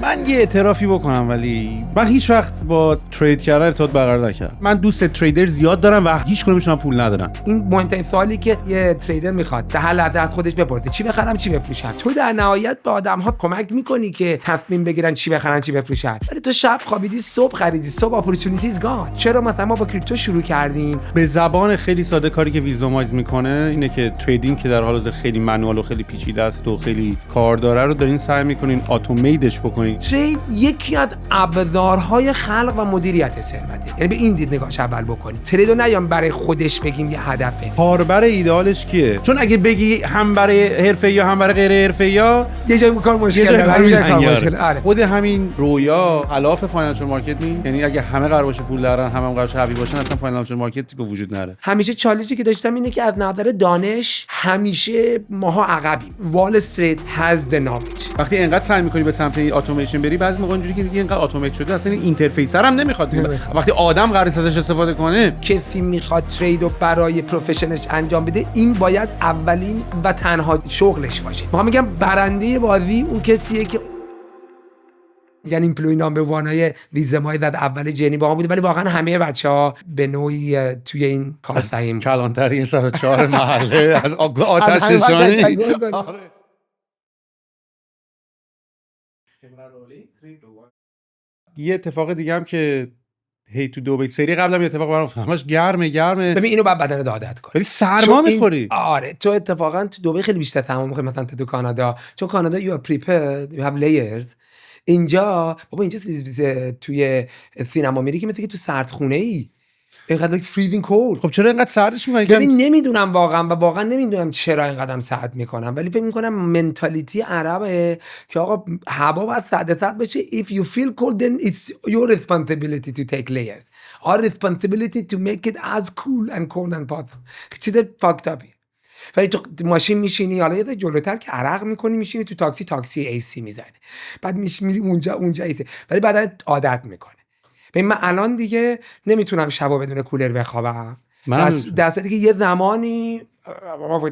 من یه اعترافی بکنم، ولی من هیچ وقت با ترید کردن ارتباط برقرار نکردم. من دوست تریدر زیاد دارم و هیچ کدومشون پول ندارن. این مهمترین سوالی که یه تریدر میخواد در حل از خودش بپرسه، چی بخرم چی بفروشم. تو در نهایت به آدم‌ها کمک میکنی که تصمیم بگیرن چی بخرن چی بفروشن، ولی تو شب خوابیدی صبح خریدی، صبح اپورتونیتیز گان. چرا مثلا ما با کریپتو شروع کردیم؟ به زبان خیلی ساده کاری که ویزدومایز میکنه اینه که تریدینگ که در حال حاضر خیلی منوال و خیلی پیچیده است و خیلی کار داره رو دارین سعی میکنین اتوماتش بکنین. ترید یکی از ابزارهای خلق و مدیریت ثروته. یعنی به این دید نگاهش اول بکنیم. ترید رو نیام برای خودش بگیم یه هدفه. کاربر ایدئالش کیه؟ چون اگه بگی هم برای حرفه‌ای هم برای غیر حرفه‌ای یه جای کار مشکل. آره. خود همین رویا خلاف فاینانشال مارکت نیست. یعنی اگه همه قرار باشه پول دارن، همه قرار باشه حبیب باشن، اصلا فاینانشال مارکت به وجود نره. همیشه چالشی که داشتم اینه که از نظر دانش همیشه ماها عقبیم. وال استریت has the knowledge. وقتی اینقدر سعی می‌کنی به سمت اتوماسیون بری، بعضی موقع اینجوری که دیگه اینقدر اتومات شده اصلا این اینترفیس هم نمیخواد. وقتی آدم قرار ازش استفاده کنه، کسی میخواد ترید رو برای پروفشنش انجام بده، این باید اولین و تنها شغلش باشه. میخوام میگم برنده بازی اون کسیه که یعنی ایمپلوی نامبر وانای ویزمای زد اول جنی با ما بوده، ولی واقعا همه بچه‌ها به نوعی توی این کار سعیم کلانتری 104 محله از آتش نشانی. یه اتفاق دیگه هم که هی تو دبی سری قبلا یه اتفاق برام افتاد، همش گرمه. ببین اینو بعد بدن عادت کن، ولی سرما می‌خوری. آره تو اتفاقا تو دبی خیلی بیشتر تمام می‌خوری مثلا تو کانادا، چون کانادا you are prepared, you have layers. اینجا بابا اینجا توی سینما میری که مثل که تو سردخونه‌ای، اینقدر فریزینگ کولد. خب چرا اینقدر سردش می‌کنی؟ ببین نمیدونم واقعا نمیدونم چرا اینقدر سرد میکنم، ولی فکر میکنم منتالیتی عربه که آقا هوا باید سرد بشه. if you feel cold then it's your responsibility to take layers, our responsibility to make it as cool and cold and possible. چیز fucked up. ولی تو ماشین میشینی، حالا یه جلوتر که عرق میکنی، میشینی تو تاکسی ای سی میزنه، بعد میری اونجا ای سی، ولی بعدا عادت میکنه. ببین من الان دیگه نمیتونم شبا بدون کولر بخوابم، در صورتی که یه زمانی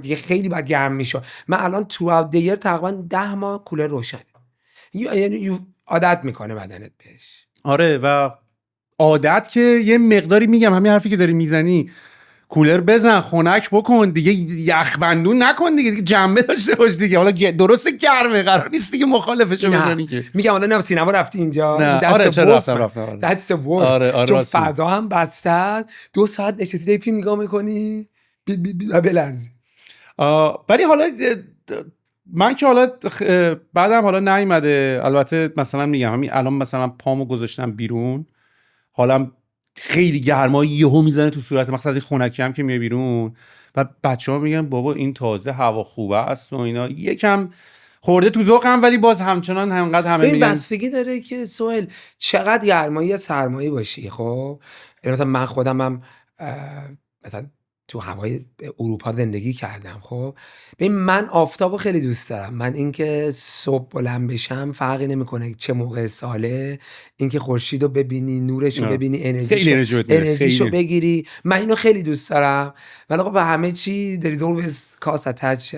دیگه خیلی بعد گرم میشه. من الان throughout the year تقریبا 10 ماه کولر روشن، یعنی عادت میکنه بدنت بهش. آره و عادت که یه مقداری میگم همین حرفی که داری میزنی، کولر بزن، خنک بکن دیگه، یخبندون نکن دیگه جنبه داشته باش دیگه. حالا درسته گرمه، قرار نیست دیگه مخالفشو بزنی که. میگم حالا نه سینما رفتی اینجا، آره چرا رفتم. That's the worst. آره چون فضا هم بسته، 2 ساعت نشستی فیلم نگاه میکنی بلرزی. ولی حالا من که حالا بعدم حالا نیومده، البته مثلا میگم همین الان مثلا پامو گذاشتم بیرون، حالا خیلی گرمایی یهو میزنه تو صورت، مثلا از این خنکی هم که میای بیرون و بچه‌ها میگن بابا این تازه هوا خوبه است و اینا، یکم خورده تو ذوقم، ولی باز همچنان همینقدر همه میگن. این بستگی داره که سوال چقدر گرمایی یا سرمایی باشی. خب البته من خودم هم مثلا تو هوای اروپا زندگی کردم. خب ببین من آفتابو خیلی دوست دارم. من اینکه صبح بلند بشم فرقی نمیکنه چه موقع ساله، اینکه خورشیدو ببینی، نورشو ببینی، انرژیشو بگیری، من اینو خیلی دوست دارم. ولی خب به همه چی there is always cost attached.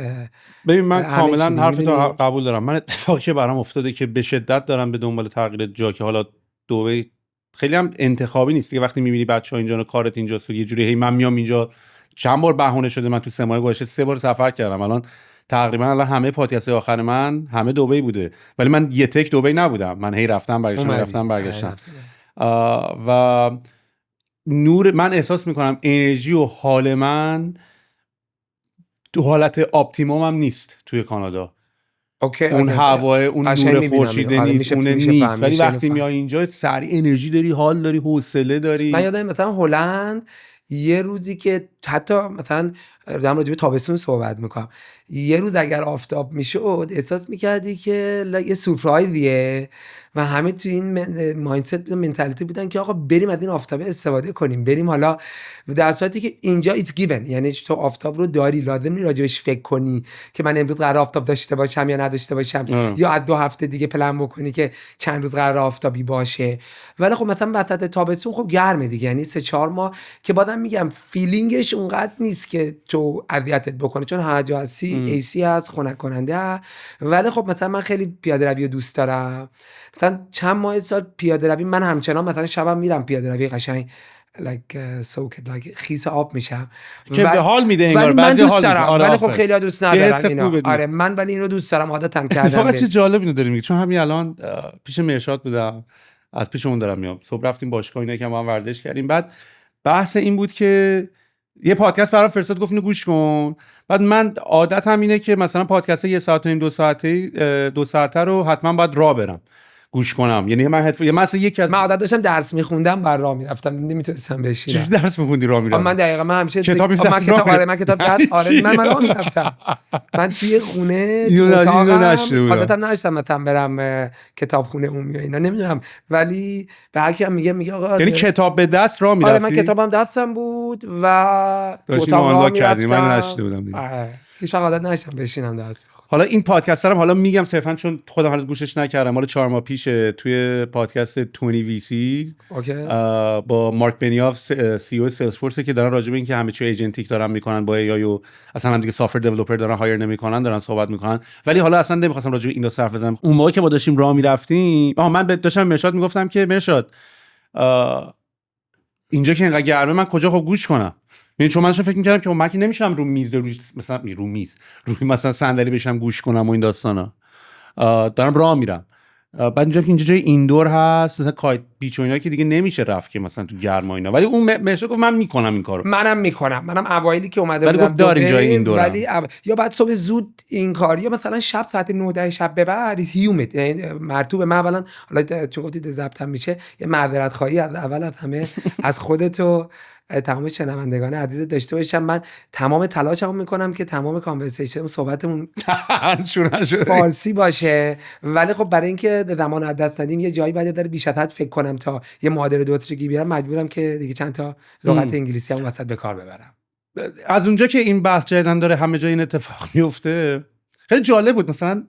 ببین من کاملا حرفتو قبول دارم. من اتفاقی که برام افتاده که به شدت دارم به دنبال تغییر جا، که حالا دبی خیلی هم انتخابی نیست که وقتی میبینی بچه‌ها اینجا کارت اینجاست، یه جوری هی من میام اینجا. چند بار بهونه شده من تو 3 ماه گذشته 3 بار سفر کردم. الان تقریبا همه پادکست‌های آخر من همه دبی بوده، ولی من یه تک دبی نبودم. من هی رفتم برگشتم و نور من احساس میکنم انرژی و حال من تو حالت اپتیموم هم نیست توی کانادا. اون هوای اون نور خورشیدی نیست، اون نیست، ولی وقتی میای اینجا سریع انرژی داری، حال داری، حوصله داری. من یادم مثلا هلند یه روزی که حتی مثلا دارم راجع به تابستون صحبت میکنم، یه روز اگر آفتاب میشد احساس میکردی که یه سورپرایزیه و همه تو این مایندست منتالیتی بودن که آقا بریم از این آفتابه استفاده کنیم، بریم. حالا در صورتی که اینجا ایتس گیون، یعنی تو آفتاب رو داری، لازم نیست راجعش فکر کنی که من امروز قرار آفتاب داشته باشم یا نداشته باشم، یا از 2 هفته دیگه پلن بکنی که چند روز قرار آفتابی باشه. ولی خب مثلا وسط تابستون خب گرمه دیگه، یعنی 3-4 ماه که بعدم میگم فیلینگش اونقدر نیست که تو اذیتت بکنه، چون هر جا هستی AC هست، خنک کننده. ولی خب مثلا من خیلی پیاده روی رو دوست دارم. مثلا چند ماه سال پیاده روی من همچنان مثلا شبم میرم پیاده روی قشنگ خیس آب میشم که به حال میده انگار. ولی من دوست دارم. آره ولی خب خیلی ها دوست ندارن اینا. آره من ولی اینو دوست دارم، عادتم کردم. اتفاقا چه جالب اینو داریم میگی، چون همین الان پیش مرشاد بودم، از پیشمون دارم میام، صبح رفتیم باشگاه اینا که ما هم ورزش کردیم، بعد بحث این بود که یه پادکست برام فرستاد، گفت اینو گوش کن. بعد من عادتم اینه که مثلا پادکست 1 ساعت و نیم 2 ساعته رو حتما باید راه برم گوش کنم. یعنی من مثلا یکی از من عادت داشتم درس میخوندم بر راه میرفتم، نمیتونستم بشینم. چجوری درس میخوندی راه میرفتم؟ من دقیقاً من همیشه کتاب من کتاب آره من راه میرفتم. من توی خونه تو اتاقم عادتم نداشتم مثلا برم کتابخونه عمومی اینا، نمیدونم، ولی به هر کی هم میگه آقا یعنی کتاب به دست راه میرفتی؟ آره من کتابم دستم بود و تو اتاق میرفتم. من نشده بودم دیگه. هیچ وقت عادت نداشتم بشینم درس بخونم. حالا این پادکست هم حالا میگم صرفا چون خودم هنوز گوشش نکردم، حالا 4 ماه پیش توی پادکست 20 VC با مارک بنیاف سی او سلزفورس که دارن راجع به این که همه چی ایجنتیک دارن میکنن با ای و اصلا هم دیگه سافر دیولپر دارن هایر نمیکنن دارن صحبت میکنن. ولی حالا اصلا نمیخواستم راجع به این دو حرف بزنم. اون موقع که با داشتیم راه میرفتیم من داشتم مرشاد میگفتم که مرشاد اینجا که اینقدر گرمه من کجا خب گوش کنم؟ یعنی چون من فکر می‌کردم که من که نمیشم رو میز مثلا روی مثلا صندلی بشم گوش کنم و این داستانا. دارم راه میرم، بعد اینجا که اینجا جای ایندور هست مثلا کایت بیچ و اینا که دیگه نمیشه رفت که مثلا تو گرما اینا، ولی اون مرشد گفت من میکنم این کارو. منم میکنم. منم اوایلی که اومده بودم دارین جای ایندور، ولی یا بعد صبح زود این کار یا مثلا شب ساعت 9 شب به بعد هیومید، یعنی مرطوب. من اولا حالا چون گفتید ضبطم میشه یه معذرت خواهی از اول از همه از خودت و تمام شنوندگان عزیز داشته باشم. من تمام تلاشمو میکنم که تمام کانورسیشن صحبتمون فارسی باشه، ولی خب برای اینکه زمان از دست ندیم یه جایی بعد داره بیش از حد فکر کنم تا یه معادله دو تاشو بیارم، مجبورم که دیگه چند تا لغت انگلیسی هم وسط به کار ببرم. از اونجا که این بحث جدیدن داره همه جای این اتفاق میفته، خیلی جالب بود. مثلا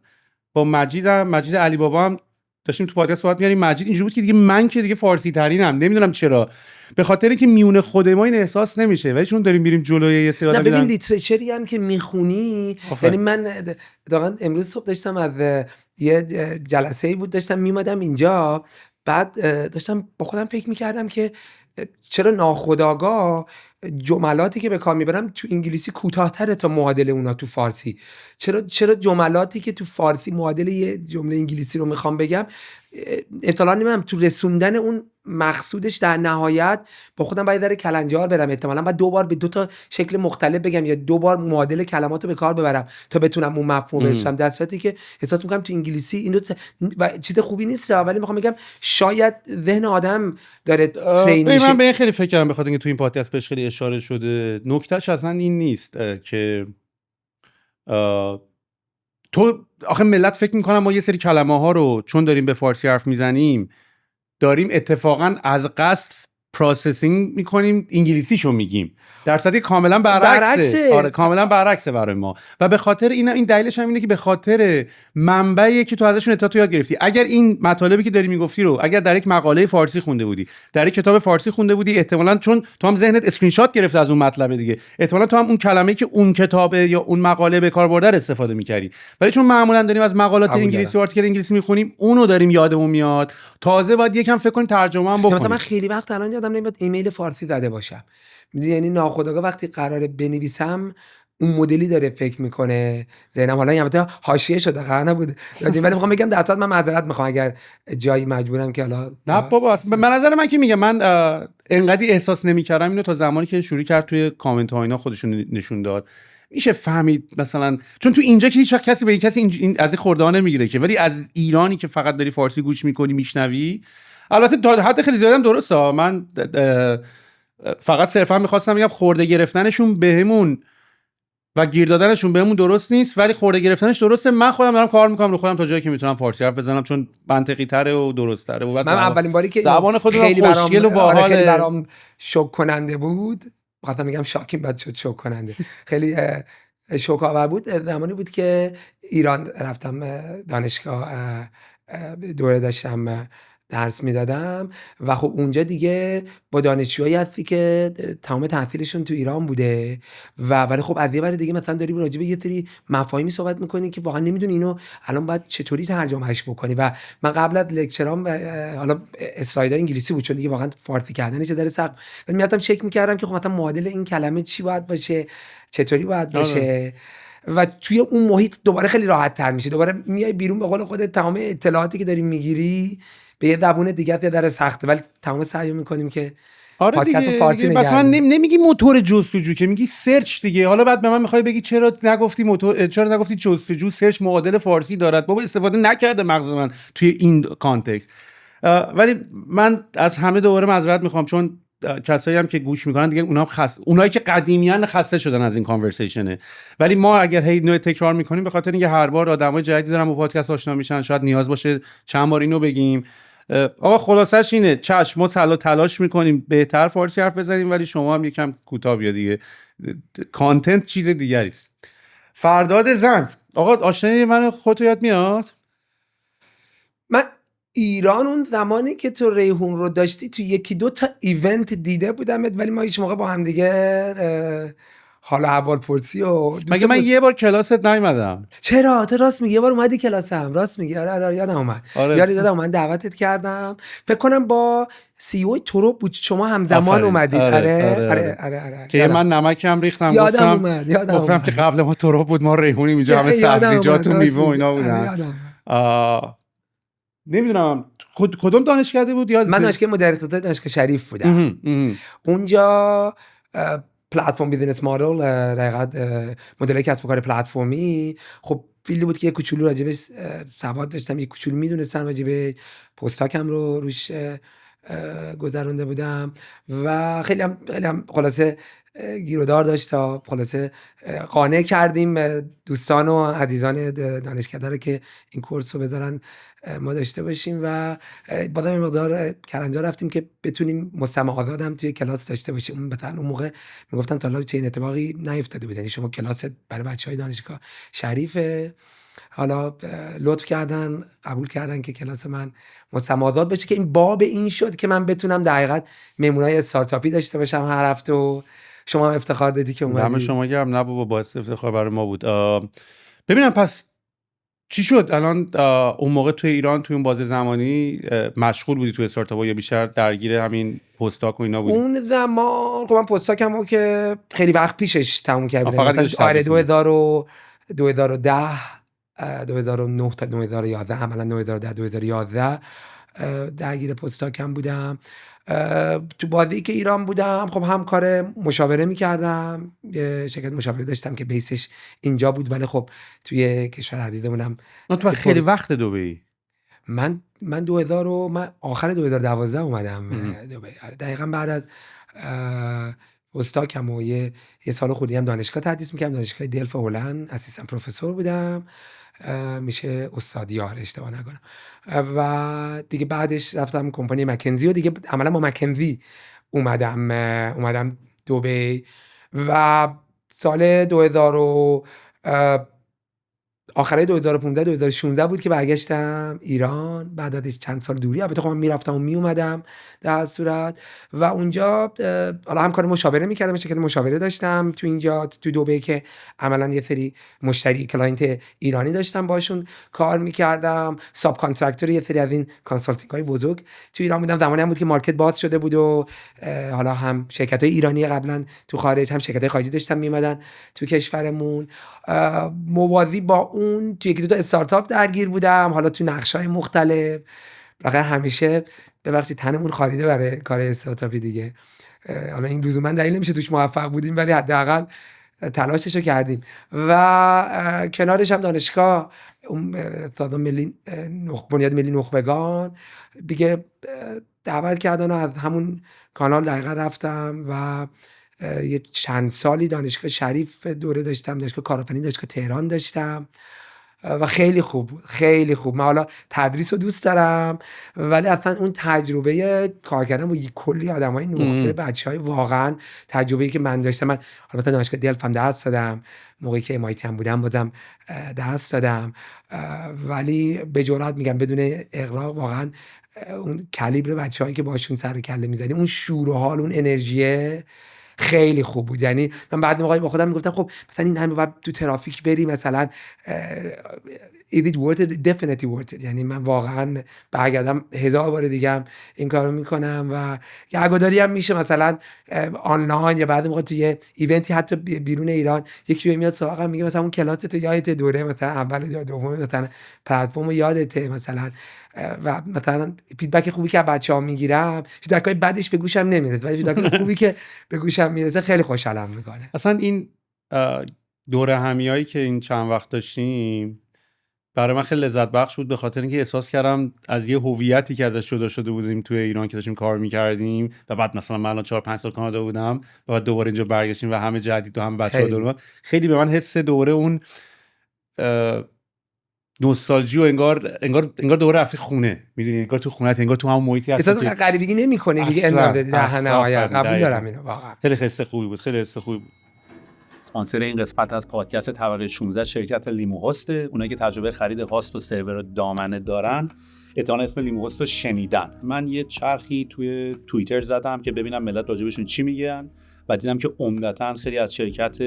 با مجید علی بابا هم داشتیم تو پادکست صحبت می‌کردیم. مجید اینجوری بود که دیگه من که دیگه فارسی ترینم، نمیدونم چرا، به خاطر اینکه میونه خود ما این احساس نمیشه، ولی چون داریم میریم جلوی یه سری آدم ببین لیترچری هم که میخونی. یعنی من واقعا امروز صبح داشتم از یه جلسه‌ای بود داشتم میمادم اینجا، بعد داشتم با خودم فکر میکردم که چرا ناخودآگاه جملاتی که به کار میبرم تو انگلیسی کوتاه‌تره تا معادل اونا تو فارسی. چرا جملاتی که تو فارسی معادل یه جمله انگلیسی رو میخوام بگم احتمالاً نمیدونم تو رسوندن اون مقصودش در نهایت با خودم باید در کلنجار برم، احتمالاً باید 2 بار به 2 تا شکل مختلف بگم یا 2 بار معادل کلمات رو به کار ببرم تا بتونم اون مفهوم برسونم، در صورتی که احساس میکنم تو انگلیسی این و چیز خوبی نیست، ولی میخوام بگم شاید ذهن آدم داره ترین میشه. من به این خیلی فکر کردم، بخاطر اینکه تو این پادکست بهش خیلی اشاره شده. نکتهش اصلا این نیست که تو آخه ملت فکر میکنم ما یه سری کلمه ها رو چون داریم به فارسی حرف میزنیم داریم اتفاقا از قصد پروسسینگ میکنیم انگلیسیشو میگیم، در صورتی کاملا برعکسه. آره کاملا برعکسه برای ما. و به خاطر این دلیلش هم اینه که به خاطر منبعی که تو ازشون اطلاعات یاد گرفتی. اگر این مطالبی که داری میگفتی رو اگر در یک مقاله فارسی خونده بودی، در یک کتاب فارسی خونده بودی، احتمالاً چون تو هم ذهنت اسکرین شات گرفته از اون مطلب دیگه، احتمالاً تو هم اون کلمه‌ای که اون کتاب یا اون مقاله به کار برده استفاده می‌کردی. ولی چون معمولاً داریم از مقالات انگلیسی و آرتیکل انگلیسی می‌خونیم، اونو داریم یادمون میاد. تازه باید یکم فکر کنیم ترجمه هم بکنیم. مثلا من خیلی وقت الان یادم نمیاد ایمیل فارسی زده باشم. یعنی ناخودآگاه وقتی قراره بنویسم اون مدلی داره فکر میکنه ذهنم. حالا البته حاشیه شده قرار نبود، ولی میخوام بگم در اصل من معذرت میخوام اگر جایی مجبورم که حالا نه بابا. به نظر من که میگم من انقدی احساس نمیکردم اینو تا زمانی که شروع کرد توی کامنت ها اینا خودشون نشون داد. میشه فهمید مثلا چون تو اینجا که هیچ وقت کسی به این کسی از این خورده ها نمیگیره که، ولی از ایرانی که فقط داری فارسی گوش میکنی میشنوی، البته تا حد خیلی زیادم درسته. من فقط صرفا میخواستم بگم خورده گرفتنشون بهمون و گیر دادنشون بهمون درست نیست، ولی خورده گرفتنش درسته. من خودم دارم کار میکنم رو خودم تا جایی که میتونم فارسی حرف بزنم، چون منطقی تره و درست تره. من اولین باری که زبان خودم خوشگل و باحال خیلی برام شوک کننده بود، خاطر میگم شاکین بعد شد شوک کننده، خیلی شوک آور بود. زمانی بود که ایران رفتم دانشگاه دوره داشتم درس میدادم و خب اونجا دیگه با دانشجوهایی هستی که تمام تحصیلشون تو ایران بوده ولی خب از یه ور دیگه مثلا داری راجع به یه سری مفاهیمی صحبت میکنی که واقعا نمیدونی اینو الان باید چطوری ترجمهش بکنی. و من قبل از لکچرام حالا اسلایدها انگلیسی بود چون دیگه واقعا فارسی کردنش داره سخت، ولی میرفتم چک میکردم که خب مثلا معادل این کلمه چی باید باشه، چطوری باید باشه و توی اون محیط دوباره خیلی راحت تر میشه. دوباره میای بیرون، به قول خودت تمام اطلاعاتی که داری میگیری به یه زبون دیگه یه ذره سخته، ولی تمام سعی میکنیم که پادکست فارسی نگردیم. مثلا نمیگی موتور جستجو که میگی سرچ دیگه. حالا بعد به من میخوای بگی چرا نگفتی موتور، چرا نگفتی جستجو؟ سرچ معادل فارسی دارد. بابا استفاده نکرده مغز من توی این کانتکست. ولی من از همه دوباره معذرت میخوام چون کسایی هم که گوش میکنن دیگه اونایی که قدیمیان خسته شدن از این کانورسیشنه. ولی ما اگر هی اینو تکرار میکنیم به خاطر اینکه هر بار آدمای جدیدی دارن با پادکست آشنا میشن، شاید نیاز باشه چند بار اینو بگیم. آقا خلاصش اینه، چشم ما تلاش میکنیم بهتر فارسی حرف بزنیم، ولی شما هم یکم کوتاه بیا دیگه. کانتنت چیز دیگری است. فرداد زند، آقا آشنایی من خودت یاد میاد؟ من ایران اون زمانی که تو ریحون رو داشتی تو یکی دو تا ایونت دیده بودمت، ولی ما هیچ موقع با هم دیگه حالا احوال پرسی و مگه من یه بار کلاست نیومدم؟ چرا؟ تو راست میگی یه بار اومدی کلاسم، راست میگی. آره یادم اومد. یادم من دعوتت کردم، فکر کنم با سی او تورو بود، شما همزمان اومدید. آره. که من نمکم ریختم، گفتم که قبل ما تورو بود، ما ریحونیم اینجا، همه سبزیجات و میوه و اینا بودن. نمیدونم کدوم دانشکده بود؟ من دانشگاه مدیریت دانشگاه شریف بودم. اونجا پلتفرم بیزینس مدل، دقیقاً مدل کسب و کار پلتفرمی، خب فیلدی بود که یه کوچولو راجبش سواد داشتم، یه کوچولو میدونستم راجبه، پستاکم رو روش گذرونده بودم و خیلی هم خلاصه گیرودار داشت تا خلاصه قانع کردیم دوستان و عزیزان دانشکده رو که این کورس رو بذارن ما داشته باشیم و بعدم این مقدار کلنجا رفتیم که بتونیم مستمع آزاد هم توی کلاس داشته باشیم. اون موقع میگفتن تا حالا چه این اتفاقی نیفتاده بود، یعنی شما کلاس برای بچهای دانشگاه شریفه، حالا لطف کردن قبول کردن که کلاس من مستمع آزاد بشه، که این باب این شد که من بتونم در حقیقت مهمونای استارتاپی داشته باشم هر هفته و شما هم افتخار دادی که اومدی. همه شما گرم، نه بابا باعث افتخار برای ما بود. ببینم پس چی شد الان؟ اون موقع توی ایران توی اون بازه زمانی مشغول بودی توی استارتاپ یا بیشتر درگیر همین پستاک و اینا بودی؟ اون زمان خب من پستاکمو که خیلی وقت پیشش تموم کردم، آره 2010 2009 تا 2011 عملا 2010 2011 درگیر پستاکم بودم. تو بازی که ایران بودم خب هم کار مشاوره میکردم، شرکت مشاوره داشتم که بیسش اینجا بود، ولی خب توی کشور عزیزمونم. تو خیلی وقت دبی؟ من من آخر 2012 اومدم دبی، دقیقاً بعد از پستاکم و یه سال خودی هم دانشگاه تدریس میکردم، دانشگاه دلف هلند، اسیستنت پروفسور بودم، میشه استادیار اشتباه نکنم، و دیگه بعدش رفتم کمپانی مکنزی و دیگه عملا با مکنزی اومدم دبی و سال 2000 آخره 2015 2016 بود که برگشتم ایران بعد از چند سال دوری. البته خب من میرفتم و میومدم در صورت، و اونجا حالا هم کار مشاوره میکردم، شرکت مشاوره داشتم تو اینجا تو دبی که عملا یه سری مشتری کلاینت ایرانی داشتم باشون کار میکردم، ساب کانترکتور یه سری از این کانسالتینگ های بزرگ تو ایران بودم. زمانی هم بود که مارکت باز شده بود و حالا هم شرکت های ایرانی قبلا تو خارج هم شرکت های خارجی داشتن میمدن تو کشورمون. موازی با اون تو یکی دو تا استارتاپ درگیر بودم، حالا تو نقش‌های مختلف. واقعا همیشه ببخشید تنمون خالیده برای کار استارتاپی دیگه، حالا این لزوما دلیل نمیشه توش موفق بودیم، ولی حداقل تلاششو کردیم. و کنارش هم دانشگاه استادان ملی بنیاد ملی نخبگان دیگه دعوت کردن و از همون کانال دقیقا رفتم و یه چند سالی دانشگاه شریف دوره داشتم، دانشگاه کارآفرینی دانشگاه تهران داشتم و خیلی خوب بود، خیلی خوب. من حالا تدریس رو دوست دارم ولی اصلا اون تجربه کار کردن با کلی آدمای نخبه، بچهای واقعا تجربه‌ای که من داشتم، من البته دانشگاه دلف هم درس دادم، موقعی که MIT هم بودم بازم درس دادم، ولی به جرئت میگم بدون اغراق واقعا اون کالیبر بچه‌هایی که باشون سر و کله می‌زدیم، اون شور و حال، اون انرژی خیلی خوب بود. یعنی من بعد موقعی با خودم میگفتم خب مثلا این همه بعد تو ترافیک بری مثلا is it worth it? Definitely worth it. یعنی من واقعا برگردم 1000 بار دیگه هم این کارو میکنم و یگاداری هم میشه مثلا آنلاین یا بعد موقع توی ایونتی حتی بیرون ایران یکی میاد سراغم میگه مثلا اون کلاس تو یادت دوره مثلا اول یا دوم مثلا پلتفرم یادته مثلا، و مثلا فیدبک خوبی که بچه‌ها میگیرم، فیدبک‌های بدش به گوشم نمیرسه ولی فیدبک خوبی که به گوشم میرسه خیلی خوشحالم میکنه. اصلا این دوره همیایی که این چند وقت داشتیم برای من خیلی لذت بخش بود، به خاطر اینکه احساس کردم از یه هویتی که ازش جدا شده بودیم توی ایران که داشتیم کار میکردیم و بعد مثلا من الان 4-5 سال کانادا بودم و بعد دوباره اینجا برگشتیم و همه جدید و همه بچه‌ها دور، خیلی به من حس دوره اون نوستالژی و انگار دوره رفتی خونه، میدونی انگار تو خونه‌ت، انگار تو همون محیطی هستی، اصلا غریبگی نمی‌کنه دیگه. در نهایت قبول دارم اینو، واقعا خیلی حس خوبی بود، خیلی حس خوبی بود. اسپانسر این قسمت از پادکست طبقه 16 شرکت لیمو هاست. اونایی که تجربه خرید هاست و سرور دامنه دارن احتمالاً اسم لیمو هاست رو شنیدن. من یه چرخی توی توییتر زدم که ببینم ملت راجبشون چی میگن و دیدم که عمدتاً خیلی از شرکت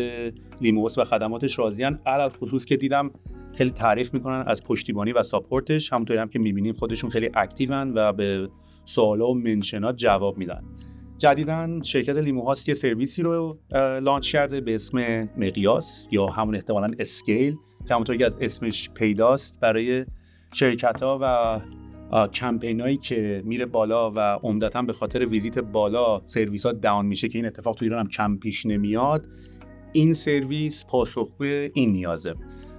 لیمو هاست و خدماتش راضیان، علل خصوص که دیدم خیلی تعریف میکنن از پشتیبانی و ساپورتش. همونطوری هم که میبینیم خودشون خیلی اکتیون و به سوالا و منشنات جواب میدن. جدیداً شرکت لیمو هاست یه سرویسی رو لانچ کرده به اسم مقیاس یا همون احتمالاً اسکیل که همونطوری که از اسمش پیداست برای شرکت‌ها و کمپینایی که میره بالا و عمدتاً به خاطر ویزیت بالا سرویس‌ها داون میشه که این اتفاق تو ایران هم کم پیش نمیاد. این سرویس پاسخگوی این نیازه.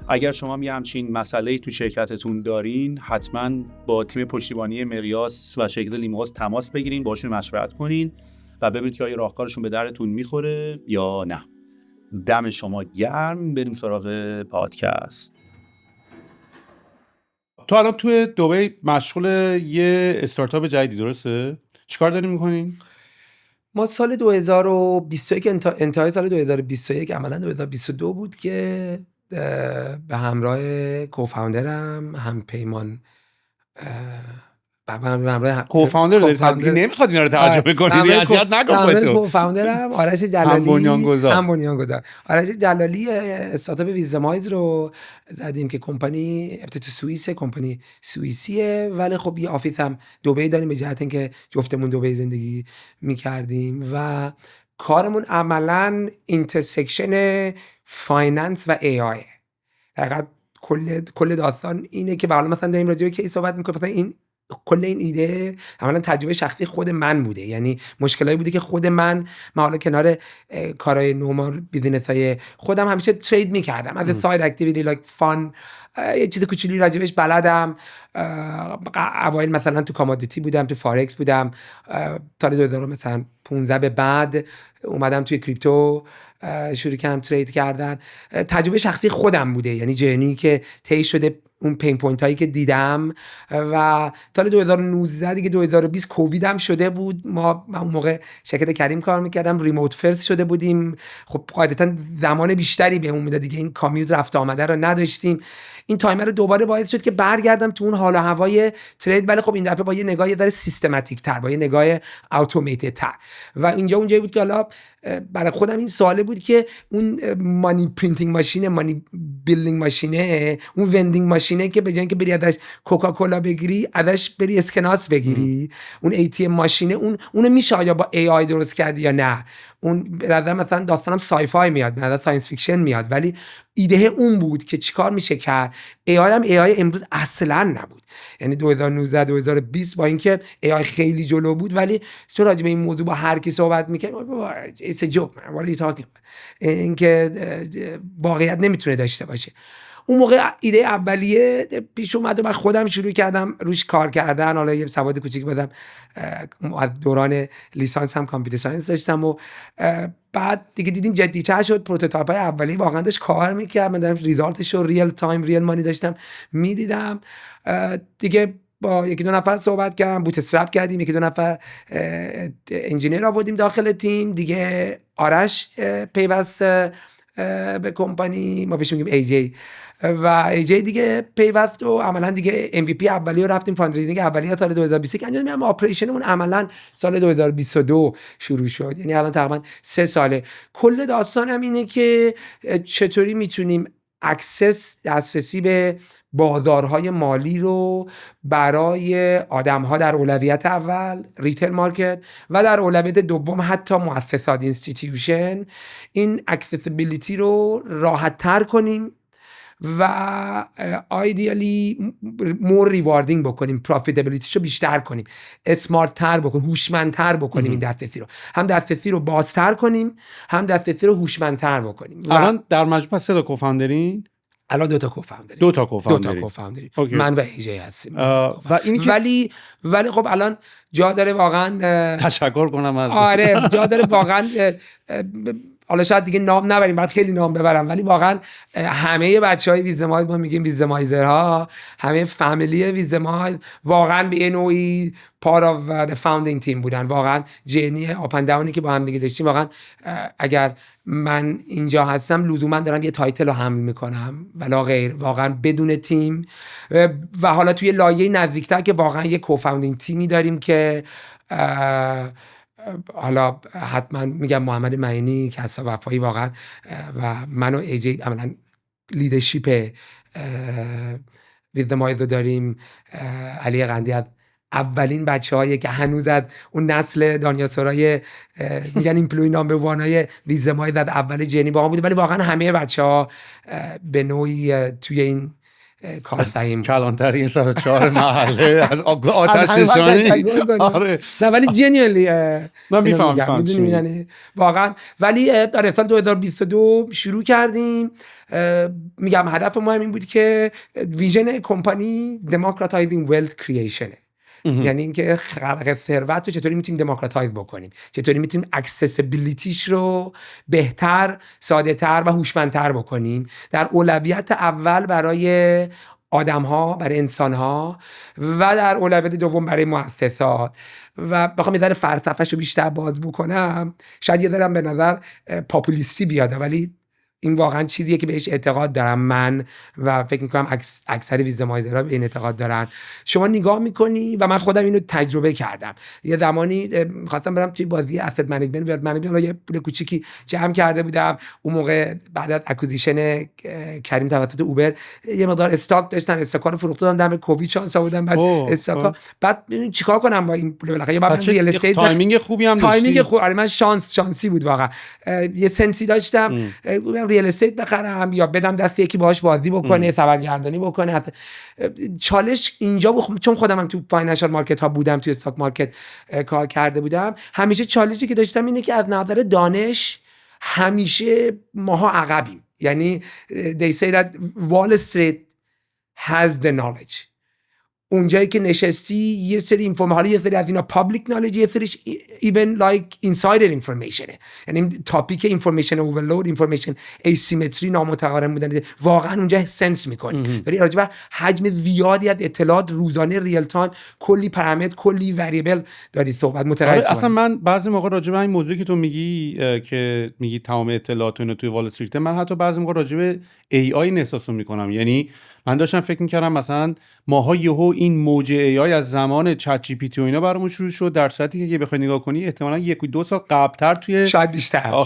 اگر شما یه همچین مسئله‌ای تو شرکتتون دارین، حتما با تیم پشتیبانی مقیاس و شرکت لیمو هاست تماس بگیرین، باشون مشورت کنین و ببینید که آیا راهکارشون به درتون میخوره یا نه. دم شما گرم. بریم سراغ پادکست. تو الان توی دبی مشغول یه استارتاپ جدیدی، درسته؟ چیکار دارین میکنین؟ ما سال 2021 انتهای سال 2021 عملاً 2022 بود که به همراه کوفاوندرم هم پیمان کوفاندر دارید، نمیخواد اینا رو ترجمه کنید، اذیت نکن خودتو. کوفاندرم آرش جلالی، هم بنیانگذار آرش جلالی استارتاپ ویزامایز رو زدیم که کمپانی تو سوئیسه، کمپانی سوئیسیه ولی خب یه آفیس هم دبی داریم به جهت اینکه جفتمون دبی زندگی میکردیم و کارمون عملاً اینترسکشن فایننس و ای آی. حقیقت کل داستان اینه که حالا مثلا داریم راجع به کی صحبت میکنیم، مثلا این کل این ایده عملاً تجربه شخصی خود من بوده. یعنی مشکلایی بوده که خود من حالا کنار کارهای نورمال بیزینس‌های خودم همیشه ترید میکردم از ساید اکتیویتی لایک فان، یه چیز کوچولی راجبش بلدم. اوایل مثلا تو کامادیتی بودم، تو فارکس بودم، تا 2015 به بعد اومدم توی کریپتو شروع کردم ترید کردن. تجربه شخصی خودم بوده، یعنی جرنی که طی شده، اون پین پوینت هایی که دیدم. و تا 2019 دیگه 2020 کووید هم شده بود. ما اون موقع شرکت کریم کار میکردم، ریموت فرست شده بودیم، خب قاعدتا زمان بیشتری بهمون میداد دیگه، این کامیوت رفت آمده رو نداشتیم. این تایمر رو دوباره باعث شد که برگردم تو اون حال و هوای ترید، ولی خب این دفعه با یه نگاه یه ذره سیستماتیک تر، با یه نگاه اتوماتد تر. و اینجا اونجایی بود که حالا برای خودم این سواله بود که اون مانی پرینتینگ ماشینه، مانی بیلدینگ ماشینه، اون وندینگ ماشینه که به جای اینکه بری ازش کوکاکولا بگیری ازش بری اسکناس بگیری، اون ای تی ام ماشینه اونو میشه آیا با ای آی درست کردی یا نه؟ اون به نظر مثلا داستانم سای فای میاد، به نظر ساینس فیکشن میاد، ولی ایده اون بود که چیکار میشه کرد. ای آی هم ای آی امروز اصلا نبود. یعنی 2019 2020 با اینکه ای آی خیلی جلو بود، ولی تو راجع به این موضوع با هر کی صحبت میکنی it's a joke man what are you talking about، اینکه واقعیت نمیتونه داشته باشه. اون موقع ایده اولیه پیش اومد و من خودم شروع کردم روش کار کردن. حالا یه سواد کوچیک بدم، از دوران لیسانس هم کامپیوتر ساینس داشتم و بعد دیگه دیدیم جدی‌تر شد. پروتوتایپ‌های اولیه واقعا داشت کار می‌کرد، من داشتم ریزالتش رو ریل تایم ریل مانی داشتم می‌دیدم. دیگه با یکی دو نفر صحبت کردم، بوت استرپ کردیم، یکی دو نفر انجینیر آوردیم داخل تیم دیگه. آرش پیوست به کمپانی، ما بهش میگیم AJ و AJ دیگه پیوست و عملا دیگه MVP اولیه رو رفتیم فاندریزینگ اولیه سال 2021 انجام میدیم. اپریشنمون عملا سال 2022 شروع شد، یعنی الان تقریبا 3 ساله. کل داستانم اینه که چطوری میتونیم دسترسی به بازارهای مالی رو برای آدم‌ها در اولویت اول ریتیل مارکت و در اولویت دوم حتی مؤسسات اینستیتیوشن این اکسسیبیلیتی رو راحت تر کنیم و ایدیالی مور ریواردینگ بکنیم، پروفیتابیلیتیشو بیشتر کنیم، اسمارت تر بکنیم، هوشمندتر بکنیم. این دسترسی رو هم دسترسی رو بازتر کنیم، هم دسترسی رو هوشمندتر بکنیم. الان در مجموع پس 3 تا کوفاندرین؟ الان 2 تا کوفاندریم. 2 تا کوفاندریم. من و ایجی هستیم. و این ولی خب الان جا داره واقعا تشکر کنم از آره جا داره واقعا حالا شاید دیگه نام نبریم، بعد خیلی نام ببرم، ولی واقعا همه بچهای ویزمایز، ما میگیم ویزمایزرها، همه فامیلی ویزمایز واقعا به نوعی پارت آف فاوندینگ تیم بودن. واقعا جرنی آپ اند داونی که با هم دیگه داشتیم، واقعا اگر من اینجا هستم لزوما دارم یه تایتل رو حمل میکنم ولا غیر، واقعا بدون تیم. و حالا توی لایه نزدیکتر که واقعا یه کوفاوندینگ تیمی داریم که حالا حتما میگم محمد معینی، کسا وفایی واقعا و من و ایجی عملا لیدرشپ ویزمایز رو داریم. علی قندی اولین بچه‌هایی که هنوز از اون نسل دانیا سورای میگن ایمپلوی نامبر وانای ویزمایز از اول جنی با ما بوده، ولی واقعا همه بچه‌ها به نوعی توی این کار سعیم کلانتری 104 محله از آتش نشانی. آره نه ولی جنیالی من میفهمم یعنی واقعا. ولی در سال 2022 شروع کردیم. میگم هدف ما هم این بود که ویژن کمپانی دموکراتایزینگ ولت کرییشنه، یعنی اینکه خلق ثروت رو چطوری میتونیم دموکراتایز بکنیم، چطوری میتونیم اکسسیبیلیتیش رو بهتر، ساده‌تر و هوشمندتر بکنیم، در اولویت اول برای آدم‌ها، برای انسان‌ها و در اولویت دوم برای مؤسسات. و بخوام یه ذره فلسفه‌شو بیشتر باز بکنم، شاید یه ذره به نظر پاپولیستی بیاد، ولی این واقعا چیزیه که بهش اعتقاد دارم من و فکر میکنم اکثر ویزمایزرها به این اعتقاد دارن. شما نگاه میکنی و من خودم اینو تجربه کردم. یه زمانی خواستم برم توی بازی اسست منیجمنت یه پول کوچیکی جمع کرده بودم. اون موقع بعد از اکوزیشن کریم توسط اوبر یه مقدار استاک داشتم، استاکا رو فروختم دم کووید شانس آوردم. بعد استاکا بعد چیکار کنم با این پول؟ بالاخره بعد ریال استیت تایمینگ خوبی هم داشتی. تایمینگ خوب، من شانسی بود واقعا. یه سنسی داشتم ریال استیت بخرم یا بدم دست یکی باهاش بازی بکنه، خبرگردانی بکنه. چالش اینجا بود، چون خودم هم تو فاینانشال مارکت ها بودم، تو استاک مارکت کار کرده بودم. همیشه چالشی که داشتم اینه که از نظر دانش همیشه ماها عقبیم. یعنی they say that Wall Street has the knowledge. اونجایی که نشستی یه سری اینفورمال، یه سری از اینا پابلیک نالج، یه سریش even like insider information، یعنی تاپیک اینفورمیشن اوورلود، اینفورمیشن ایسیمتری، نامتقارن بودن، واقعا اونجا سنس میکنی. داری راجع به حجم زیادی از اطلاعات روزانه ریل تایم، کلی پارامتر، کلی وریبل داری صحبت متقاعد. اصلا من بعضی موقع راجع به این موضوعی که تو میگی که میگی تمام اطلاعات اینو توی وال استریت، من حتی بعضی موقع راجع به AI این احساسو میکنم. یعنی من داشتم فکر میکردم مثلا ماها یهو این موج AI از زمان چت جی پی تی و اینا برامون شروع شد، در صورتی که بخوای نگاه کنی احتمالاً 1-2 سال قبل‌تر توی شاید بیشتر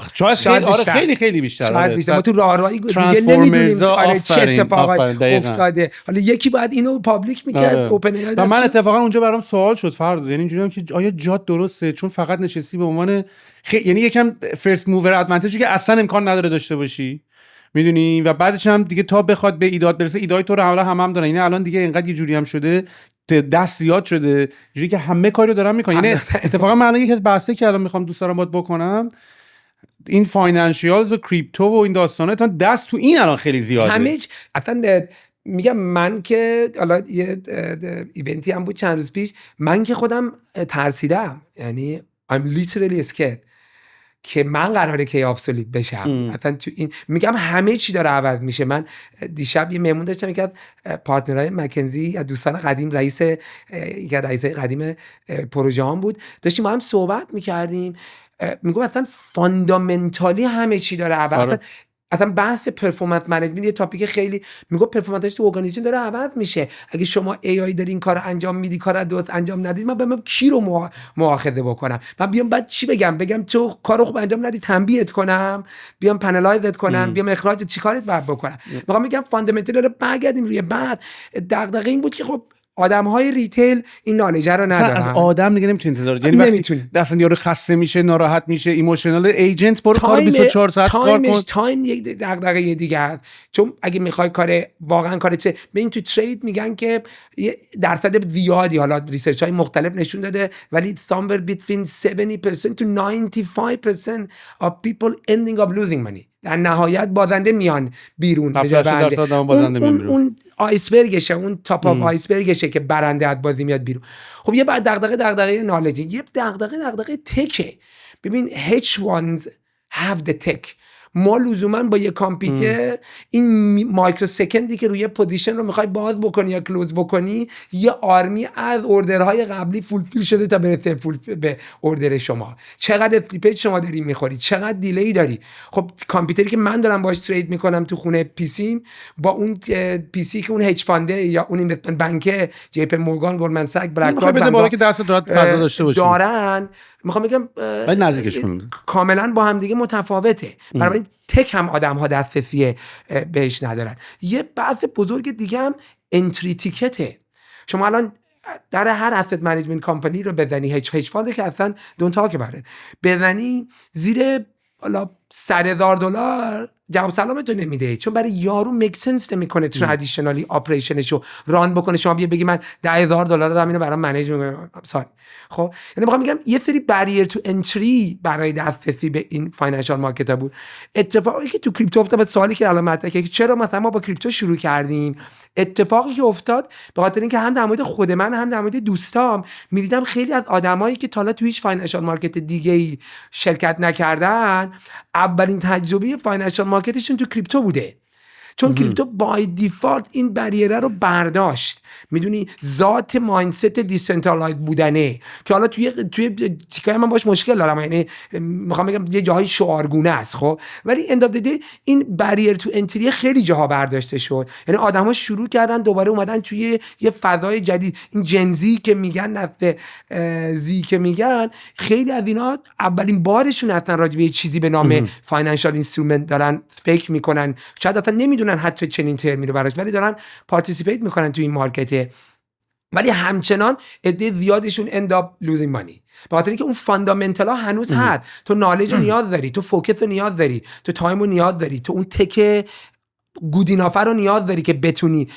خیلی خیلی بیشتر. شاید بیشتر. ما تو راهروی نمیدونیم چه اتفاقی افتاده. حالا یکی بعد اینو پابلیک میکرد اوپن ای. من اتفاقا اونجا برام سوال شد فرض، یعنی اینجوریام که آیا جات درسته، چون فقط نشستی به عنوان یعنی یکم فرست موور ادوانتجی که اصلا امکان نداره داشته باشی، میدونی، و بعدش هم دیگه تا بخواد به ایداد برسه، ایدای تو رو هم دارن. یعنی الان دیگه اینقدر یه جوری هم شده، دست زیاد شده، جوری که همه کاری رو دارن میکنن. یعنی اتفاقا من الان یکی از بحثایی که الان میخوام دوست دارم باهات بکنم این فاینانشیالز و کریپتو و این داستانا تا دست تو این الان خیلی زیاده. همه اصلا میگم من که حالا یه ایونتی هم بود چند روز پیش، من که خودم ترسیدم، یعنی I'm literally scared که من قراره که ابسولیت بشم. اصلا تو این میگم همه چی داره عوض میشه. من دیشب یه مهمون داشتم که پارتنرای مکنزی یا دوستان قدیم، رئیسای قدیم پروژه هم بود، داشتیم با هم صحبت میکردیم، میگم اصلا فاندامنتالی همه چی داره عوض. اصلا بحث پرفورمنس منیجمنت یه تاپیک خیلی، میگم پرفورمنسش تو ارگانیزیشن داره عوض میشه. اگه شما ای آی داری این کارو انجام میدی، کارو درست انجام ندید، من بیام کی رو مؤاخذه بکنم؟ من بیام بعد چی بگم تو کارو خوب انجام ندی تنبیهت کنم، بیام پنالایزت کنم، بیام اخراج چی کارت بعد بکنم؟ میگم فاندامنتال داره برگردیم روی بعد. دغدغه این بود که خب آدم‌های ریتیل این نالج رو ندارن. از آدم دیگه نمیتونی انتظار، یعنی وقتی اصلا یارو خسته میشه، ناراحت میشه، ایموشنال ایجنت، برو کار 24 ساعت کار کن. تایم یک دغدغه دیگه است. چون اگه میخوای کار واقعا کار چه ببین، تو ترید میگن که یه درصد زیادی، حالا ریسرچ های مختلف نشون داده، ولی somewhere between 70% to 95% of people ending up losing money. در نهایت بازنده میان بیرون. اون آیسبرگشه، اون تاپ آف آیسبرگشه که برنده از بازی میاد بیرون. خب یه بعد دغدغه نالجی، یه دغدغه تکه. ببین hedge ones have the tech. ما لزوما با یه کامپیوتر این مایکرو سکندی که روی پوزیشن رو میخوای باز بکنی یا کلوز بکنی، یه آرمی از اوردرهای قبلی فولفیل شده تا برسه به اوردر شما. چقدر اسلیپیج شما داری میخوری، چقدر دیلی داری. خب کامپیوتری که من دارم باهاش ترید میکنم تو خونه پیسیم، با اون پیسی که اون هج فانده یا اون اینوستمنت بنک جی پی مورگان، گلدمن ساک، بلک راک بالا که دست دارد فردا داشته باشیم دارن، میخوام بگم نزدیکشون کاملا با هم دیگه متفاوته. برای تک هم آدم ها دسترسی بهش ندارن. یه بحث بزرگ دیگه هم انتری تیکته. شما الان در هر اسست منیجمنت کمپانی رو بزنی، هج فاند که اصلا دون تاک بره، بزنی زیر حالا $100,000 جواب سلامتو نمیده، چون برای یارو میک سنس نمیکنه ترادیشنالی آپریشنشو ران بکنه. شما بیا بگی من $10,000 دارم اینو برام منیج میکنم، سال. خب یعنی میخوام بگم یه سری بریر تو انتری برای دسترسی به این فاینانشال مارکت ها بود. اتفاقی که تو کریپتو افتاد، سوالی که الان مطرحه که چرا مثلا ما با کریپتو شروع کردیم، اتفاقی که افتاد به خاطر اینکه هم در مورد خود من هم در مورد دوستام می‌دیدم خیلی از آدمایی که تا حالا تو هیچ فاینانشال مارکت دیگه‌ای شرکت نکردن، اولین تجربه فاینانشال مارکتشون تو کریپتو بوده. چون کریپتو بای دیفالت این بریره رو برداشت. میدونی ذات مایندست دیسنترالایز بودنه که حالا توی تیکای من باش مشکل دارم، یعنی میخوام بگم یه جاهای شعارگونه است. خب ولی اند اف د دی این بریر تو انتری خیلی جاها برداشته شد. یعنی آدما شروع کردن دوباره اومدن توی یه فضای جدید. این جنزی که میگن، نفت زی که میگن، خیلی از اینا اولین بارشون اصلا راجع به یه چیزی به نام فاینانشال اینسترومنت دارن فکر میکنن. شاید اصلا نمیدونن حتی چنین ترمی رو براش، ولی دارن پارتیسیپیت میکنن تو این مارکت. ولی همچنان عده زیادشون end up losing money، به خاطر اینکه اون فاندامنتال ها هنوز هست. تو نالج رو نیاز داری، تو فوکس رو نیاز داری، تو تایم رو نیاز داری، تو اون تک گودینافر رو نیاز داری که بتونی.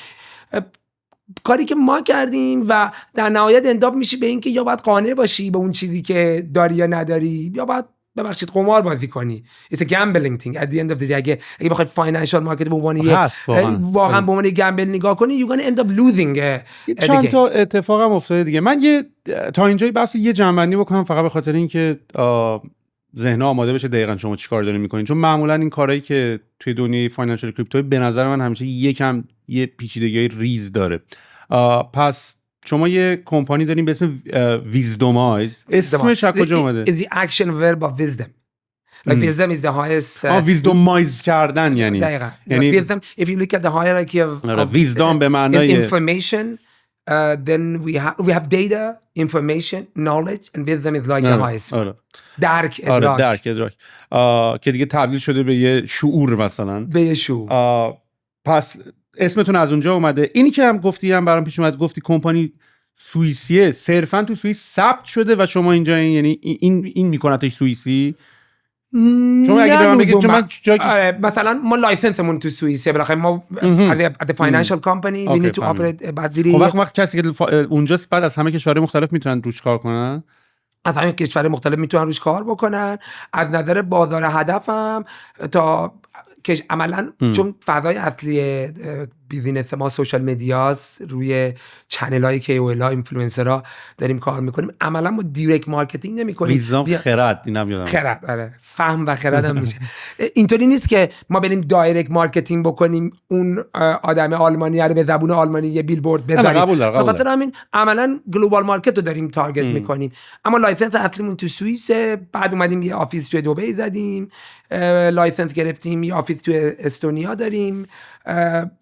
کاری که ما کردیم و در نهایت انداب میشی به این که یا باید قانع باشی به اون چیزی که داری یا نداری، یا باید ببخشید قمار بازی کنی. It's a gambling thing at the end of the day. اگه بخوای فاینانشال مارکت به عنوان واقعا به عنوان گمبل نگاه کنی، you're gonna end up losing. چند تا اتفاق هم افتاده دیگه. من تا اینجای بحث یه جنبندی بکنم فقط به خاطر اینکه ذهن آماده بشه دقیقاً شما چیکار دارین میکنین. چون معمولا این کارهایی که توی دنیای فاینانشال کریپتو به نظر من همیشه یه پیچیدگی ریز داره. پس شما یه کمپانی دارین به اسم ویزدومایز. اسمش از کجا اومده؟ It's the action verb of wisdom. Like wisdom is the highest. ویزدومایز کردن یعنی. دقیقاً. یعنی wisdom, if you look at the hierarchy of ویزدام به معنای information, then we have data, information, knowledge, and wisdom is like the highest. درک ادراک که دیگه تبدیل شده به یه شعور مثلا. به یه شعور. پس اسمتون از اونجا اومده. اینی که هم گفتی هم برام پیش اومد، گفتی کمپانی سوئیسیه، صرفا تو سوئیس ثبت شده و شما اینجا یعنی این میکنتش سوئیسی؟ شما اگه به من بگید چون من مثلا ما لایسنسمون تو سوئیسه، بالاخره ما at the financial company we need to operate. خب وقت کسی که اونجاست بعد از همه کشورهای مختلف میتونن روش کار کنن؟ از همین کشور مختلف میتونن روش کار بکنن. از نظر بازار هدفم تا که عملا چون فضای اصلی بیزینس ما سوشال مدیاست، روی چنل های KOL ها اینفلوئنسرها داریم کار میکنیم، عملا ما دایرکت مارکتینگ نمیکنیم. ویزدام خرد اینم یادم خرد، آره، فهم و خرد هم میشه. اینطوری نیست که ما بریم دایرکت مارکتینگ بکنیم، اون آدم آلمانی رو به زبون آلمانی یه بیلبورد بزنیم. به خاطر همین عملا گلوبال مارکت رو داریم تارگت میکنیم. اما لایسنس اصلیمون تو سوئیس، بعد اومدیم یه آفیس توی دبی زدیم، لایسنس گرفتیم، یه آفیس توی استونیا داریم،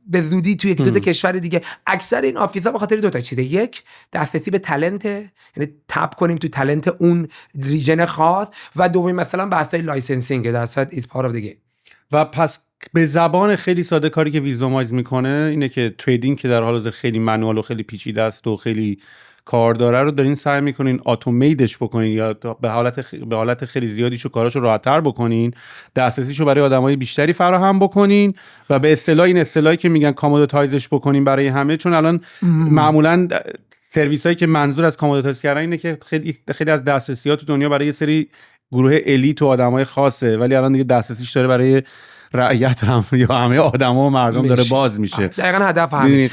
به زودی توی یک دو تا کشور دیگه. اکثر این آفیس‌ها به خاطر دو تا چیزه: یک، دسترسی به تالنت، یعنی تپ کنیم تو تالنت اون ریژن خاص، و دومی مثلا بحثای لایسنسینگ، در صورت ایز پارت اف دی گیم. و پس به زبان خیلی ساده کاری که ویزدامایز میکنه اینه که تریدینگ که در حال حاضر خیلی منوال و خیلی پیچیده است و خیلی کار داره رو دارین سعی میکنین اتوماتش بکنین یا به حالت خیلی زیادیشو کاراشو راحت‌تر بکنین، دسترسیشو برای آدمای بیشتری فراهم بکنین و به اصطلاح این اصطلاحی که میگن کامودیتایزش بکنین برای همه. چون الان معمولاً سرویسایی که منظور از کامودیتایز کردن اینه که خیلی از دسترسیات تو دنیا برای یه سری گروه الیت و آدمای خاصه، ولی الان دیگه دسترسیش داره برای رعیت هم یا همه آدما و مردم داره باز میشه. دقیقاً هدف همین.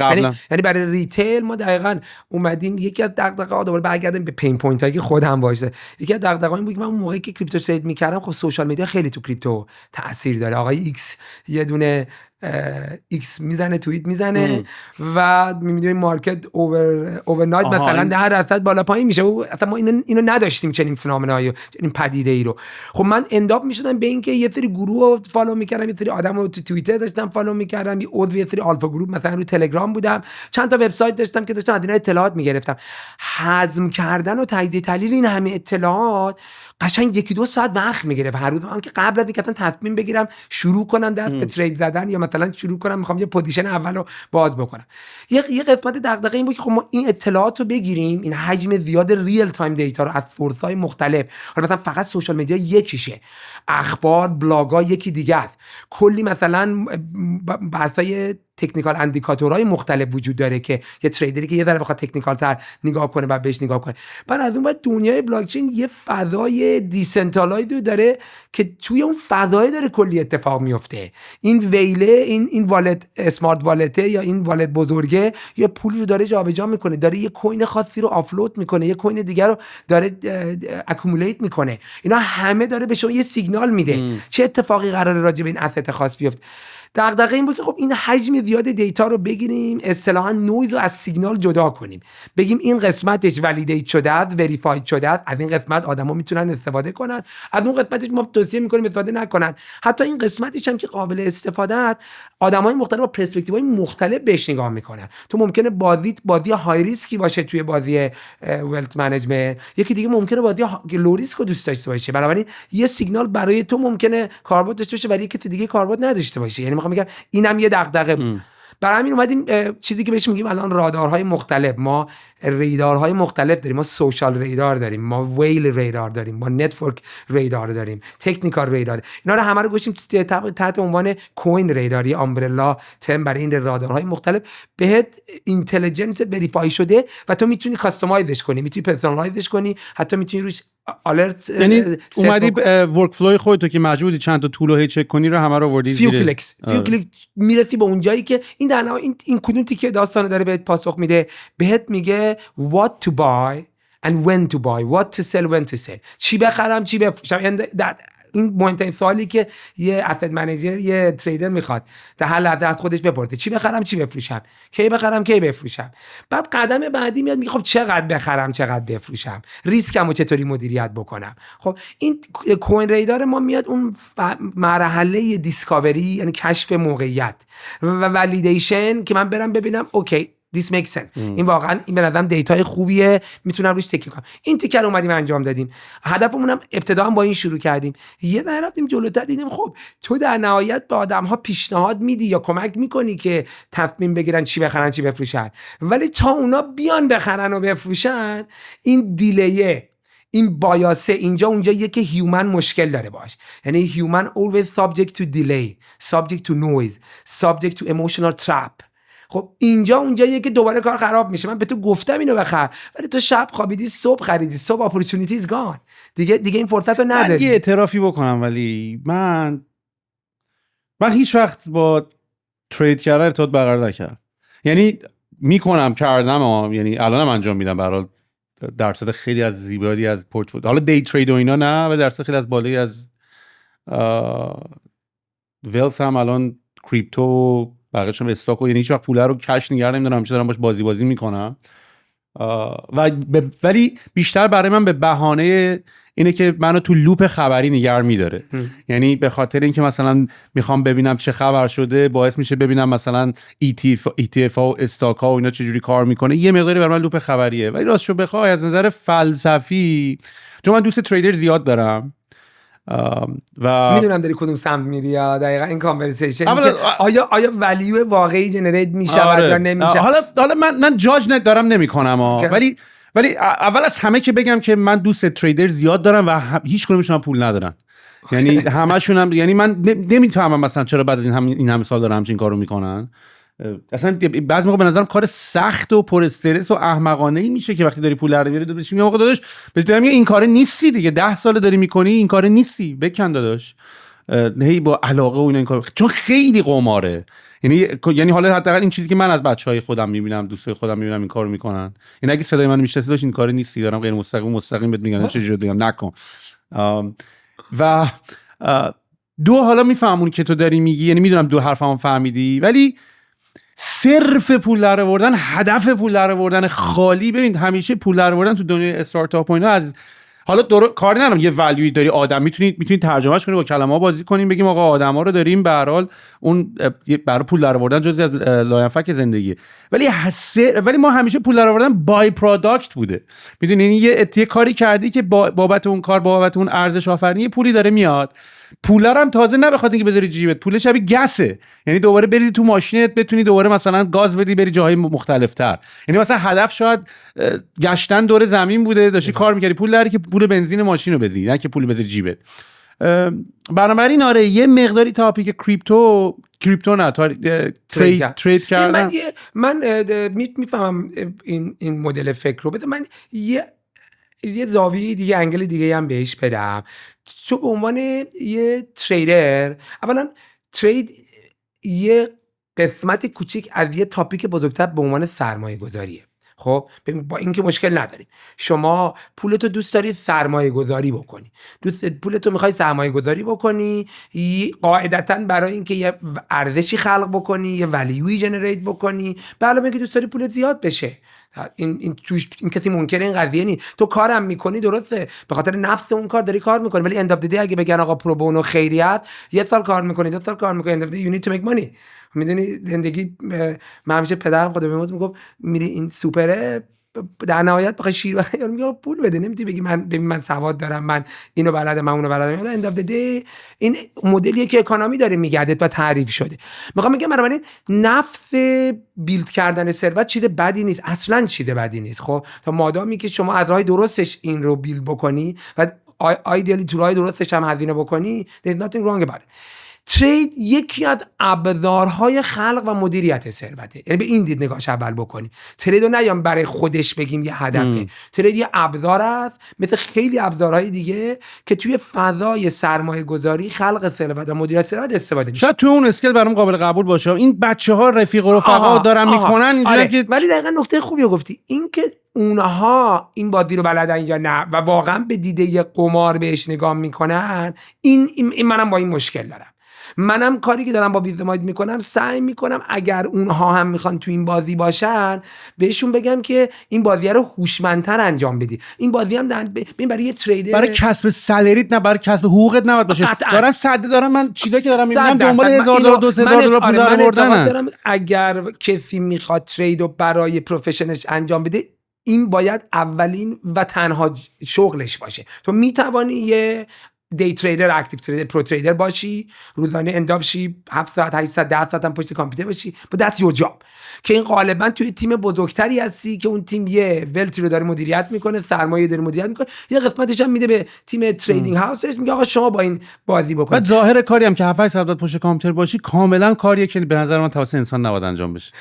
یعنی برای ریتیل ما دقیقاً اومدیم یکی از دغدغه‌ها، دوباره برگردیم به پین پوینت هایی که خودم واشته، یکی از دغدغه‌ها این بود که من اون موقعی که کریپتو ترید میکردم، خب سوشال مدیا خیلی تو کریپتو تاثیر داره. آقای ایکس یه ایکس میزنه، توییت میزنه و میدونیم مارکت اوورنایت مثلا 10% بالا پایین میشه. اصلا ما اینو نداشتیم، چنین فنومنایی، چنین پدیده ای رو. خب من انداپ میشدم به این که یه سری گروه رو فالو میکردم، یه سری آدم رو تو توییتر داشتم فالو میکردم، یه عضو یه سری آلفا گروپ مثلا رو تلگرام بودم، چند تا وبسایت داشتم که داشتم از اینا اطلاعات میگرفتم. هضم کردن و تجزیه تحلیل این همه اطلاعات قشنگ 1-2 ساعت وقت میگرفت هر روز. من که قبل از اینکه اصلا تصمیم بگیرم شروع کنم دست به ترید زدن یا مثلا شروع کنم میخوام یه پوزیشن اول رو باز بکنم، یه قسمت دغدغه این بود که خب ما این اطلاعات رو بگیریم، این حجم زیاد ریل تایم دیتا رو از سورس‌های مختلف، حالا مثلا فقط سوشال مدیا یکیشه، اخبار، بلاگ‌ها یکی دیگه است، کلی مثلا بحثای تکنیکال اندیکاتورهای مختلف وجود داره که یه تریدری که یه ذره بخواد تکنیکال تر نگاه کنه و بهش نگاه کنه. بعد از اون بعد دنیای بلاک چین یه فضای دیسنترالایزد داره که توی اون فضای داره کلی اتفاق میفته. این ویله، این والت، اسمارت والته یا این والت بزرگه، یه پولی رو داره جابجا میکنه، داره یه کوین خاصی رو آفلود میکنه، یه کوین دیگر رو داره اکومولیت میکنه. اینا همه داره به شما یه سیگنال میده چه اتفاقی قراره راجع به این اسست خاص بیفته. دغدغه این بود که خب این حجم زیاد دیتا رو بگیریم، اصطلاحاً نویز رو از سیگنال جدا کنیم، بگیم این قسمتش ولیدیت شده است، وریفاید شده است، از این قسمت آدما میتونن استفاده کنن، از اون قسمتش ما توصیه میکنیم استفاده نکنن، حتی این قسمتش هم که قابل استفاده است آدمای مختلف با پرسپکتیوهای مختلف بهش نگاه میکنن. تو ممکنه بازی های ریسکی باشه توی بازی ولت منیجمنت، یکی دیگه ممکنه بازی لو ریسک رو دوست داشته باشه، بنابراین یه سیگنال برای تو ممکنه کاربرد داشته باشه ولی یکی دیگه کاربرد نداشته باشه. یعنی میخوام بگم اینم یه دغدغه بود. برای همین اومدیم چیزی که بهش میگیم الان رادارهای مختلف، ما ریدارهای مختلف داریم، ما سوشال ریدار داریم، ما ویل ریدار داریم، ما نتورک ریدار داریم، تکنیکال ریدار، اینا رو همه رو گوشیم تحت عنوان کوین ریداری، امبرلا تم برای این رادارهای مختلف. بهت اینتلیجنس وریفای شده و تو میتونی کاستماایزش کنی، میتونی پرسونالایزش کنی، حتی میتونی روش آلرت. یعنی اومدی ورک فلوی خودتو که مجبوری چند تا تول رو چک کنی رو همه رو آوردی فیو کلیک میرسی به اون جایی که این در نهایت این کدوم تیکه داستان داره بهت پاسخ میده، بهت میگه what to buy and when to buy, what to sell, when to sell، چی بخرم چی بفروشم. این مهمترین سوالی که یه اسست منیجر، یه تریدر میخواد در هر لحظه از خودش بپرسه: چی بخرم چی بفروشم، کی بخرم کی بفروشم. بعد قدم بعدی میاد میگه خب چقدر بخرم چقدر بفروشم، ریسکمو چطوری مدیریت بکنم. خب این کوین ریدار ما میاد اون مرحله دیسکاوری، یعنی کشف موقعیت و ولیدیشن، که من برم ببینم اوکی this makes sense، این واقعا این به نظرم دیتای خوبیه، میتونم روش تکیه کنم. این تیکر رو اومدیم انجام دادیم. هدفمون هم ابتدا با این شروع کردیم، یه در رفتیم جلوتر دیدیم خب تو در نهایت به آدم‌ها پیشنهاد میدی یا کمک میکنی که تصمیم بگیرن چی بخرن چی بفروشن، ولی تا اونا بیان بخرن و بفروشن این دیلیه، این بایاسه اینجا اونجاییه که هیومن مشکل داره باش. یعنی هیومن always subject to delay, subject to noise, subject to emotional trap. خب اینجا اونجاییه که دوباره کار خراب میشه. من به تو گفتم اینو بخر، ولی تو شب خوابیدی صبح خریدی، صبح اپورتونیتیز گان، دیگه این فرصت رو نداری. من یه اعترافی بکنم، ولی من هیچ وقت با ترید کردن ارتباط برقرار نکردم. یعنی میکنم کردم، یعنی الانم انجام میدم، به هر حال درصد خیلی از زیادی از پورتفولیو، حالا دی ترید و اینا نه، و درصد خیلی از بالایی از ویلث هم الان کریپتو بقیه‌اش هم استاک، یعنی هیچ وقت پول رو کش نگه نمی‌دارم، همیشه دارم باش بازی میکنم. ولی بیشتر برای من به بهانه اینه که منو تو لوپ خبری نگه می‌داره. یعنی به خاطر اینکه مثلا میخوام ببینم چه خبر شده، باعث میشه ببینم مثلا ETF ها و استاک ها و اینا چجوری کار میکنه، یه مقداری برای من لوپ خبریه. ولی راستشو بخوای از نظر فلسفی، چون من دوست تریدر زیاد دارم و میدونم داری کدوم سمت میری، یا دقیقاً این کانورسیشن آیا ولیو واقعی جنریت میشه یا نمیشه. حالا من جاج دارم نمیکنم، ولی اول از همه که بگم که من دوست تریدر زیاد دارم و هیچ کدومشون پول ندارن. یعنی همشون هم، یعنی من نمیفهمم مثلا چرا بعد از این همه سال دارن همچین کارو میکنن. اصلا بعضی موقع به نظرم کار سخت و پر استرس و احمقانه‌ای میشه که وقتی داری پول در میاری بشی میگم آقا داداش بهت این کار نیستی دیگه، 10 سال داری میکنی این کار نیستی، بکن داداش. هی با علاقه و اینا این کار، چون خیلی قماره. یعنی حالا حداقل این چیزی که من از بچهای خودم میبینم، دوستای خودم میبینم این کارو میکنن، این اگه صدای منو میشناسی داشت این کار نیستی، دارم غیر مستقیم بهت میگم چجوری بگم نکن. و دو، حالا میفهمم اون که تو داری میگی، یعنی میدونم دو حرفمو فهمیدی، ولی صرف پول در آوردن، هدف پول در آوردن خالی، ببین همیشه پول در آوردن تو دنیای استارتاپ و اینا از حالا کاری ندارم یه ولیوی داری آدم، میتونید ترجمهش کنی با کلمه‌ها بازی کنیم، بگیم آقا آدم‌ها رو داریم به هر حال اون برای پول در آوردن جزئی از لاینفک زندگی، ولی ما همیشه پول در آوردن بای پروداکت بوده. میدونی یه کاری کردی که بابت اون کار، بابت اون ارزش آفرینی پولی داره میاد. پولر هم تازه نه بخاطر اینکه بذاری جیبت، پول شبیه گسه، یعنی دوباره بری تو ماشینت بتونی دوباره مثلا گاز بدی بری جاهای مختلفتر. یعنی مثلا هدف شاید گشتن دور زمین بوده، داشتی کار میکردی پول داری که پول بنزین ماشین رو بدی، نه که پول بذاری جیبت. بنابراین آره یه مقداری تاپیک کریپتو نه ترید کردن. من میفهمم این مدل فکر رو. بده من یه زاویه دیگه، انگل دیگه هم بهش بدم. تو به عنوان یه تریدر، اولا ترید یه قسمت کوچیک از یه تاپیک بزرگتر به عنوان سرمایه گذاریه. خب با این که مشکل نداریم، شما پولتو دوست داری سرمایه گذاری بکنی، پولتو میخوای سرمایه گذاری بکنی قاعدتاً برای اینکه یه ارزشی خلق بکنی، یه ولیوی جنریت بکنی، به علاوه اینکه دوست داری پولت زیاد بشه. این کسی منکر این قضیه نیست. تو کارم میکنی درسته، به خاطر نفس اون کار داری کار میکنی، ولی اند اف دی اگه بگن آقا پرو بونو خیریت، یه سال کار میکنی، 2 سال کار میکنی، اند اف دی یو نید تو میک مانی. میدونی زندگی، من همیشه پدرم خدا بیامرزه میگفت میری این سوپره، در نهایت بخوای شیر بخری میگه پول بده، نمیتونی بگی من سواد دارم، من اینو بلدم، من اونو بلدم. اند اف دی این مدلیه که اکانومی داره میگردد و تعریف شده. میخوام بگم بنابراین نفس بیلد کردن ثروت چیز بدی نیست، اصلا چیز بدی نیست. خب تا مادامی که شما از راه درستش این رو بیلد بکنی و ایدئالی تو راه درستش هم هزینه بکنی، there's nothing wrong about it. ترید یکی از ابزارهای خلق و مدیریت ثروته. یعنی به این دید نگاهش اول بکنی. ترید رو نیام برای خودش بگیم یه هدفه. ترید یه ابزار است مثل خیلی ابزارهای دیگه که توی فضای سرمایه گذاری خلق ثروت و مدیریت ثروت استفاده میشه. شاید تو اون اسکیل برام قابل قبول باشه. این بچه‌ها رفیق و رفقا دارن میکنن اینجوری آره. که ولی دقیقاً نکته خوبی رو گفتی، این که اونها این بازی رو بلدن یا نه و واقعا به دیده یه قمار بهش نگاه میکنن، این منم با این مشکل دارم. منم کاری که دارم با ویزماید میکنم، سعی میکنم اگر اونها هم میخوان تو این بازی باشن بهشون بگم که این بازی رو هوشمندتر انجام بدی. این بازی هم برای یه تریدر، برای کسب سالریت نه، برای کسب حقوقت نباید باشه. دارن صد دارم، من چیزایی که دارم میبینم دنبال $1000 $2000 پول آوردن. اگر کسی میخواد ترید رو برای پروفشنش انجام بده، این باید اولین و تنها شغلش باشه. تو میتوانی یه دی تریدر، اکتیو تریدر، پرو تریدر باشی، روزانه انداب شی 7 ساعت 8 ساعت 10 ساعت هم پشت کامپیوتر باشی، but that's your job. که این غالبا توی تیم بزرگتری هستی که اون تیم یه ولتی رو داره مدیریت میکنه، سرمایه داره مدیریت میکنه، یه قسمتش هم میده به تیم تریدینگ هاوسش، میگه آقا شما با این بازی بکنید. بعد ظاهر کاری هم که 7 ساعت پشت کامپیوتر باشی کاملا کاریه که به نظر من توسط انسان نباید انجام بشه.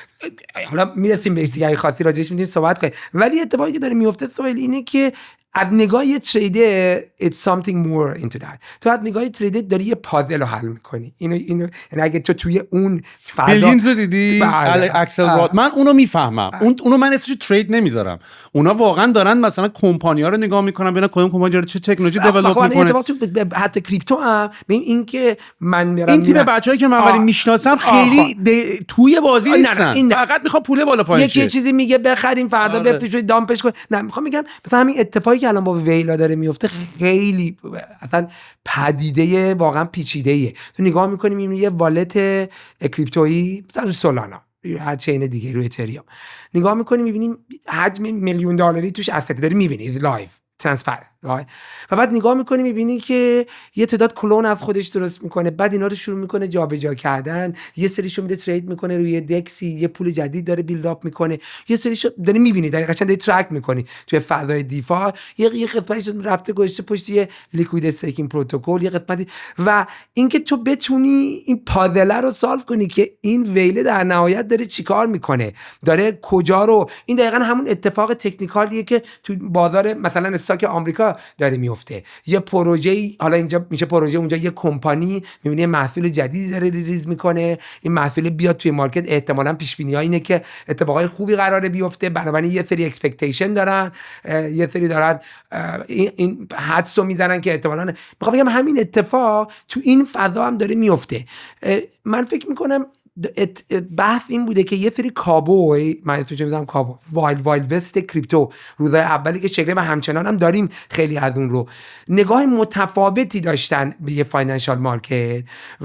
حالا میرسیم بهش دیگه، اگه خاطر راجعش میتونیم صحبت کنیم. ولی اتفاقی که داره میفته سوال اینه که از نگاه یه تریدر it's something more into that. تو از نگاه تریدر داری یه پازل رو حل میکنی. اینو یعنی اگه تو توی اون بیلینز رو دیدی اکسل راد، من اونو میفهمم. اونو من اسمش ترید نمیذارم. اونا واقعا دارن مثلا کمپانی‌ها رو نگاه میکنن ببینن کدوم کمپانی داره چه تکنولوژی دیولپ میکنه. حتی کریپتو هم ببین این که من میرم این تیم بچه‌ای که من ولی میشناسم خیلی توی بازی نیستن، فقط میخوام پول بالا پایین شه. یکی چیزی میگه بخریم فردا بفروشیم دامپش کن. نه میخوام میگم مثلا همین اتفاقی که الان با ویلا داره میفته خیلی اصلا پدیده واقعا پیچیده‌ایه. تو نگاه می‌کنی می‌بینی یه والت کریپتویی مثلا سولانا یا هر چین دیگه روی اتریوم نگاه می‌کنی می‌بینی حجم میلیون دلاری توش اسست داری می‌بینی لایو ترانسپرنت. و بعد نگاه میکنی میبینی که یه تعداد کلون از خودش درست میکنه، بعد اینا رو شروع میکنه جابجا کردن، یه سریشو میده ترید میکنه روی دکسی، یه پول جدید داره بیلد اپ میکنه، یه سریشو داری میبینی دقیقاً داری ترک میکنی توی فضای دیفا، یه قسمتش رفته گذاشته پشت یه لیکوید استیکینگ پروتکل، یه قسمتی. و اینکه تو بتونی این پازل رو سالو کنی که این ویله در نهایت داره چیکار میکنه، داره کجا رو، این دقیقاً همون اتفاق تکنیکالیه که تو بازار مثلا استاک آمریکا داره میفته. یه پروژه‌ای حالا اینجا میشه پروژه، اونجا یه کمپانی میبینه محصول جدیدی داره ریلیز میکنه، این محصول بیاد توی مارکت، احتمالاً پیش بینی‌ها اینه که اتفاقای خوبی قراره بیفته، بنابراین یه سری اکسپکتیشن دارن، یه سری دارن این حدسو میزنن که احتمالاً، میخوام بگم همین اتفاق تو این فضا هم داره میفته. من فکر میکنم بحث این بوده که یه سری کابوی، من تو چه می‌ذارم کابو وایلد وست کریپتو روزای اولی که شکلی و همچنان هم داریم خیلی از اون رو نگاه متفاوتی داشتن به یه فاینانشال مارکت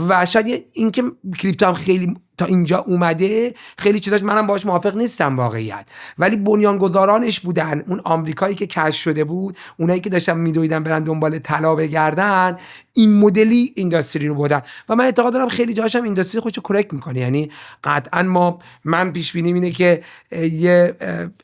و شاید اینکه کریپتو هم خیلی تا اینجا اومده خیلی چیزاش منم باهاش موافق نیستم واقعیت، ولی بنیانگذارانش بودن اون آمریکایی که کش شده بود، اونایی که داشتن میدویدن برن دنبال طلا بگردن، این مدلی اینداستری رو بودن و من اعتقاد دارم خیلی جاهاش هم اینداستری خودشو کرکت میکنه. یعنی قطعا من پیش بینی اینه که یه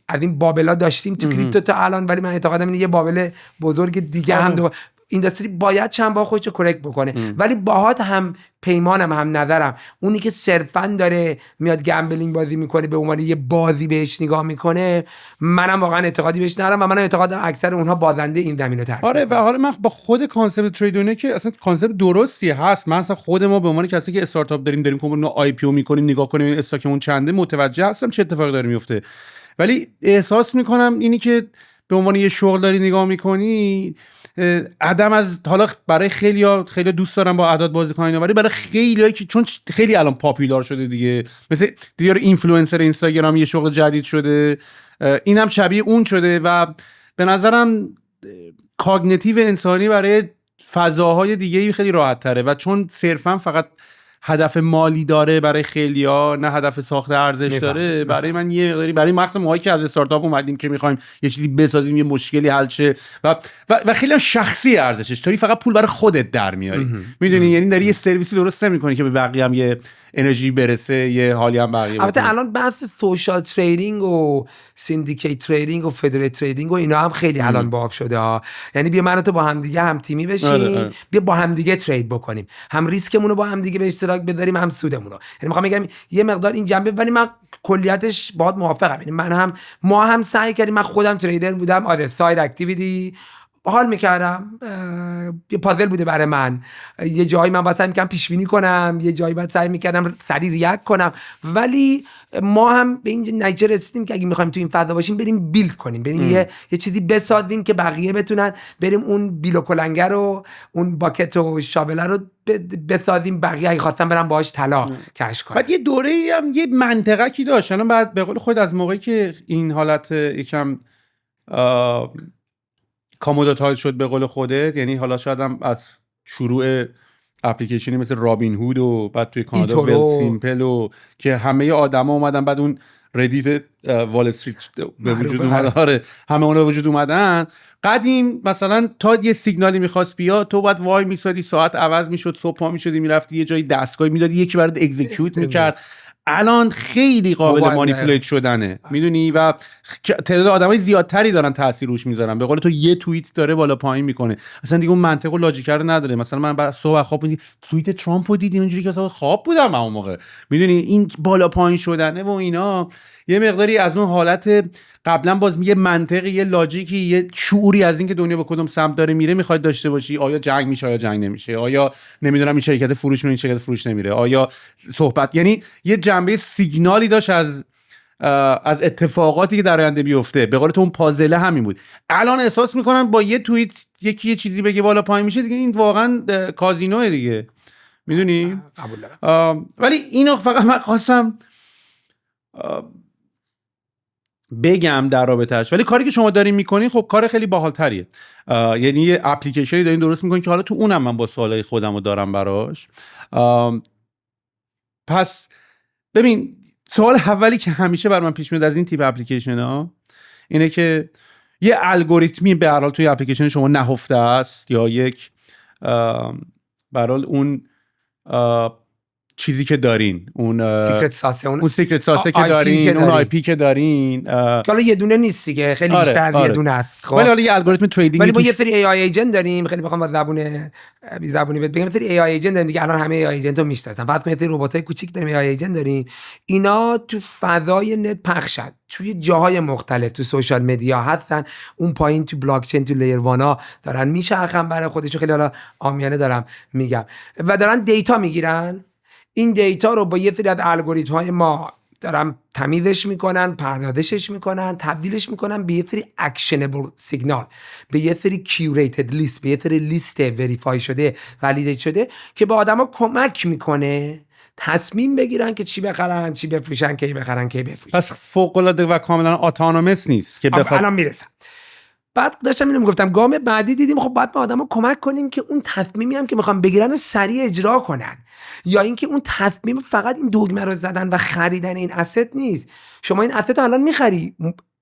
از این بابلا داشتیم تو کریپتو تا الان، ولی من اعتقادم اینه یه بابل بزرگ دیگه هم اینداستری باید چند بار خودشو کرکت بکنه. ولی باهات هم پیمانم هم نظرم اونی که صرفاً داره میاد گمبلینگ بازی میکنه به عنوان یه بازی بهش نگاه میکنه، منم واقعا اعتقادی بهش ندارم و منم اعتقادم اکثر اونها بازنده این زمینو ترک. آره و حالا من با خود کانسپت تریدونه که اصلا کانسپت درستی هست، من اصلا خود ما به عنوان کسی که استارتاپ داریم کمپانی رو آی پی او میکنیم نگاه کنیم استاکمون چنده متوجه هستم چه اتفاقی داره میفته، ولی احساس میکنم اینی که به عنوان یه شغل داری نگاه میکنی عدم از حالا برای خیلی دوست دارم با اعداد بازی کنن، ولی برای خیلیایی که چون خیلی الان پاپولار شده دیگه، مثل دیار اینفلوئنسر اینستاگرام یه شغل جدید شده، اینم شبیه اون شده و به نظرم کاگنیتیو انسانی برای فضاهای دیگه خیلی راحت تره و چون صرفا فقط هدف مالی داره برای خیلیا نه هدف ساخت ارزش داره. برای من یه مقداری برای مخصوصا ماهایی که از استارتاپ اومدیم که میخوایم یه چیزی بسازیم، یه مشکلی حل شه و خیلی هم شخصی ارزشش طوری فقط پول برای خودت در میاری، میدونی، یعنی داری یه سرویسی درست نمی‌کنی که به بقیه هم یه انرژی برسه، یه حالی هم بقیه. البته الان بحث سوشال تریدینگ و سیندیکیت تریدینگ و فدرال تریدینگ و اینا هم خیلی الان باب شده ها. یعنی بیا من و تو با هم دیگه هم تیمی بشیم، بیا با هم دیگه ترید بکنیم، هم ریسکمون رو با هم دیگه به اشتراک بذاریم هم سودمون رو. یعنی میخوام بگم یه مقدار این جنبه، ولی من کلیتش باهات موافقم. یعنی ما هم سعی کردیم، من خودم تریدر بودم، آره ساید اکتیویتی حال میکردم، یه پازل بوده برای من، یه جایی من باید سعی میکردم پیش بینی کنم، یه جایی باید سعی میکردم سریع ریاکت کنم، ولی ما هم به این نتیجه رسیدیم که اگه میخوایم تو این فضا باشیم بریم بیلد کنیم، بریم یه چیزی بسازیم که بقیه بتونن بریم اون بیل و کلنگر رو، اون باکت و شابله رو بسازیم، بقیه اگه خواستن برن باهاش طلا کشف کنن. بعد یه دوره‌ای هم یه منطقه‌ای داشت، الان بعد به قول خود از موقعی که این حالت یکم کاموداتایز شد به قول خودت، یعنی حالا شاید هم از شروع اپلیکیشنی مثل رابین هود و بعد توی کانادا ول سیمپل و که همه آدما اومدن، بعد اون ردیت وال استریت به وجود اومد. آره همه اونها به وجود اومدن. قدیم مثلا تا یه سیگنالی میخواست بیاد تو باید وای میسادی، ساعت عوض میشد، صبح پا میشدی میرفتی یه جایی دستگاهی میدادی یکی برات اکزیکیوت میکرد. الان خیلی قابل مانیپولیت شدنه میدونی و تعداد آدمای زیادتری دارن تاثیر روش میذارن. به قول تو یه توییت داره بالا پایین میکنه، اصلا دیگه اون منطق و لاجیک رو نداره. مثلا من بعد صبح خواب بودم توییت ترامپ رو دیدم اینجوری که مثلا خواب بودم من اون موقع میدونی این بالا پایین شدنه و اینا یه مقداری از اون حالت قبلا باز یه منطقی یه لاجیکی یه شعوری از این که دنیا به کدوم سمت داره میره میخواد داشته باشی. آیا جنگ میشه آیا جنگ نمیشه، آیا نمیدونم این شرکت فروش میره این شرکت فروش نمیره، آیا صحبت یعنی یه جنبه سیگنالی داشت از اتفاقاتی که در آینده بیفته. به قول تو اون پازله همین بود. الان احساس میکنن با یه توییت یکی یه چیزی بگه بالا پایین میشه دیگه این واقعا کازینوه دیگه میدونی. ولی اینو فقط من خواستم بگم در رابطه‌اش. ولی کاری که شما دارین میکنین خب کار خیلی باحال‌تریه. یعنی یه اپلیکیشنی دارین درست میکنین که حالا تو اونم من با سوالای خودمو دارم براش. پس ببین سوال اولی که همیشه بر من پیش میاد از این تیپ اپلیکیشن ها اینه که یه الگوریتمی به هر حال توی اپلیکیشن شما نهفته است یا یک به هر حال اون چیزی که دارین اون سیکرت ساسه اون سیکرت ساسه که دارین اون آی پی که دارین که حالا یه دونه نیست دیگه خیلی بیشتر یه دونه است. خب ولی حالا یه الگوریتم تریدینگ ولی ما یه سری ای آی ایجنت داریم. خیلی بخوام با زبون بی زبونی بهت بگم سری ای آی ایجنت داریم دیگه. الان همه ای آی ایجنت رو میشناسن. فرض کنید رباتای کوچیک داریم ای آی ایجنت داریم. اینا تو فضای نت پخشن توی جاهای مختلف تو سوشال مدیا هستن. اون پایین تو بلاک چین تو لیر وانا دارن میچرخن برای خودشون. خیلی حالا عامیانه دارم میگم و دارن دیتا میگیرن. این دیتا رو با یه سری از الگوریتم‌های ما دارن تمیزش میکنن، پردازشش میکنن، تبدیلش میکنن به یه سری اکشنبل سیگنال، به یه سری کیوریتد لیست، به یه سری لیست وریفای شده، ولیدیت شده که به آدما کمک میکنه تصمیم بگیرن که چی بخرن، چی بفروشن، کی بخرن، کی بفروشن. پس فوق العاده و کاملا اتونومس نیست که بخواد. الان میرسم. بعد داشتم اینو میگفتم گام بعدی دیدیم خب باید به آدما کمک کنیم که اون تصمیمی هم که میخوان بگیرن رو سریع اجرا کنن، یا اینکه اون تصمیم فقط این دگمه رو زدن و خریدن این asset نیست. شما این asset رو الان میخری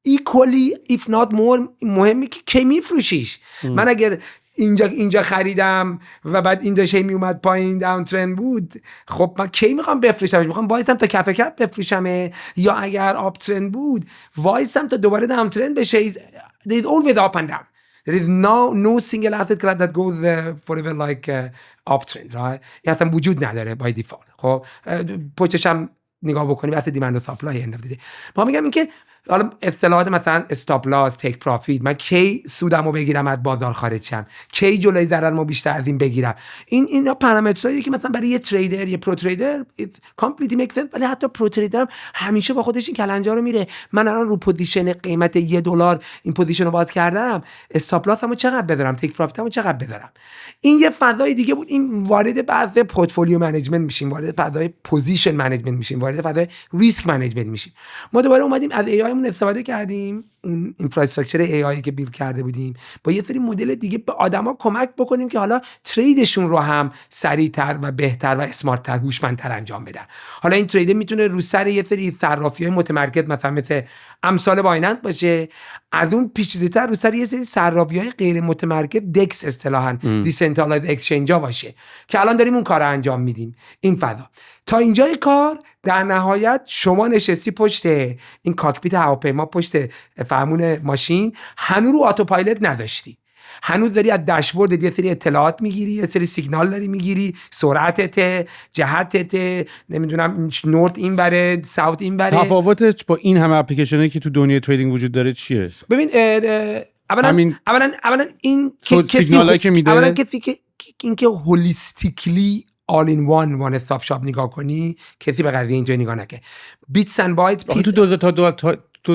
equally if not more مهمی که کی میفروشیش. من اگر اینجا خریدم و بعد این داشته میومد پایین داون ترند بود، خب من کی میخوام بفروشمش؟ میخوام وایسم تا کف کف بفروشمه، یا اگر آپ ترند بود وایسم تا دوباره داون ترند بشه. There's always up and down. There is no single asset class that goes forever like uptrend, right? این اصلا وجود نداره by default. خب پشتش هم نگاه بکنیم وقتی دیمند و سپلای اند دیگه. ما میگم این که حالا اصطلاحات مثلا استاپ لاس، تیک پروفیت، من کی سودمو بگیرم از بازار خارج شم، کی جلوی ضررمو بیشتر از این بگیرم. اینا پارامترایی که مثلا برای یه تریدر، یه پرو تریدر کامپلیتلی میک سنس. ولی حتی پرو تریدر همیشه با خودش این کلنجا رو میره. من الان رو پوزیشن قیمت $1 این پوزیشن رو باز کردم، استاپ لاسمو چقدر بذارم، تیک پروفیتمو چقدر بذارم. این یه فضای دیگه بود. این وارد بحث پورتفولیو منیجمنت میشیم، وارد فضای پوزیشن منیجمنت میشیم، وارد فضای ریسک منیجمنت میشیم. ما دوباره اومدیم از ای آی مون استفاده کردیم، اون اینفراستراکچر ای آی که بیلد کرده بودیم، با یه سری مدل دیگه به آدما کمک بکنیم که حالا تریدشون رو هم سریعتر و بهتر و اسمارت‌تر، هوشمندتر انجام بدن. حالا این ترید میتونه رو سر یه سری صرافی‌های متمرکز مثلا مثل امثال بایننس باشه، از اون پیچیده‌تر رو سر یه سری صرافی‌های غیر متمرکز دکس اصطلاحاً دیسنترالایزد اکسچنج‌ها باشه که الان داریم اون کارو انجام میدیم. این فضا تا اینجای کار در نهایت شما نشستی پشت این کاکپیت هواپیما، پشت فرمون ماشین، هنوز رو آتوپایلوت نداشتی، هنوز داری از داشبورد یه سری اطلاعات میگیری، یه سری سیگنال داری میگیری، سرعتت، جهتت، نمیدونم نورت این بره، ساوت این بره. تفاوتش با این همه اپلیکیشنایی که تو دنیای تریدینگ وجود داره چیه؟ ببین اولا این سیگنالایی که میده، اولا که اینکه هولیستیکلی all in one stop shop نگاه کنی، کسی به قضیه اینجا نگاه نکنه. بیتس اند بایتس تو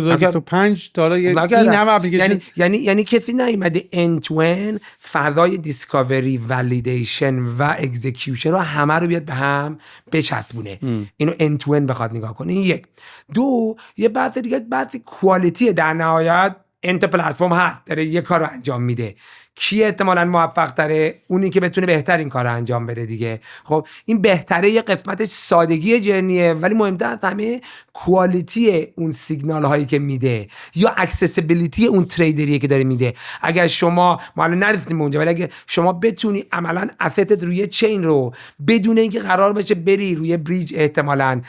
2025 تا حالا این همه اپلیکیشن، یعنی کسی نیومده end to end فضای دیسکاوری، ولیدیشن و اکزیکیوشن رو همه رو بیاد به هم بچسبونه. اینو end to end بخواد نگاه کنه. این یک. دو، یه بحث دیگه، بحث کوالیتی. در نهایت انت پلتفرم هست داره یه کار رو انجام میده کی احتمالاً موفق تره؟ اونی که بتونه بهتر این کار رو انجام بده دیگه. خب این بهتره، یه قسمتش سادگی جرنیه، ولی مهمتر از همه کوالیتی اون سیگنال هایی که میده یا اکسسیبیلیتی اون تریدریه که داره میده. اگر شما ما الان نرسیدیم اونجا، ولی اگه شما بتونی عملاً اسست روی چین رو بدون اینکه قرار باشه بری روی بریج احتمالاً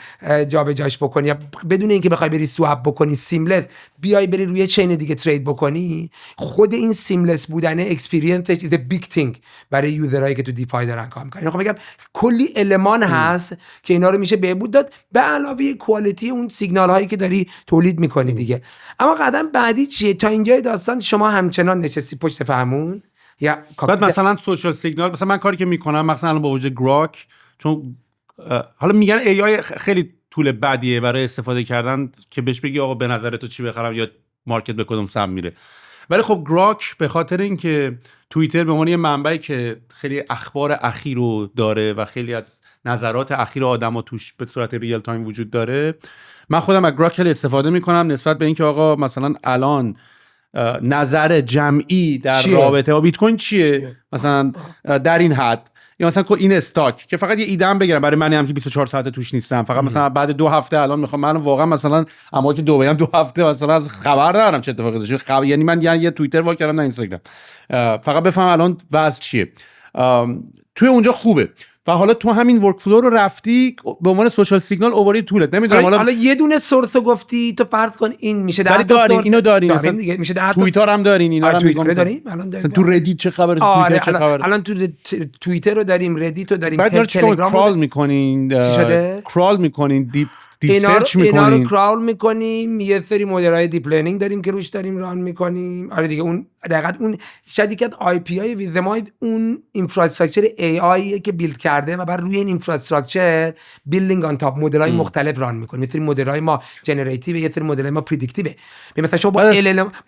جابجاش بکنی یا بدون اینکه بخوای بری سواب بکنی، سیملس بیای بری روی چین دیگه ترید بکنی، خود این سیملس بودن اکسپریانسش is a big thing برای یوزرایی که تو دیفای دارن کار میکنن. میخوام بگم کلی المان هست که اینا رو میشه بهبود داد به علاوه کوالیتی اون سیگنال هایی که داری تولید میکنی دیگه. اما قدم بعدی چیه؟ تا اینجای داستان شما همچنان نشستی پشت فرمون یا بعد مثلا سوشال سیگنال، مثلا من کاری که میکنم مثلا با وجود گراک، چون حالا میگن ای آی خیلی طول بدیه برای استفاده کردن که بهش بگی آقا به نظر تو چی بخرم یا مارکت به کدوم سمت میره. ولی خب گراک به خاطر اینکه توییتر به عنوان یه منبعی که خیلی اخبار اخیر رو داره و خیلی از نظرات اخیر آدم‌ها توش به صورت ریل تایم وجود داره، من خودم از گراک استفاده میکنم نسبت به اینکه آقا مثلا الان نظر جمعی در رابطه با بیت کوین چیه مثلا در این حد، یا مثلا این استاک که فقط یه ایده هم بگیرم برای منی هم که 24 ساعت توش نیستم، فقط مثلا بعد 2 هفته الان میخوام من واقعا مثلا اما که دبی هم 2 هفته مثلا خبر ندارم چه اتفاقی افتاده، یعنی من یه توییتر وا کردم نه اینستاگرام، فقط بفهم الان وضع چیه توی اونجا خوبه. و حالا تو همین ورک فلو رو رفتی به عنوان سوشال سیگنال اووری تولت، نمیدونم حالا یه دونه سورس گفتی تو فرض کن این میشه 10 تا دارین اینو دارین دیگه، میشه 10 تا توییتر هم دارین، اینا رو توییتر داریم الان داریم تو ردیت چه خبره، تو توییتر چه خبره؟ الان تو توییتر رو داریم، ردیت رو داریم، بعد تلگرام کرال میکنین، کرال میکنین، دیپ سرچ اینا رو میکنین، کرال میکنیم، یه سری مدل‌های دیپ لرنینگ داریم که روش داریم ران میکنیم. آره دیگه اون دقیقاً اون شدیکت آی پی آی ویزماید اون اینفراستراکچر ای آی که بیلد کرده و بعد روی این اینفراستراکچر بیلدینگ آن تاپ مدل‌های مختلف ران میکنیم. مثلا مدل‌های ما جنراتیو، یه سری مدل‌های ما پردیکتیو. مثلا شما با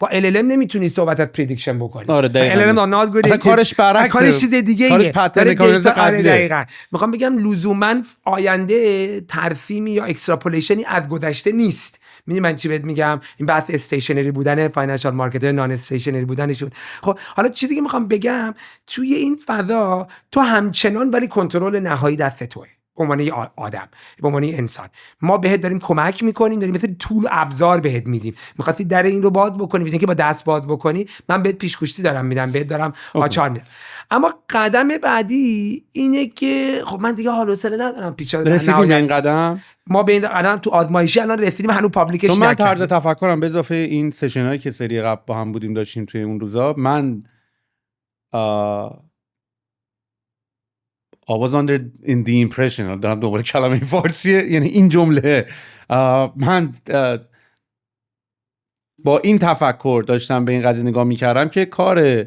ال ال ام نمیتونی صحبت از پردیکشن بکنی. آره ال ال ام نات گود، اصلا کارش برعکسه، کارش چیز دیگه کارش پترن کارش دقیقاً. میخوام بگم لزوما آینده ترسیمی یا اکستراپولیشنی از گذشته نیست. میدونی من چی بهت میگم؟ این بحث استیشنری بودن فاینانشال مارکت، نان استیشنری بودنشون. خب حالا چیزی دیگه میخوام بگم، توی این فضا تو همچنان ولی کنترل نهایی دست توئه. به عنوان یه آدم، به عنوان یه انسان، ما بهت داریم کمک میکنیم، داریم مثل طول ابزار بهت میدیم. میخواستی در این رو باز بکنی، میگن که با دست باز بکنی، من بهت پیشگوشتی دارم میدم، بهت دارم آچار میدم. اما قدم بعدی اینه که خب من دیگه حال و حوصله ندارم پیچاده رسیدیم به این قدم. ما به این الان تو آزمایشی الان رسیدیم، هنوز پابلیکش نکردیم. من طرز تفکرم به اضافه این سشنایی که سری قبل با هم بودیم داشتیم توی اون روزا، من I was under in the impression، دارم دوباره کلمه فارسیه، یعنی این جمله، من با این تفکر داشتم به این قضیه نگاه میکردم که کار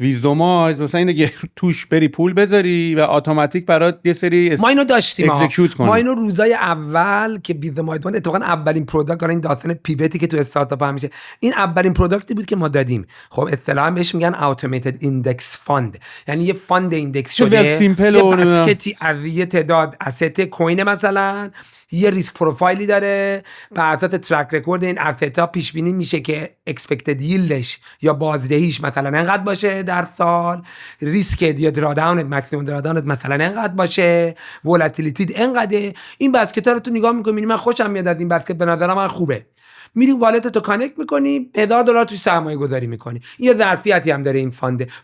ویزدومایز مثلا اینه که توش بری پول بذاری و اتوماتیک برات یه سری ما اینو داشتیم، ما اینو روزای اول که ویزدومایز بود، اتفاقا اولین پروداکت، این داستان پیوتی که تو استارتاپ هم میشه، این اولین پروداکتی بود که ما دادیم. خب اصطلاحا بهش میگن اتوماتد ایندکس فاند، یعنی یه فاند ایندکس شده، یه بسکتی از یه تعداد اسست کوین مثلا، یه ریسک پروفایلی داره، بر اساس ترک رکورد این استا پیش بینی میشه که اکسپکتد ییلدش یا بازدهیش مثلا انقدر باشه در سال، ریسک یا دراداونت، ماکسیمم دراداونت مثلا انقدر باشه، ولاتیلیتی انقدره. این بسکتا رو تو نگاه میکنی، من خوشم میاد از این بسکت، به نظر من خوبه. میری والت تو کانکت میکنی، $1000 توش سرمایه گذاری میکنی. یه ظرفیتی هم داره این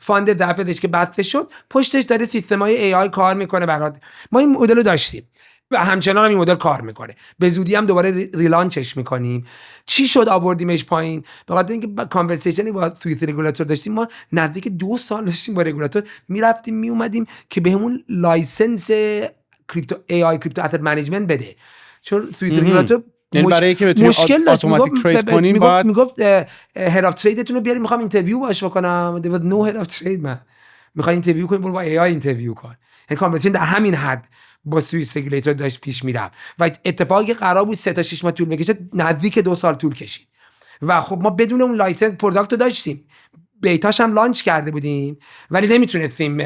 فاند ظرفیتش که بسته شد، پشتش داره سیستمای ای آی کار میکنه برات. ما این مدل رو داشتیم و همچنان هم این مدل کار میکنه. به زودی هم دوباره ریلانچش میکنیم. چی شد آوردیمش پایین؟ به خاطر اینکه کانورسیشنی با سوئیس رگولاتور داشتیم، ما نزدیک 2 سال داشتیم با رگولاتور میرفتیم میومدیم که بهمون لایسنس کریپتو ای آی کریپتو اسید منیجمنت بده، چون سوئیس رگولاتور یعنی برای اینکه بتونید اتوماتیک ترید کنیم میگفت هد اف تریدتون رو بیارید، میخوام اینترویو باش بکنم. there was no head of trade man. میخوای اینترویو کنی، برو با ای آی اینترویو کن. این کانورسیشن در همین حد با سوئیس رگولاتور داشت پیش میرفت و اتفاقی قرار بود 3 تا 6 ماه طول بکشه، نزدیک 2 سال طول کشید. و خب ما بدون اون لایسنس پروداکت رو داشتیم، بیتاش هم لانچ کرده بودیم ولی نمیتونستیم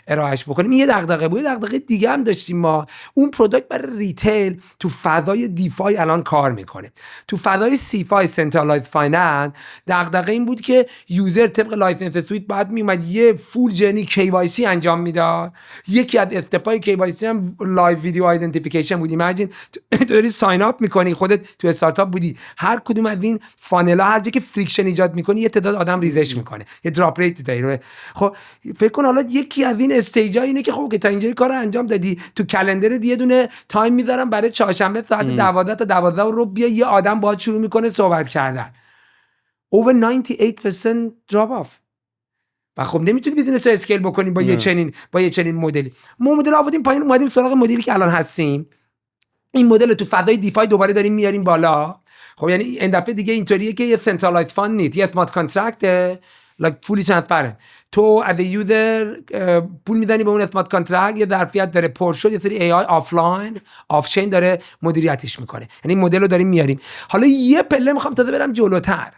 ارائهش بکنیم. این یه دغدغه بود. دغدغه دیگه هم داشتیم ما، اون پروداکت برای ریتیل تو فضای دیفای الان کار میکنه. تو فضای سیفای سنترالایزد فایننس دغدغه این بود که یوزر طبق لایسنس سویت بعد میومد یه فول جرنی KYC انجام میداد. یکی از استپای KYC هم لایو ویدیو آیدنتیفیکیشن بود. ایمیجین تو داری ساین اپ میکنی، خودت تو استارتاپ بودی، هر کدوم از این فانلا هر جا که فریکشن ایجاد میکنی یه تعداد آدم ریزش میکنه، یه دراپ ریت داری. خب فکر کن حالا یکی از این استیجا اینه که خب که تا اینجای کارو انجام دادی، تو کلندر یه دونه تایم میذارم برای چهارشنبه ساعت 12 تا 12 رو بیا یه آدم باهات شروع میکنه صحبت کردن. over 98% drop off. و خب نمیتونی بیزینس رو اسکیل بکنی با یه چنین مدلی. ما مدل آوردیم پایین، اومدیم سراغ مدلی که الان هستیم. این مدل تو فضای دیفای دوباره داریم میاریم بالا. خب یعنی این دفعه دیگه اینطوریه که یه سنترالایزد فاند نیست، یه اسمارت کانترکت like fully transparent. تو از یوزر پول میدنی به اون اسمارت کانترکت، یه ظرفیت داره پر شد، یه سری AI آفلاین آف چین داره مدیریتش میکنه. یعنی این مدل رو داریم میاریم. حالا یه پله میخوام تازه برم جلوتر.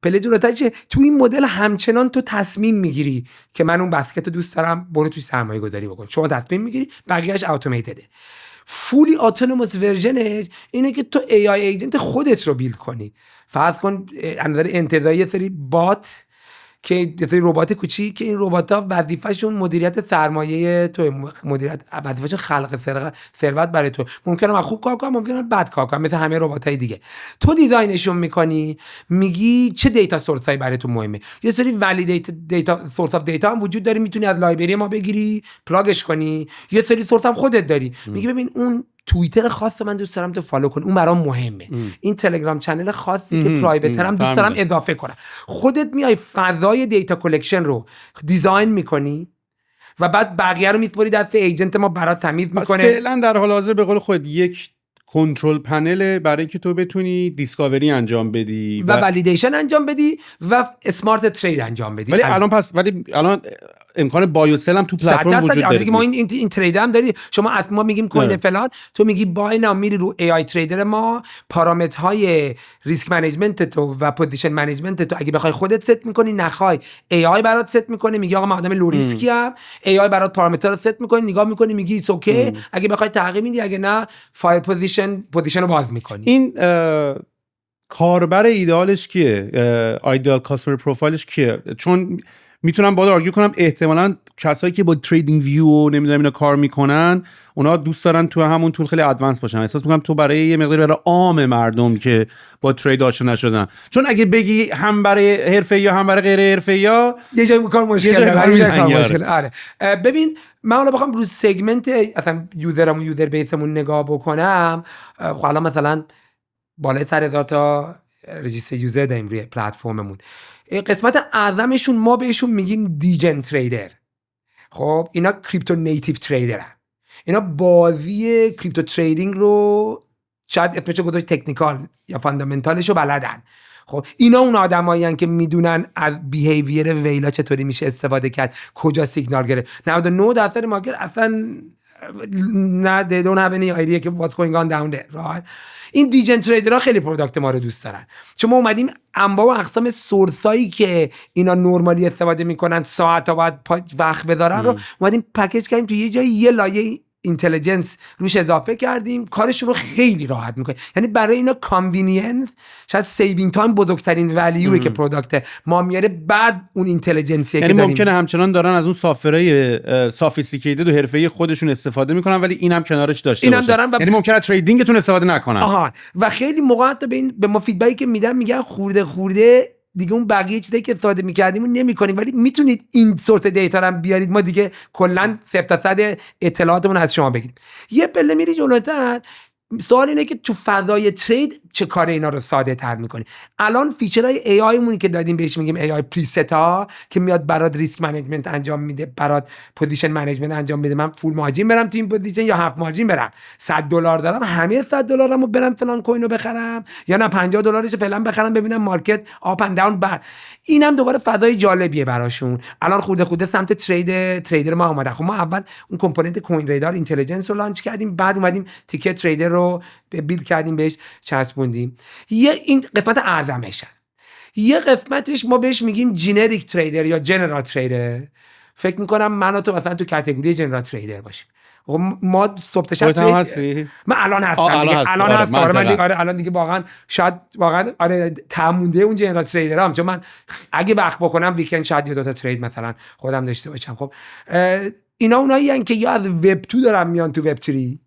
پله جلوتر چیه؟ تو این مدل همچنان تو تصمیم میگیری که من اون بسکت رو دوست دارم، برو توی سرمایه گذاری بکن. شما تصمیم میگیری، بقیه‌اش اتوماتده. فولی اتونوموس ورژنش اینه که تو AI ایجنت خودت رو بیلد کنی. فرض کن از نظر انتزاعی یه سری بات که یه سری ربات کوچیک که این ربات‌ها وظیفه‌شون مدیریت سرمایه تو، مدیریت وظیفه‌شون خلق ثروت برای تو. ممکنه خوب کار کنن، ممکنه بد کار کنن، مثل همه ربات‌های دیگه. تو دیزاینشون می‌کنی، میگی چه دیتا سورسایی برای تو مهمه. یه سری ولیدیت دیتا سورس اف دیتا هم وجود داره، میتونی از لایبرری ما بگیری پلاگش کنی. یه سری سورس هم خودت داری. میگی ببین اون توییتر خاص من دوست دارم تو فالو کن، اون برام مهمه. این تلگرام چنل خاصی که پرایوتر هم دوست دارم اضافه کنم. خودت میای فضای دیتا کلکشن رو دیزاین میکنی و بعد بقیه رو میسپاری دست ایجنت ما برات تمیز میکنه. فعلا در حال حاضر به قول خود یک کنترل پنل برای اینکه تو بتونی دیسکاوری انجام بدی و ولیدیشن انجام بدی و اسمارت ترید انجام بدی. ولی الان امکان بایوسل هم تو پلتفرم وجود داره. ما این ترید هم داری. شما ما میگیم کوین فلان، تو میگی بای نام، میری رو AI تریدر ما، پارامترهای ریسک منیجمنت تو و پوزیشن منیجمنت تو اگه بخوای خودت ست میکنی، نخوای AI برات ست میکنه. میگی آقا من آدم لو ریسکی ام، AI برات پارامتر رو ست میکنه، نگاه میکنی، میگی ایتس اوکی. اگه بخوای تغییر میدی، اگه نه فایر پوزیشن رو باز میکنی. این کاربر ایدئالش کیه؟ ایدئال کاستمر پروفایلش کیه؟ چون میتونم باید آرگیو کنم احتمالاً کسایی که با تریدینگ ویو و نمیدونم اینا کار میکنن، اونا دوست دارن تو همون طول خیلی ادوانس باشن. احساس میکنم تو برای یه مقدار برای عام مردم که با ترید آشنا نشدن، چون اگه بگی هم برای حرفه‌ای یا هم برای غیر حرفه‌ای یه جای کار مشکل. آره ببین من حالا بخوام رو سگمنت اصلا یوزرم و یوزر بیسمون نگاه بکنم، حالا مثلا بالای 100,000 تا رجیستر یوزر داریم روی پلتفرممون. قسمت اعظمشون ما بهشون میگیم دیجن تریدر. خب اینا کریپتو نیتیو تریدرن. اینا بازی کریپتو تریدینگ رو شاید اسمشو گذاشت تکنیکال یا فاندامنتالش رو بلدن. خب اینا اون آدمایین که میدونن از بیهیویر ویلا چطوری میشه استفاده کرد، کجا سیگنال گرفت. 99% مارکت اصلا نه they don't have any idea که what's going on down there, right? این دیجن تریدرها خیلی پروداکت ما رو دوست دارن، چون ما اومدیم انواع و اقسام سورسایی که اینا نورمالی استفاده میکنن ساعت تا بعد وقت بذارن رو اومدیم پکیج کردیم تو یه جایی، یه لایه اینتلیجنس روش اضافه کردیم، کارشون رو خیلی راحت میکنه. یعنی برای اینا کانوینینس شاید سیوینگ تایم بزرگترین ولیوی که پروداکت ما میاره، بعد اون اینتلیجنسی یعنی ممکنه همچنان دارن از اون سافرای سافیستیکیتد و حرفه‌ای خودشون استفاده میکنن ولی اینم کنارش داشته باشه. یعنی ممکنه تریدینگتون استفاده نکنن. و خیلی موقع حتی به ما فیدبکی که میدن میگن خورده دیگه اون بقیه چیزایی که استفاده می‌کردیم نمی‌کنیم، ولی میتونید این سورس دیتا رو بیارید، ما دیگه کلا 0% اطلاعاتمون از شما بگیریم. یه پله میری جلوتر. سوال اینه که تو فضای ترید چه کار اینا رو ساده تر میکنی؟ الان فیچرهای ای آی مونی که دادیم بهش میگیم ای آی پریست ها که میاد برات ریسک منیجمنت انجام میده، برات پوزیشن منیجمنت انجام میده. من فول مارجین برم تو این پوزیشن یا هاف مارجین برم، $100 دارم، همه $100 رو برم فلان کوین رو بخرم یا نه $50 فعلا بخرم ببینم مارکت آپ اند داون. بعد اینم دوباره فضای جالبیه براشون. الان خورده سمت تریدر ما اومده. خب ما اول اون کامپوننت کوین ریدار اینتلیجنس رو لانچ کردیم، بعد اومدیم تیکت تریدر رو بیلد کردیم، بهش چسبوندیم. این قسمت اعظمشه. یه قسمتش ما بهش میگیم جنریک تریدر یا جنرال تریدر. فکر میکنم من و تو مثلا تو کاتگوری جنرال تریدر باشیم. ما صبح تا شب من الان هستم الان دیگه واقعا شاید واقعا تمونده اون جنرال تریدرام، چون من اگه وقت بکنم ویکند شاید یه دو تا ترید مثلا خودم داشته باشم. خب اینا اونایی ان که یا از وب 2 دارن میان تو وب 3،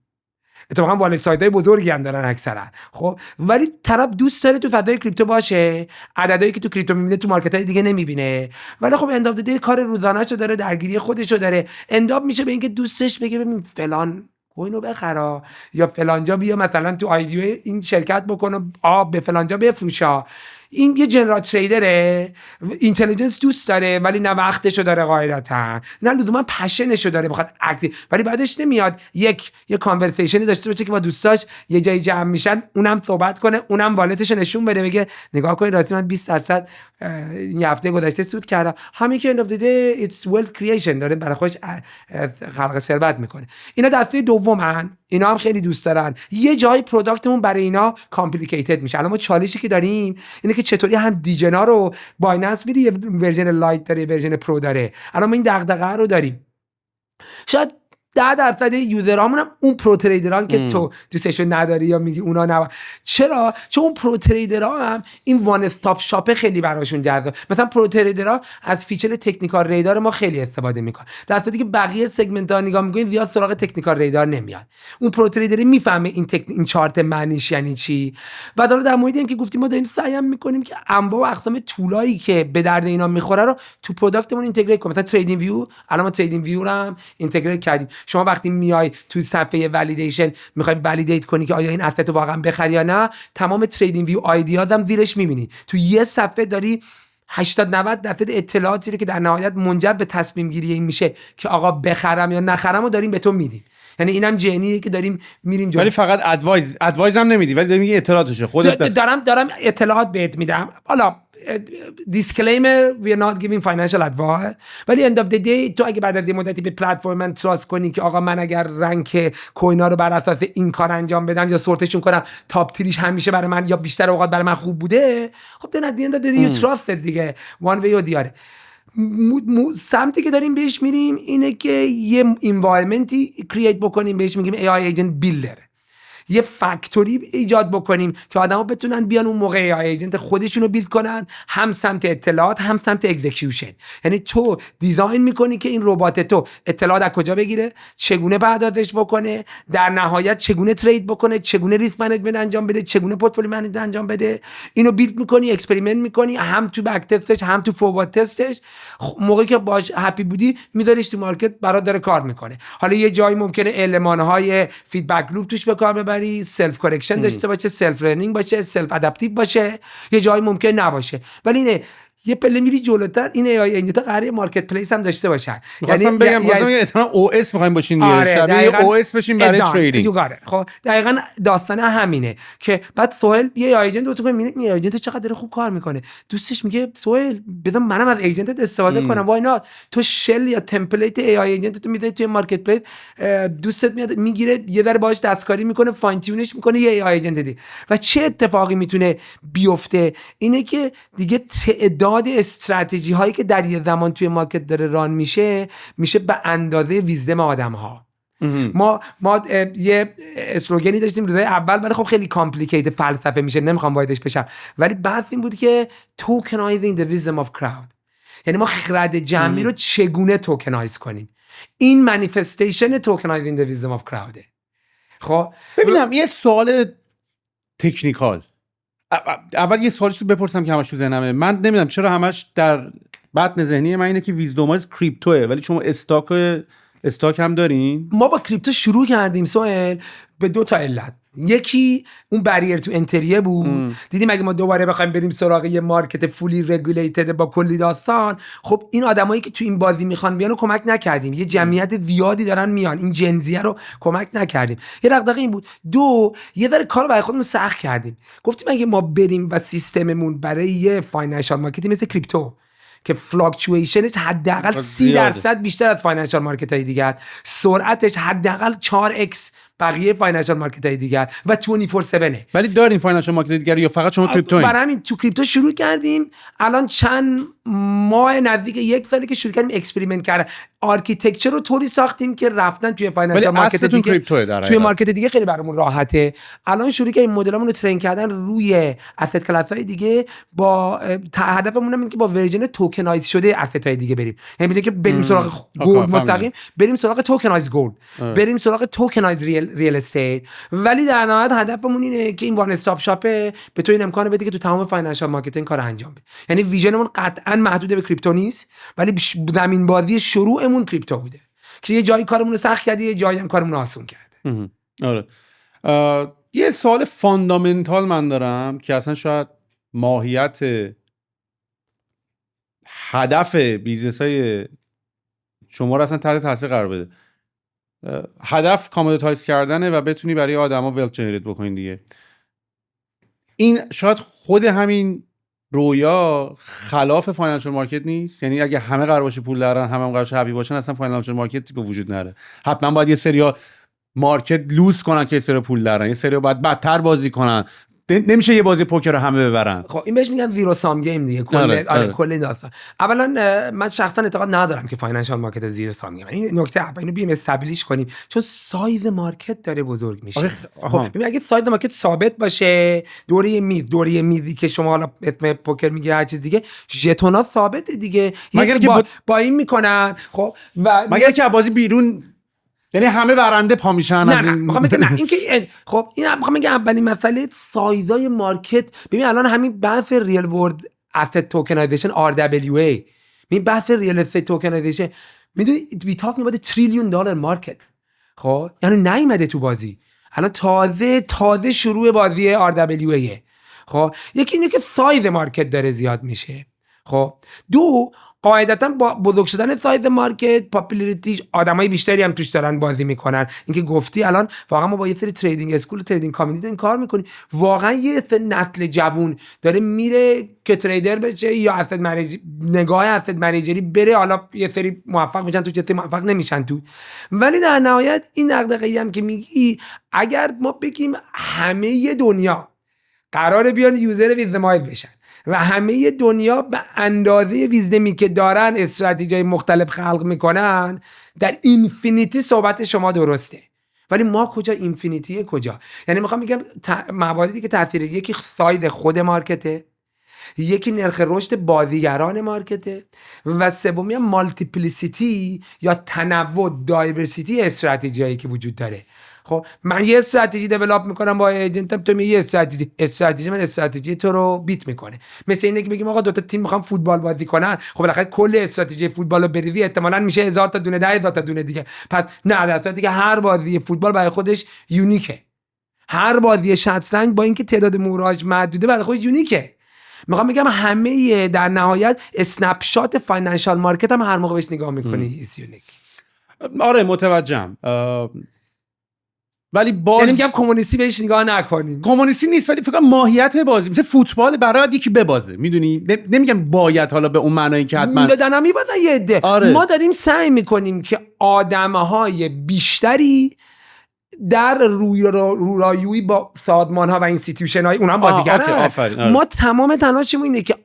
اتفاقا والت سایت‌های بزرگی هم دارن اکثرا. خب ولی طرف دوست داره تو فضای کریپتو باشه، عددهایی که تو کریپتو میبینه تو مارکت‌های دیگه نمیبینه، ولی خب اند اف دی کار روزانه‌شو داره، درگیری خودشو داره، انداب میشه به اینکه دوستش بگه ببین فلان کوینو بخرا یا فلانجا بیا مثلا تو آیدیو این شرکت بکن و به فلانجا بفروشا. این یه جنرال تریدره، اینتلیجنس دوست داره ولی نه وقتشو داره قاعدتا، نه لزوما پشنشو داره بخواد اکتیو، ولی بعدش نمیاد یه کانورسیشنی داشته باشه که با دوستاش یه جایی جمع میشن اونم صحبت کنه، اونم والتشو نشون بده بگه نگاه کن راستی من 20% این هفته گذشته سود کردم. همین که end of the day it's wealth creation داره برای خودش خلق ثروت میکنه. اینا دسته دومن، اینا هم خیلی دوست دارن. یه جای پروداکتمون برای اینا کامپلیکیتد میشه. الان ما چالشی که داریم اینه که چطوری هم دیجنا رو بایننس میده یه ورژن لایت داره، ورژن پرو داره. الان ما این دغدغه رو داریم. شاید 10% یوزرامون هم اون پرو تریدران که تو دوستشون نداری یا میگی اونا نه. چرا؟ چون اون پرو تریدرها هم این وان استاپ شاپ خیلی براشون جذاب. مثلا پرو تریدرها از فیچر تکنیکال ریدار ما خیلی استفاده میکنن، در حالی که بقیه سگمنت ها نگاه میکنین زیاد سراغ تکنیکال ریدار نمیاد. اون پرو تریدر میفهمه این چارت معنیش یعنی چی. بعد حالا در موردی هم که گفتیم ما داریم سعی میکنیم که انواع و اقسام تولایی که به درد اینا میخوره رو تو پروداکتمون اینتگریت کنیم. مثلا تریدینگ ویو، الان ما تریدینگ ویو رو هم اینتگریت کردیم. شما وقتی میای تو صفحه ولیدیشن میخوای ولیدیت کنی که آیا این اسست رو واقعا بخری یا نه، تمام تریدینگ ویو آیدیات هم زیرش میبینی. تو یه صفحه داری 80-90% اطلاعاتی رو که در نهایت منجر به تصمیم گیری این میشه که آقا بخرم یا نخرم رو داریم به تو میدیم. یعنی اینم جنیه که داریم میریم جلو. ولی فقط ادوایز هم نمیدی، ولی داریم میگی اطلاعاتشه خودت دارم اطلاعات بهت میدم. حالا disclaimer we are not giving financial advice، ولی end of the day تو اگه بعد از یه مدتی به پلتفرم تراست کنی که آقا من اگر رنک کوینا رو بر اساس این کار انجام بدم یا سورتشون کنم تاپ تریش همیشه برای من یا بیشتر اوقات برای من خوب بوده، خب then at the end of the day you trust دیگه one way or the other. سمتی که داریم بهش میریم اینه که یه انوایرمنتی کرییت بکنیم، بهش میگیم AI ایجنت بیلدر. یه فکتوری ایجاد بکنیم که آدما بتونن بیان اون موقع ایجنت خودشون رو بیلد کنن، هم سمت اطلاعات هم سمت اکزیکیوشن. یعنی تو دیزاین میکنی که این ربات تو اطلاعات از کجا بگیره، چگونه پردازش بکنه، در نهایت چگونه ترید بکنه، چگونه ریسک منیجمنت انجام بده، چگونه پورتفولیو منیجمنت انجام بده. اینو بیلد میکنی، اکسپریمنت میکنی، هم تو بک تستش هم تو فوروارد تستش. موقعی که باش هپی بودی میذاریش تو مارکت برات داره کار میکنه. حالا یه جایی ممکنه المانهای فیدبک لوپ توش به کار ببری، سلف کارکشن داشته باشه، سلف لرنینگ باشه، سلف ادپتیو باشه، یه جایی ممکن نباشه. ولی اینه یه پله میری جلوتر، این ای آی تا قراره مارکت پلیس هم داشته باشن. یعنی بگم احتمالاً او اس می‌خوایم باشین دیگه، شبیه او اس بشین برای تریدینگ. خب دقیقاً داستان همینه که بعد سوهل یه ایجنت رو تو میبینی این ایجنت چقدر داره خوب کار میکنه، دوستش میگه سوهل بذار منم از ایجنتت استفاده کنم. وای نات تو شل یا تمپلیت ای آی ایجنت تو میذاری توی مارکت پلیس، دوستت میاد میگیره یه ذره باهاش دستکاری میکنه، فاین تیونش میکنه یه ای آی ایجنت دی. و چه اتفاقی میتونه بیفته اینه که دیگه تعداد استراتژی هایی که در یه زمان توی مارکت داره ران میشه به اندازه ویزدم آدم ها. ما یه اسلوگانی داشتیم روزای اول، ولی خب خیلی کامپلیکیت فلسفه میشه، نمیخوام وایدش بشم، ولی بحث این بود که توکنایزینگ the wisdom of crowd. یعنی ما خرد جمعی رو چگونه توکنایز کنیم. این منیفستیشن توکنایزینگ the wisdom of crowd. خب ببینم یه سوال تکنیکال، اول یه سوالش رو بپرسم که همش تو ذهنمه. من نمیدونم چرا همش در بطن ذهنی من اینه که ویزدومایز کریپتوه، ولی شما استاک هم دارین. ما با کریپتو شروع کردیم سوال به 2 تا علت. یکی اون بریر تو انتریه بود. دیدیم اگه ما دوباره بخوایم بریم سراغ یه مارکت فولی رگولیتد با کلی داستان، خب این آدمایی که تو این بازی میخوان بیان رو کمک نکردیم. یه جمعیت زیادی دارن میان، این جنزیه رو کمک نکردیم. یه دغدغه این بود. 2 یه ذره کار برای خودمون سخت کردیم. گفتیم اگه ما بریم و سیستممون برای یه فاینانشال مارکتی مثل کریپتو که فلاکچویشنش حداقل 30% بیشتر از فاینانشال مارکت های دیگه، سرعتش حداقل 4x بقیه فاینانشال مارکت های دیگر و 24/7. ولی دارین فاینانشال مارکت دیگه یا فقط شما کریپتو؟ برای همین تو کریپتو شروع کردیم. الان چند ماه نزدیک 1 سالی که شروع کردیم اکسپریمنت کردن. آرکیتکچر رو طوری ساختیم که رفتن توی فاینانشال مارکت دیگه، توی مارکت دیگه خیلی برامون راحته. الان شروع کردیم مدلمون رو ترین کردن روی اسست کلاس های دیگه، با هدفمون اینه که با ورژن توکنایز شده اسست های دیگه بریم. یعنی میگه که بریم سراغ گولد مستقیم، بریم سراغ توکنایز گولد، بریم سراغ توکنایز ریل استیت. ولی در نهایت هدفمون اینه که این وان استاپ شاپ به تو این امکانو بده که تو تمام فاینانشال مارکتینگ کار انجام بده. یعنی ویژنمون قطعا محدود به کریپتو نیست، ولی زمین بازی شروعمون کریپتو بوده که یه جایی کارمون رو سخت کرده، یه جایی هم کارمون رو آسون کرده. آره. یه سوال فاندامنتال من دارم که اصلا شاید ماهیت هدف بیزنس های شما رو اصلا تحت تاثیر قرار بده. هدف کامودیتایز کردنه و بتونی برای آدما ولت جنریت بکنین دیگه. این شاید خود همین رویا خلاف فاینانشال مارکت نیست؟ یعنی اگه همه قرار باشه پول دارن، همه قرار باشه هپی باشن، اصلا فاینانشال مارکت به وجود نره. حتما باید یه سری مارکت لوز کنن که یه سری پول دارن، یه سری باید بدتر بازی کنن. نمیشه یه بازی پوکر رو همه ببرن. خب این بهش میگن زیرو سام گیم دیگه. کل داستان. اولا من شخصا اعتقاد ندارم که فاینانشال مارکت زیرو سام گیم. این نکته اول اینو بیایم استابلیش کنیم، چون سایز مارکت داره بزرگ میشه. خب ببین اگه سایز مارکت ثابت باشه، دوره میدی که شما حالا اسم پوکر میگه هر چیز دیگه، ژتونا ثابته دیگه. مگر که با این میکنن. خب و مگر که بازی بیرون، یعنی همه برنده پا میشن. نه میخوام بگم نه این که خب این میخوام بگم اولین مسئله سایزای مارکت. ببین الان همین بحث ریل ورلد اسست توکنایزیشن RWA، این بحث ریل استیت توکنایزیشن، میدونی وی تاکینگ اباوت تریلیون دلار مارکت. خب یعنی نیومده تو بازی، الان تازه شروع بازی RWA. خب یکی اینه که سایز مارکت داره زیاد میشه. خب دو، قاعدتا با بزرگ شدن سایز مارکت پاپولاریتیش آدمای بیشتری هم توش دارن بازی میکنن. اینکه گفتی الان واقعا ما با یه سری تریدینگ اسکول تریدینگ کامیونیتی داریم کار میکنیم، واقعا یه نسل جوون داره میره که تریدر بشه یا اسست منیجر، نگاه اسست منیجری بره. حالا یه سری موفق میشن تو، یه سری موفق نمیشن تو. ولی در نهایت این دغدغه‌ای هم که میگی، اگر ما بگیم همه دنیا قراره بیان یوزر ویزدمایز بشن و همه دنیا به اندازه ویزدمی که دارن استراتژی مختلف خلق میکنن، در اینفینیتی صحبت شما درسته. ولی ما کجا اینفینیتیه کجا؟ یعنی میخوام بگم مواردی که تاثیر، یکی ساید خود مارکته، یکی نرخ رشد بازیگران مارکته، و سومی هم مالتیپلیسیتی یا تنوع، دایورسیتی استراتژیایی که وجود داره. خب من یه استراتژی دیولپ میکنم با ایجنتم، تو میگی استراتژی من استراتژی تو رو بیت میکنه. مثل اینه که بگیم آقا دو تا تیم میخوام فوتبال بازی کنن، خب بالاخره کل استراتژی فوتبال رو بریزی احتمالاً میشه 1000 تا دونه، 10,000 تا دونه دیگه. پس نه، در صورتی که هر بازی فوتبال برای خودش یونیکه، هر بازی شطرنج با اینکه تعداد موراج محدوده برای خودش یونیکه. میخوام بگم همه در نهایت اسنپ شات فاینانشال مارکت هم هر موقع بهش نگاه میکنی ایز یونیک. آره متوجهم. ولی یعنی میگم کمونیستی بهش نگاه نکنیم. کمونیستی نیست، ولی فکر کنم ماهیت بازی مثل فوتبال برای یکی ببازه، میدونی؟ نمیگم باید حالا به اون معنایی که حتما دادن میبازن یه عده. آره. ما داریم سعی میکنیم که آدمهای بیشتری در رویارویی با سازمان‌ها و اینستیتوشن‌های اونها هم بازیگرن. ما تمام تلاشمون اینه که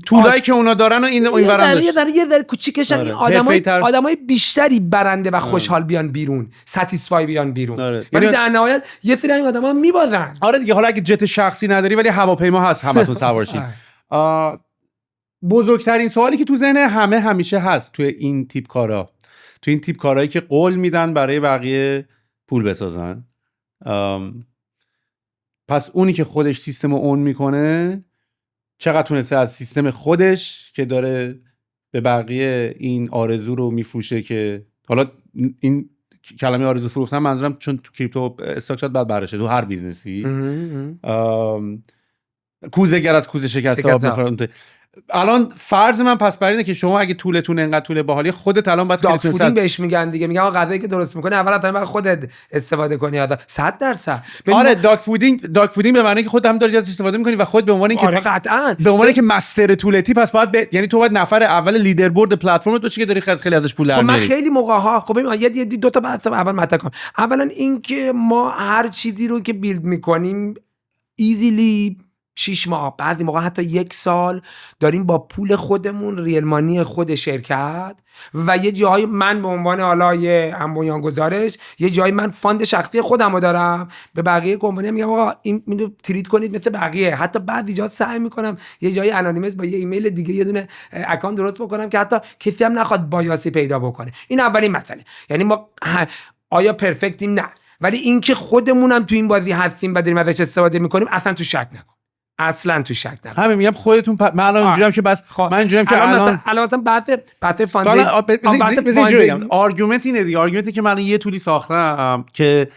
طولایی که اونا دارن و این برنده یه ذره کوچیکشن. این آدمای بیشتری برنده و خوشحال بیان بیرون، ساتیسفای بیان بیرون. ولی در نهایت یه سری این آدما میبازن. آره دیگه. حالا اگه جت شخصی نداری ولی هواپیما هست همتون سوار شید. بزرگترین سوالی که تو ذهن همه همیشه هست تو این تیپ کارا، تو این تیپ کارهایی که قول میدن برای بقیه پول بسازن، پس اونی که خودش سیستم رو اون میکنه چقدر تونسته از سیستم خودش که داره به بقیه این آرزو رو میفروشه، که حالا این کلمه آرزو فروختن منظورم چون تو کریپتو استاک شد بعد برشه تو هر بیزنسی کوزه گر از کوزه شکسته آب میخوره، الان فرض من پس بر اینه که شما اگه طولتون انقدر طول باحالی خودت الان باید داگ فودینگ بهش میگن دیگه، میگن آقا غذایی که درست میکنه اول تا بعد خودت استفاده کنی. 100%. آره داگ فودینگ به معنی که خودت هم داری ازش استفاده میکنی و خود به عنوان اینکه آره قطعاً به عنوان اینکه مستر طولتی پس باید یعنی تو باید نفر اول لیدربورد پلتفرمت باشی که داری خیلی ازش پول در من میاری. خیلی موقع ها خب ببین یه دو تا بحث اول مطرح کنم. اولا اینکه ما هر چیزی رو که بیلد میکنیم ایزیلی 6 ماه بعضی موقع حتی 1 سال داریم با پول خودمون ریل مانی خود شرکت و یه جایی من به عنوان حالا یه بنیان گذارش یه جایی من فاند شخصی خودمو دارم به بقیه کمپانی میگم آقا اینو تریت کنید مثل بقیه. حتی بعد ایجاد سعی میکنم یه جایی انانیمس با یه ایمیل دیگه یه دونه اکانت درست بکنم که حتی کسی هم نخواد بایاسی پیدا بکنه. این اولین مسئله. یعنی ما آیا پرفکتیم؟ نه، ولی اینکه خودمونم تو این بازی هستیم و داریم ازش استفاده میکنیم اصلا تو شک نکن. اصلا تو شک نکن. همین میگم خودتون من الان اینجوریام که بس من اینجوریام که الان مثلا بعد فاندینگ آرگومنت اینه دیگه. آرگومنتی که من یه طولی ساختم که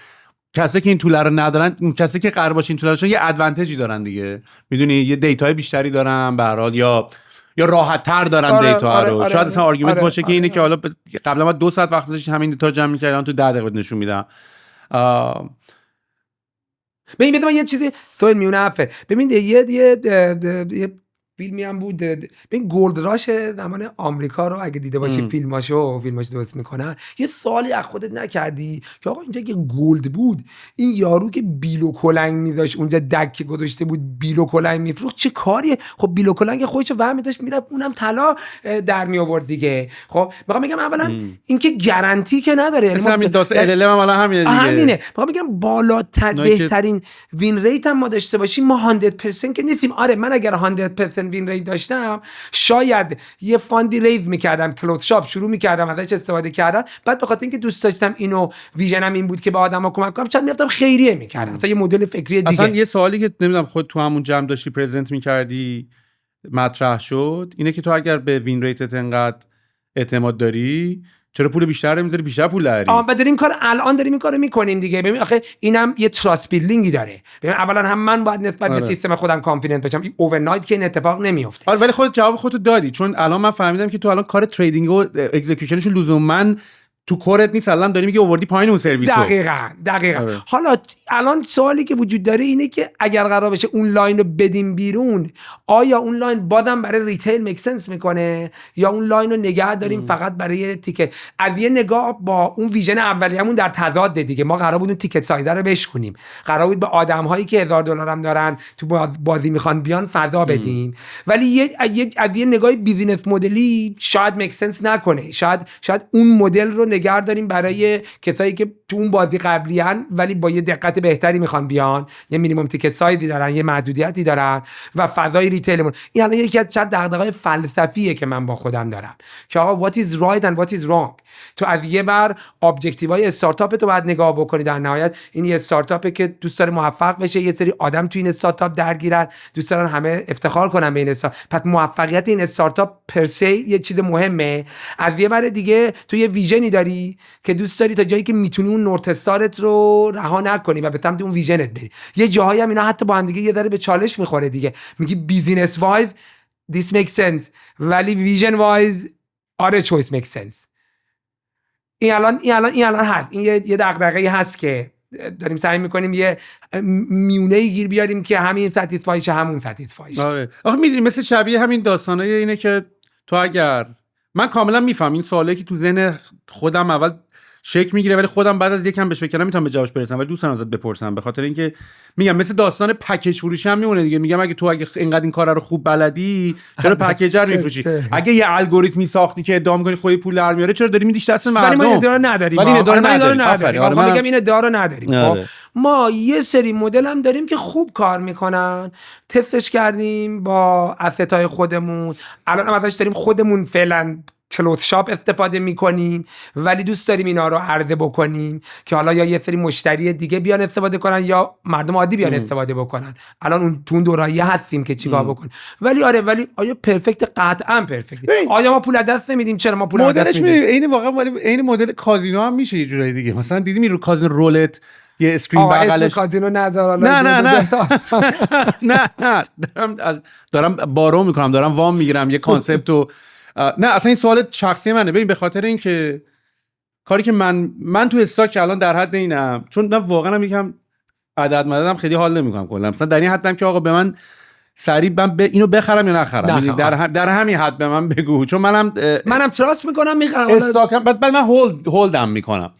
کسی که این طوله رو ندارن، اون کسی که قرار باشه این طوله رو، یه ادوانتجی دارن دیگه، میدونی، یه دیتای بیشتری دارن به هر حال یا راحت تر دارن دیتا رو. شاید اصلا آرگومنت باشه که اینه که حالا قبلا ما 2 ساعت وقت داشتیم همین دیتا رو جمع می‌کردیم، تو 10 دقیقه نشون میدم. ببین من یه چیزی تو میونه حرفه. ببین یه فیلمی هم بود، ببین گولد راش زمان آمریکا رو اگه دیده باشی فیلماش درست میکنن، یه سوالی از خودت نکردی که آقا اینجا که گولد بود این یارو که بیلو کلنگ میذاش اونجا دک گذاشته بود بیلو کلنگ میفروخت چه کاریه؟ خب بیلو کلنگ خودش رو وهم داشت میرفت اونم طلا در می آورد دیگه. خب میخوام بگم اولا اینکه گارانتی که نداره، یعنی همین داس ال هم الان همینه دیگه. همینه میخوام بگم بالاتر بهترین وین ریت هم ما داشته باشیم ما 100% که نیستیم. آره من اگر 100% وین ریت داشتم شاید یه فاندی ریز میکردم، کلوت شاپ شروع میکردم ازش استفاده کردم، بعد به خاطر اینکه دوست داشتم اینو ویژنم این بود که به آدما کمک کنم چند میرفتم خیریه میکردم، مثلا یه مدل فکری دیگه. اصلا یه سوالی که نمیدونم خود تو همون جمع داشتی پرزنت میکردی مطرح شد اینه که تو اگر به وین ریتت انقدر اعتماد داری چرا پول بیشتر نمیذاری بیشتر پول داری؟ و داریم الان داریم این کارو میکنیم دیگه. ببین آخه اینم یه تراست بیلدینگی داره. ببین اولا هم من باید نسبت به سیستم خودم کانفیدنت باشم، این اوورنایت که این اتفاق نمیفته. ولی خودت جواب خودت دادی، چون الان من فهمیدم که تو الان کار تریدینگ و اکزیکیوشنش لزوما تو کورت نیست، الان داری میگه آوردی پایین اون سرویسو. دقیقاً. حالا الان سوالی که وجود داره اینه که اگر قرار بشه اون لاین رو بدیم بیرون، آیا اون لاین بازم برای ریتیل میک سنس میکنه یا اون لاین رو نگه داریم فقط برای تیکت؟ از یه نگاه با اون ویژن اولیه‌مون در تضاد دیگه. ما قرار بود اون تیکت سایز رو بشکنیم، قرار بود به آدم‌هایی که $1000 هم دارن تو بازی میخوان بیان فضا بدیم، ولی یه نگاه بیزینس مدلی شاید میک سنس نکنه. شاید اون مدل رو نگه داریم برای کسایی که تو اون بازی قبلی ان ولی با یه دقت بهتری میخوان بیان، یه مینیمم تیکت سایزی دارن، یه محدودیتی دارن و فضای ریتیلمون. این الان یکی از دغدغه‌های فلسفیه که من با خودم دارم که آقا what is right and what is wrong. تو از یه بر ابجکتیوهای استارتاپ تو باید نگاه بکنی. در نهایت این یه استارتاپه که دوست داره موفق بشه، یه سری آدم تو این استارتاپ درگیرن، دوست دارن همه افتخار کنن به این استارتاپ. پس موفقیت این استارتاپ پرسه یه چیز مهمه. از یه بر دیگه تو یه ویژنی داری که دوست داری تا جایی که میتونی اون نورت استارت رو رها نکنی و به سمت اون ویژنت بری. یه جاهایی هم اینا حتی با هم دیگه یه ذره به چالش میخوره دیگه. میگی بیزینس وایز this makes sense ولی ویژن وایز آره choice makes sense. این الان هست. این یه دغدغه‌ای هست که داریم سعی میکنیم یه میونه‌ای گیر بیاریم که همین ساتیسفایش همون ساتیسفایش. آره آخه میدونی مثل شبیه همین داستانای اینه که تو اگر من کاملا میفهم این سوالی که تو ذهن خودم اول شک میگیره ولی خودم بعد از یکم بهش فکر کنم میتونم به جوابش برسم ولی دوست دارم ازت بپرسم، به خاطر اینکه میگم مثل داستان پکیج فروشی هم میمونه دیگه. میگم اگه تو اینقدر این کارا رو خوب بلدی چرا پکیج رو میفروشی؟ اگه یه الگوریتمی ساختی که ادعا می‌کنی خودی پول در میاره چرا داری میدیش دست مردم؟ ولی ما ادعا نداریم. ما میگم این ادعا رو نداریم. ما یه سری مدل هم داریم که خوب کار میکنن، تستش کردیم با اسستای خودمون، الان هم ازش داریم خودمون فعلا کلوت شاپ استفاده میکنیم ولی دوست داریم اینا رو عرضه بکنیم که حالا یا یه سری مشتری دیگه بیان استفاده کنن یا مردم عادی بیان استفاده بکنن. الان اون تو دوراییه هستیم که چیکار بکنیم. ولی آیا پرفکت؟ قطعا پرفکت. آیا ما پول دست نمیدیم؟ چرا ما پول دست میدیم؟ مدلش عین واقعا عین مدل کازینو هم میشه یه جورایی دیگه. مثلا دیدی رو کازینو رولت یه اسکرین اسم بغلش کازینو نذار. نه دارم بارو میکنم، دارم وام میگیرم یه کانسپتو. نه اصلا این سوال شخصی منه. ببین به خاطر اینکه کاری که من تو استاک الان در حد اینم، چون من واقعا یکم عدد مددم خیلی حال نمیکنم کلا، مثلا در این حدم که آقا به من سریع من اینو بخرم یا نخرم، در همین حد به من بگو، چون منم تراست میکنم میخرم استاکم، بعد من هولدم میکنم،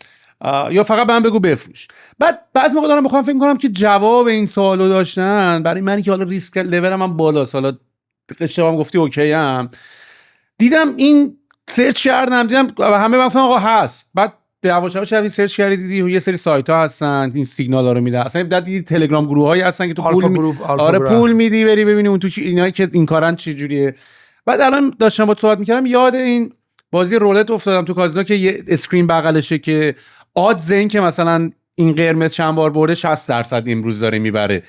یا فقط به من بگو بفروش. بعد بعضی موقع دارم بخوام فکر میکنم که جواب این سوالو داشتن برای منی که حالا ریسک لولم هم بالاست، حالا اشتباهم گفتی اوکی ام، دیدم این سرچ کردم دیدم همه گفتن آقا هست، بعد دعواش شبی سرچ کردی دیدی یه سری سایت ها هستن این سیگنال ها رو میدن، اصلا بعد دیدی تلگرام گروه هایی هستن که تو پول میدی بری ببینی اون تو اینایی که این کارن چه جوریه. بعد الان داشتم با صحبت میکردم یاد این بازی رولت افتادم تو کازینو که یه اسکرین بغلشه که آدز این که مثلا این قرمز چند بار برده 60% امروز داره میبره،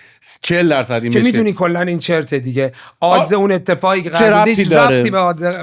40% این که میدونی کلا این چرته دیگه، آدز اون اتفاقی که قبلی هیچ ربطی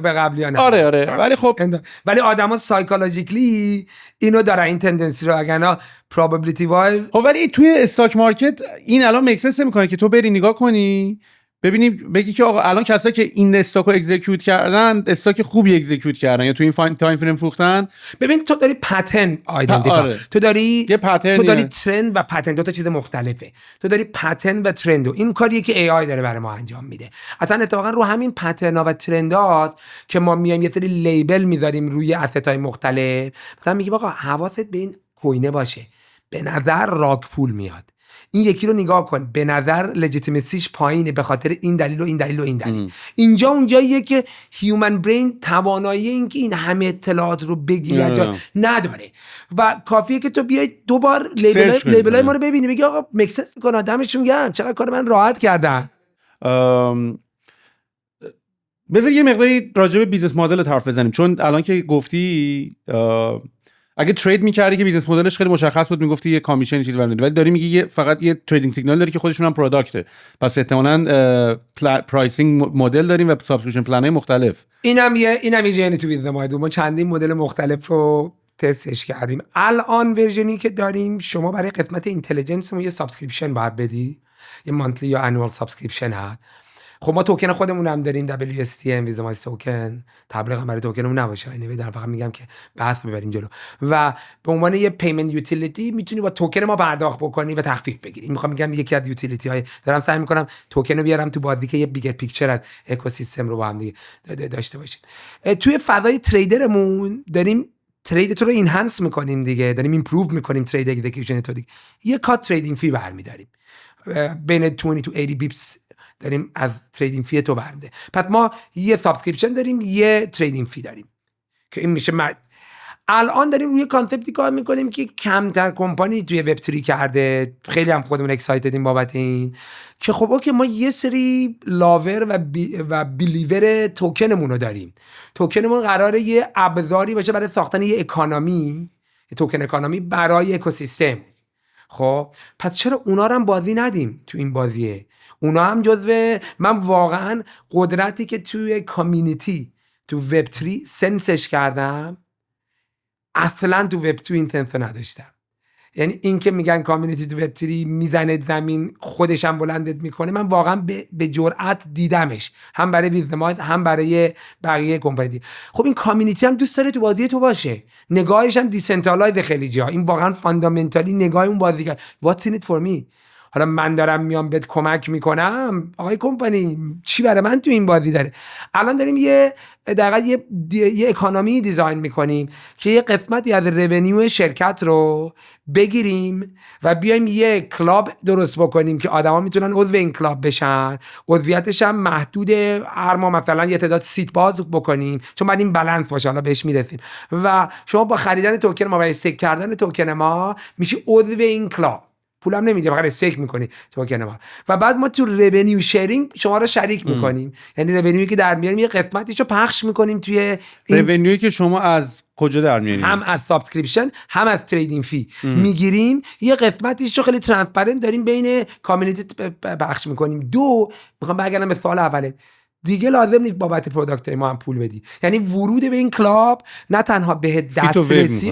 به قبلی ها نداره. آره ولی خب ولی آدما سایکولوژیکلی اینو دارن، این تندنسی رو، اگرنا پروبابیلیتی وای. خب ولی توی استاک مارکت این الان میکسنس میکنه که تو بری نگاه کنی ببینی بگی که آقا الان کسایی که این استاکو اکزیکیوت کردن استاک خوبی اکزیکیوت کردن یا تو این تایم فریم فروختن. ببین تو داری پترن آیدنتیفای، تو داری ترند و پترن، دو تا چیز مختلفه. تو داری پترن و ترند و این کاریه که AI داره برای ما انجام میده. اصلا اتفاقا رو همین پترنا و ترندات که ما میایم یه سری لیبل میذاریم روی اسست‌های مختلف، مثلا میگیم آقا حواست به این کوینه باشه، به نظر راک پول میاد، این یکی رو نگاه کن به نظر لجیتیمسیش پایینه به خاطر این دلیل و این دلیل و این دلیل. اینجا اونجاییه که هیومن برین توانایی این که این همه اطلاعات رو بگیره نداره و کافیه که تو بیای دوبار لیبلای ما رو ببینی بگی آقا مکسنس میکنه، دمشون گرم، چقدر کار من راحت کردن. بذار یه مقداری راجع به بیزنس مدل حرف بزنیم، چون الان که گفتی اگه ترید می‌کردی که بیزنس مدلش خیلی مشخص بود میگفتی یه کامیشن چیزی برمی‌داری، ولی داری میگی فقط یه تریدینگ سیگنال داری که خودشون هم پروداکته، پس احتمالاً پرایسینگ مدل داریم و سابسکریپشن پلن‌های مختلف. اینم یه جنی تو ویدیو ما چندین مدل مختلف رو تستش کردیم. الان ورژنی که داریم شما برای قسمت اینتلیجنس یه سابسکریپشن باید بدی، یه مانتلی یا انوال سابسکریپشن هست. خب ما توکن خودمون هم داریم WSTM ویزا توکن، تبلیغ هم برای توکنمون نباشه، اینو در فقط میگم که بحث ببریم جلو و به عنوان یه پیمنت یوتیلیتی میتونی با توکن ما پرداخت بکنی و تخفیف بگیری. میخوام میگم یکی از یوتیلیتی های دارم سعی میکنم توکن رو بیارم تو بازی که یه بیگر پیکچر از اکوسیستم رو با هم دیگه داشته باشیم. توی فضای تریدرمون داریم ترید تو رو اینهانس میکنیم دیگه، داریم ایمپروو میکنیم ترید اکزیکیوشن تو دیگه. یه کات تریدینگ فی برمی‌داریم بین 20 تا 80 بیپس داریم از تریدینگ فی تو برمیده. پس ما یه سابسکریپشن داریم یه تریدینگ فی داریم که این میشه الان داریم روی کانسپتی کار میکنیم که کمتر کمپانی توی وب 3 کرده، خیلی هم خودمون اکسایتدیم بابت این که خب اوکی ما یه سری لاور و بیلیور توکنمون رو داریم. توکنمون قراره یه ابزاری باشه برای ساختن یه اکانومی، یه توکن اکانومی برای اکوسیستم. خب پس چرا اونا رو هم بازی ندیم تو این بازیه؟ اونا هم جزو من واقعا قدرتی که توی کامیونیتی تو وب 3 سنسش کردم اصلا تو وب 2 این سنس نداشتم. یعنی این که میگن کامیونیتی تو وب 3 میزنه زمین خودش هم بلندت میکنه، من واقعا به جرأت دیدمش، هم برای ویزمات هم برای بقیه کمپانی. خب این کامیونیتی هم دوست داره تو بازی تو باشه، نگاهش هم دیسنترالایز خیلی جا، این واقعا فاندامنتالی نگاه اون بازیگر what's in it for me. حالا من دارم میام بهت کمک میکنم آقای کمپانی، چی برای من تو این بازی داره؟ الان داریم یه اکانومی دیزاین میکنیم که یه قسمتی از رونیو شرکت رو بگیریم و بیایم یه کلاب درست بکنیم که آدما میتونن عضو این کلاب بشن، عضویتش هم محدود، هر ماه مثلا یه تعداد سیت باز بکنیم چون بعد این بالانس باشه، حالا بهش میرسیم و شما با خریدن توکن ما و استیک کردن توکن ما میشی عضو این کلاب، پولم نمیده فقط استیک میکنی توکن ما و بعد ما تو رونیو شیرینگ شما رو شریک میکنیم. یعنی رونیویی که در میاریم یه قسمتیشو پخش میکنیم توی رونیویی که شما از کجا در میاریم؟ هم از سابسکریپشن هم از تریدینگ فی میگیریم، یه قسمتیشو خیلی ترانسپرنت داریم بین کامیونیتی پخش میکنیم. دو میخوام برگردم به سوال اوله، دیگه لازم نیست بابت پروداکت ما هم پول بدی. یعنی ورود به این کلاب نه تنها به دسترسی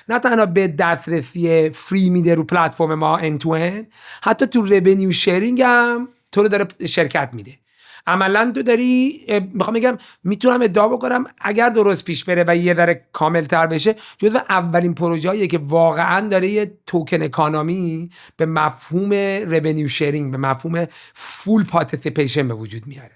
نه تنها به دسترسی فری میده رو پلتفرم ما end to end، حتی تو رونیو شیرینگ هم تو رو داره شرکت میده. عملا تو داری، میخوام بگم میتونم ادعا بکنم اگر درست پیش بره و یه ذره کاملتر بشه، جزو اولین پروژه‌ایه که واقعا داره یه توکن اکانومی به مفهوم رونیو شیرینگ، به مفهوم فول پارتیسیپیشن به وجود میاره.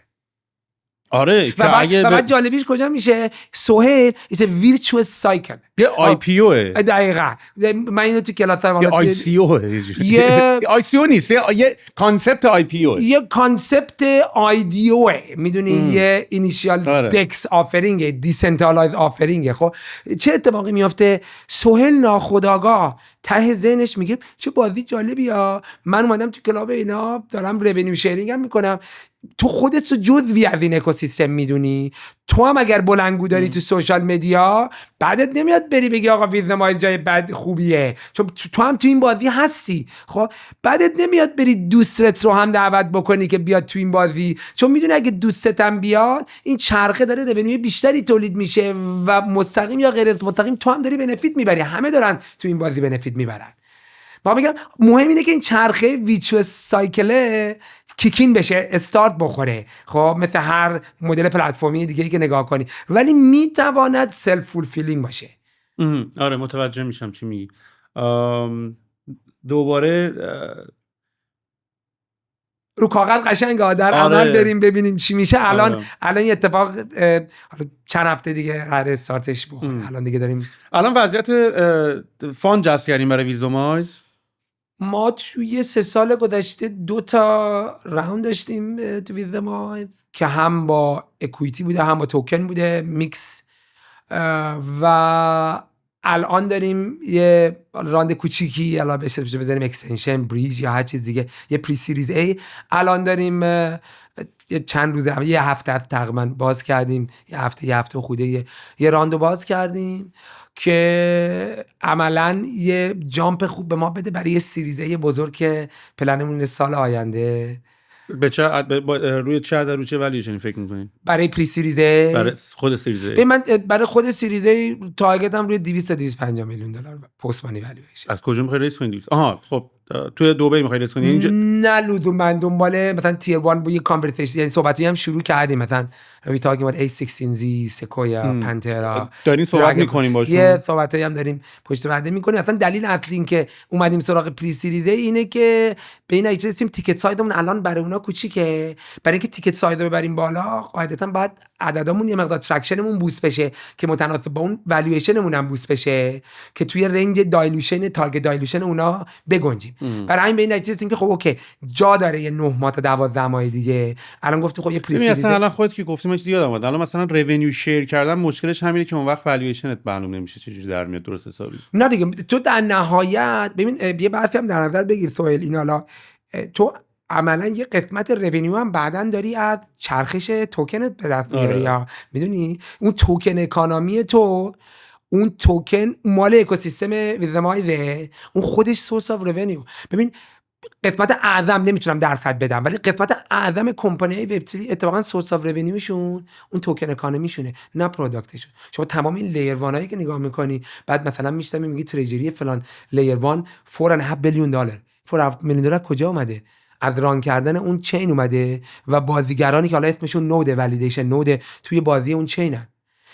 آره و بعد جالبیش کجا میشه؟ سهیل is a virtuous cycle. یه IPO دقیقاً. من اینو تو کلاس یه ICO یه ICO نیست، یه کانسپت IPO، یه کانسپت IDO، میدونی، یه اینیشیال دکس آفرینگ، دیسنترالایز آفرینگ. خب چه اتفاقی میفته؟ سهیل ناخودآگاه ته ذهنش میگه چه بازی جالبی ها، من اومدم تو کلاب اینا دارم رونیو شیرینگ هم میکنم. تو خودت رو جزوی از این اکوسیستم میدونی. تو هم اگر بلنگو داری تو سوشال مدیا، بعدت نمیاد بری بگی آقا ویزمایل جای بد خوبیه، چون تو هم تو این بازی هستی. خب بعدت نمیاد بری دوستت رو هم دعوت بکنی که بیاد تو این بازی، چون میدونی اگه دوستت هم بیاد این چرخه داره رونیو بیشتری تولید میشه و مستقیم یا غیر مستقیم تو هم داری بنفیت میبری، همه دارن تو این بازی بنفیت میبرن. ما میگم مهم اینه که این چرخه ویچوس سایکله کیکین بشه، استارت بخوره. خب مثل هر مدل پلتفرمی دیگه‌ای که نگاه کنی، ولی میتواند سلف فولفیلینگ باشه. آره متوجه میشم چی میگی. دوباره رو کاغذ قشنگه، در عمل بریم ببینیم چی میشه. الان این اتفاق چند هفته دیگه قراره استارتش بخوره. الان دیگه داریم وضعیت فاند جذب کردیم برای ویزومایز. ما توی 3 سال گذشته 2 تا راوند داشتیم تو ویزومایز که هم با اکویتی بوده هم با توکن بوده میکس، و الان داریم یه راند کوچیکی، الان بهش بزنیم اکستنشن بریج یا هر چیز دیگه، یه پری سیریز ای الان داریم. یه چند روز، یه هفته تقریبا باز کردیم، یه هفته خوده یه راندو باز کردیم که عملا یه جامپ خوب به ما بده برای یه سیریز ای بزرگ که پلنمون سال آینده. روی چه عدد رو چه والیوشنی فکر می‌کنین؟ برای پری سیریز ای، برای خود سیریز ای. من برای خود سیریز ای تارگتم روی 250 میلیون دلار پست مانی والیویشن. از کجا می‌خوای ریس کنی؟ خب توی دبی می‌خوای ریس کنی اینجا؟ نه لودو، من دنبال مثلا تیر 1 با یه کانورسیشن، یعنی صحبتی هم شروع کردیم، مثلا وی تاکینگ about A16Z، سکویا، پنترا، دارین صحبت می‌کنیم باشون. یه صحبتایی هم داریم پشت پرده می‌کنیم. مثلا دلیل اصلی این که اومدیم سراغ پری سیریز اینه که به این نتیجه رسیدیم تیکت سایدمون الان برای اونا کوچیکه. برای اینکه تیکت ساید رو ببریم بالا، قاعدتاً باید عددامون یه مقدار تراکشنمون بوست بشه که متناسب با اون والویشنمون هم بوست بشه که توی رنج دایلوشن تارگت دایلوشن اونا بگنجیم. برای همین به این نتیجه رسیدیم که خب اوکی جا داره یه 9 ماه تا 12 ماه دیگه. الان گفتیم خب یه پری سیریز. مثلا الان خودت که گفتیم چیزی یادم اومد. الان مثلا رونیو شیر کردن مشکلش همینه که اون وقت والویشنت معلوم نمیشه چجوری در میاد درست حسابی. نه دیگه تو در نهایت ببین یه بحثی هم در نظر بگیر سوال این، حالا تو عملا یه قسمت رونیو هم بعدن داری از چرخش توکنت به دست میاری. یا میدونی اون توکن اکانومی تو، اون توکن مال اکوسیستم ویزمایزه، اون خودش سورس اف رونیو. ببین قسمت اعظم نمیتونم درصد بدم، ولی قسمت اعظم کمپانی وب 3 اتفاقا سورس اف رونیوشون اون توکن اکانومیشونه، نه پروداکتشون. شما تمام این لیر وانایی که نگاه میکنی، بعد مثلا میشتم میگی تریجری فلان لیر وان 4.5 بیلیون دلار، 4.5 میلیون دلار کجا اومده؟ از ران کردن اون چین اومده و بازیگرانی که حالا اسمشون نود والیدیشن نود توی بازی اون چینن.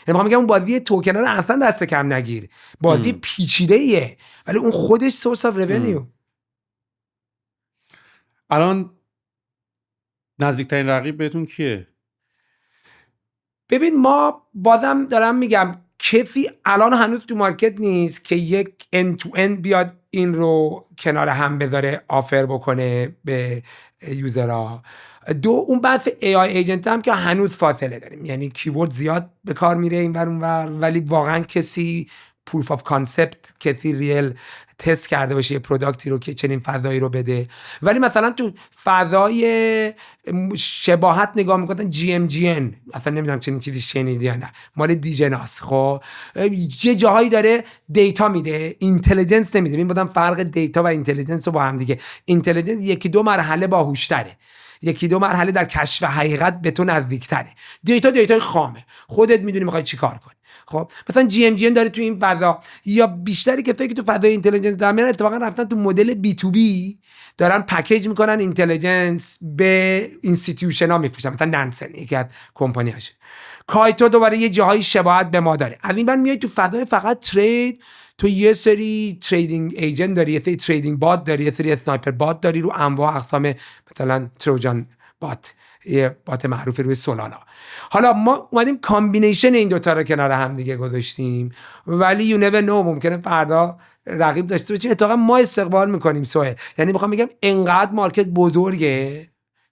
یعنی میگم اون بازی توکن رو اصلا دست کم نگیر، بازی پیچیده ایه، ولی اون خودش سورس اف رونیو. الان نزدیکترین رقیب بهتون کیه؟ ببین ما بازم دارم میگم کسی الان هنوز تو مارکت نیست که یک end to end بیاد این رو کنار هم بذاره آفر بکنه به یوزرها. اون بحث AI ایجنت هم که هنوز فاصله داریم، یعنی کیورد زیاد به کار میره این ور اون ور، ولی واقعا کسی پروف آف کانسپت، کسی ریل تست کرده باشه یه پروداکتی رو که چنین فضایی رو بده. ولی مثلا تو فضای شباهت نگاه میکنن GMGN، اصلا نمیدونم چنین چیزی شنیدی یا نه، مال دیجناس. خب یه جاهایی داره دیتا میده، اینتلیجنس نمیده. این بودن فرق دیتا و اینتلیجنس رو با هم دیگه. اینتلیجنس 1-2 مرحله باهوشتره، 1-2 مرحله در کشف حقیقت به تو نزدیکتره. دیتا خامه، خودت میدونی میخوای چیکار کنی. خب مثلا جی ام جی داره تو این فضا، یا بیشتری که فکر تو فضای اینتلیجنس دارن اتفاقا رفتن تو مدل بی تو بی دارن پکیج میکنن اینتلیجنس به اینستیتوشن ها میفروشن. مثلا نانسن یکی از کمپانی هاشه. کایتو دوباره یه جاهای شباهت به ما داره. از این بعد میای تو فضای فقط ترید، تو یه سری تریدینگ ایجنت داری، یه سری تریدینگ بات داری، یه سری اسنایپر بات داری رو انواع اقسام، مثلا تروجان بات، یه بات معروف روی سولانا. حالا ما اومدیم کامبینیشن این دوتا رو کنار هم دیگه گذاشتیم، ولی یو نور نو ممکنه فردا رقیب داشته باشیم. اتفاقا ما استقبال میکنیم سوهل، یعنی میخوام بگم انقدر مارکت بزرگه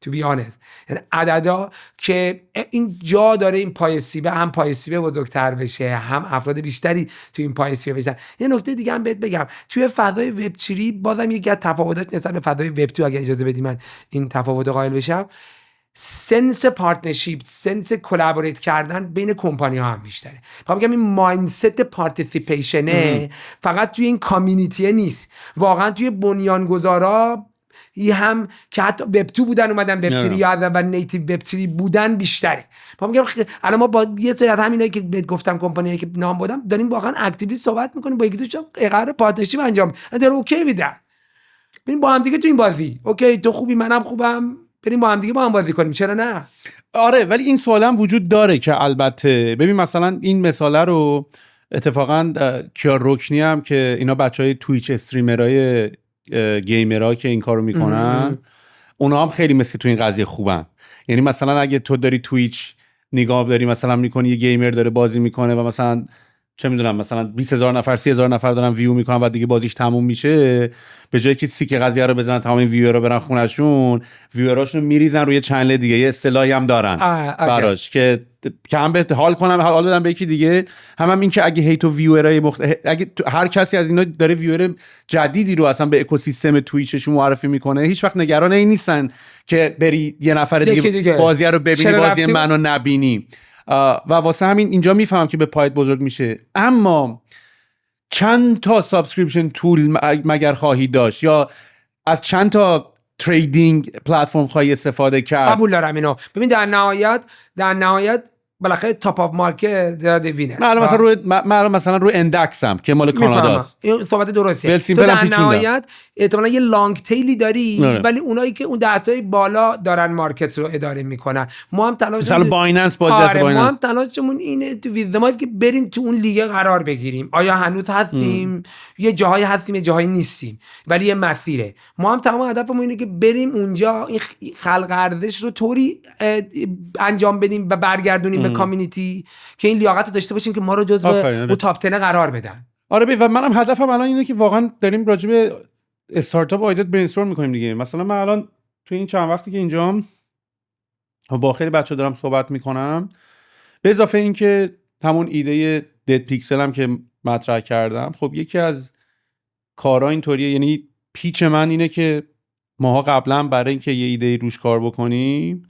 to be honest، یعنی عددا که این جا داره این پای سیبه هم پای سیبه بزرگتر بشه، هم افراد بیشتری تو این پای سیبه بشن. یه نکته دیگه هم بهت بگم، توی فضای وب 3 بازم یکی از تفاوتاش نسبت به فضای وب 2، اگه اجازه بدی من این تفاوت قائل بشم، سنس پارتنرشیپ، سنس کلابوریت کردن بین کمپانی ها هم بیشتره. میخوام بگم این مایندست پارتیسیپیشنه فقط توی این کامیونیتی نیست، واقعا توی بنیانگذارا هم که حتی وب 2 بودن اومدن وب 3 یا و نیتیو وب 3 بودن بیشتره. میگم الان ما با یه سری از همینایی که بهت گفتم کمپانیایی که نام بردم داریم واقعا اکتیولی صحبت میکنیم، با یکی دوشون قرار پارتنرشیپ انجام بدیم. اوکی ویدن، بریم با هم دیگه تو این بازی، اوکی تو خوبی منم خوبم، بریم با هم دیگه با هم بازی کنیم، چرا نه؟ آره، ولی این سوال هم وجود داره که البته ببین مثلا این مثاله رو اتفاقا کیار رکنی هم که اینا بچهای تویچ استریمرای گیمرها که این کارو میکنن اونا هم خیلی مثل تو این قضیه خوبن. یعنی مثلا اگه تو داری تویچ نگاه داری مثلا میکنی، یه گیمر داره بازی میکنه و مثلا چه میدونم مثلا 20000 نفر 30000 نفر دارن ویو میکنن و دیگه بازیش تموم میشه، به جایی که سیک قضیه رو بزنن تمام این ویورا برن خونهشون، ویوراشون میریزن روی چنل دیگه. یه اصطلاحی هم دارن براش که هم به حال کنم حال بدم به یکی دیگه. هم این که اگه هیت و ویورای اگه هر کسی از اینا داره ویور جدیدی رو اصلا به اکوسیستم تویچش معرفی میکنه، هیچ وقت نگران این نیستن که بری یه نفر دیگه بازی رو ببینی، بازی منو نبینی. و واسه همین اینجا میفهمم که به پایت بزرگ میشه. اما چند تا سابسکریپشن تول مگر خواهی داشت یا از چند تا تریدینگ پلتفرم خواهی استفاده کرد؟ قبول دارم اینو. ببین در نهایت بالاخره تاپ اف مارکت داده وینر. من مثلا روی اندکسم که مال کاناداست. این صحبت درستیه. تو در نهایت احتمالاً یه لانگ تیلی داری ولی اونایی که اون 10 تای بالا دارن مارکت رو اداره میکنن. ما هم تلاشمون مثلا بایننس بازی ما هم تلاشمون اینه تو ویزدمات که بریم تو اون لیگ قرار بگیریم. آیا هنوز هستیم؟ یه جاهایی هستیم، یه جاهایی نیستیم، ولی یه مسیره. ما هم تمام هدفمون اینه که بریم اونجا این خلق ارزش رو طوری انجام بدیم و برگردونیم به کامیونیتی که این لیاقت رو داشته باشیم که ما رو جزو اون تاپ 10 قرار بدن. آره و منم هدفم الان اینه که واقعا داریم راجع به استارتاپ آیدت برینستورم میکنیم دیگه. مثلا من الان تو این چند وقتی که اینجام با خیلی بچه دارم صحبت میکنم، به اضافه این که همون ایده دد پیکسل هم که مطرح کردم، خب یکی از کارا اینطوریه، یعنی پیچ من اینه که ماها قبلا برای اینکه یه ایده روش کار بکنیم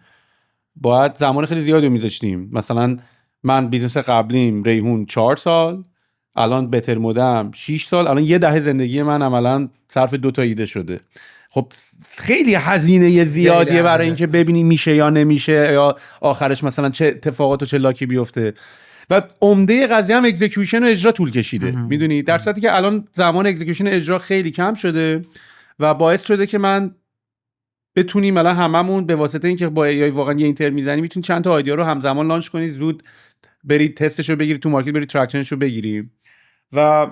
باید زمان خیلی زیادی میذاشتیم. مثلا من بیزنس قبلیم ریحون 4 سال، الان بهتر مودم 6 سال، الان یه دهه زندگی من عملا صرف 2 تا ایده شده. خب خیلی هزینه زیادیه برای اینکه ببینی میشه یا نمیشه یا آخرش مثلا چه اتفاقات و چه لاکی بیفته. و عمده قضیه هم اکزیکیوشن و اجرا طول کشیده. میدونی در صورتی که الان زمان اکزیکیوشن اجرا خیلی کم شده و باعث شده که من بتونیم الان هممون به واسطه اینکه با AI واقعا یه اینتر میزنی میتونی چند تا آیدیا رو همزمان لانچ کنی، زود برید تستش رو بگیری تو مارکت، برید تراکشنش رو بگیری. و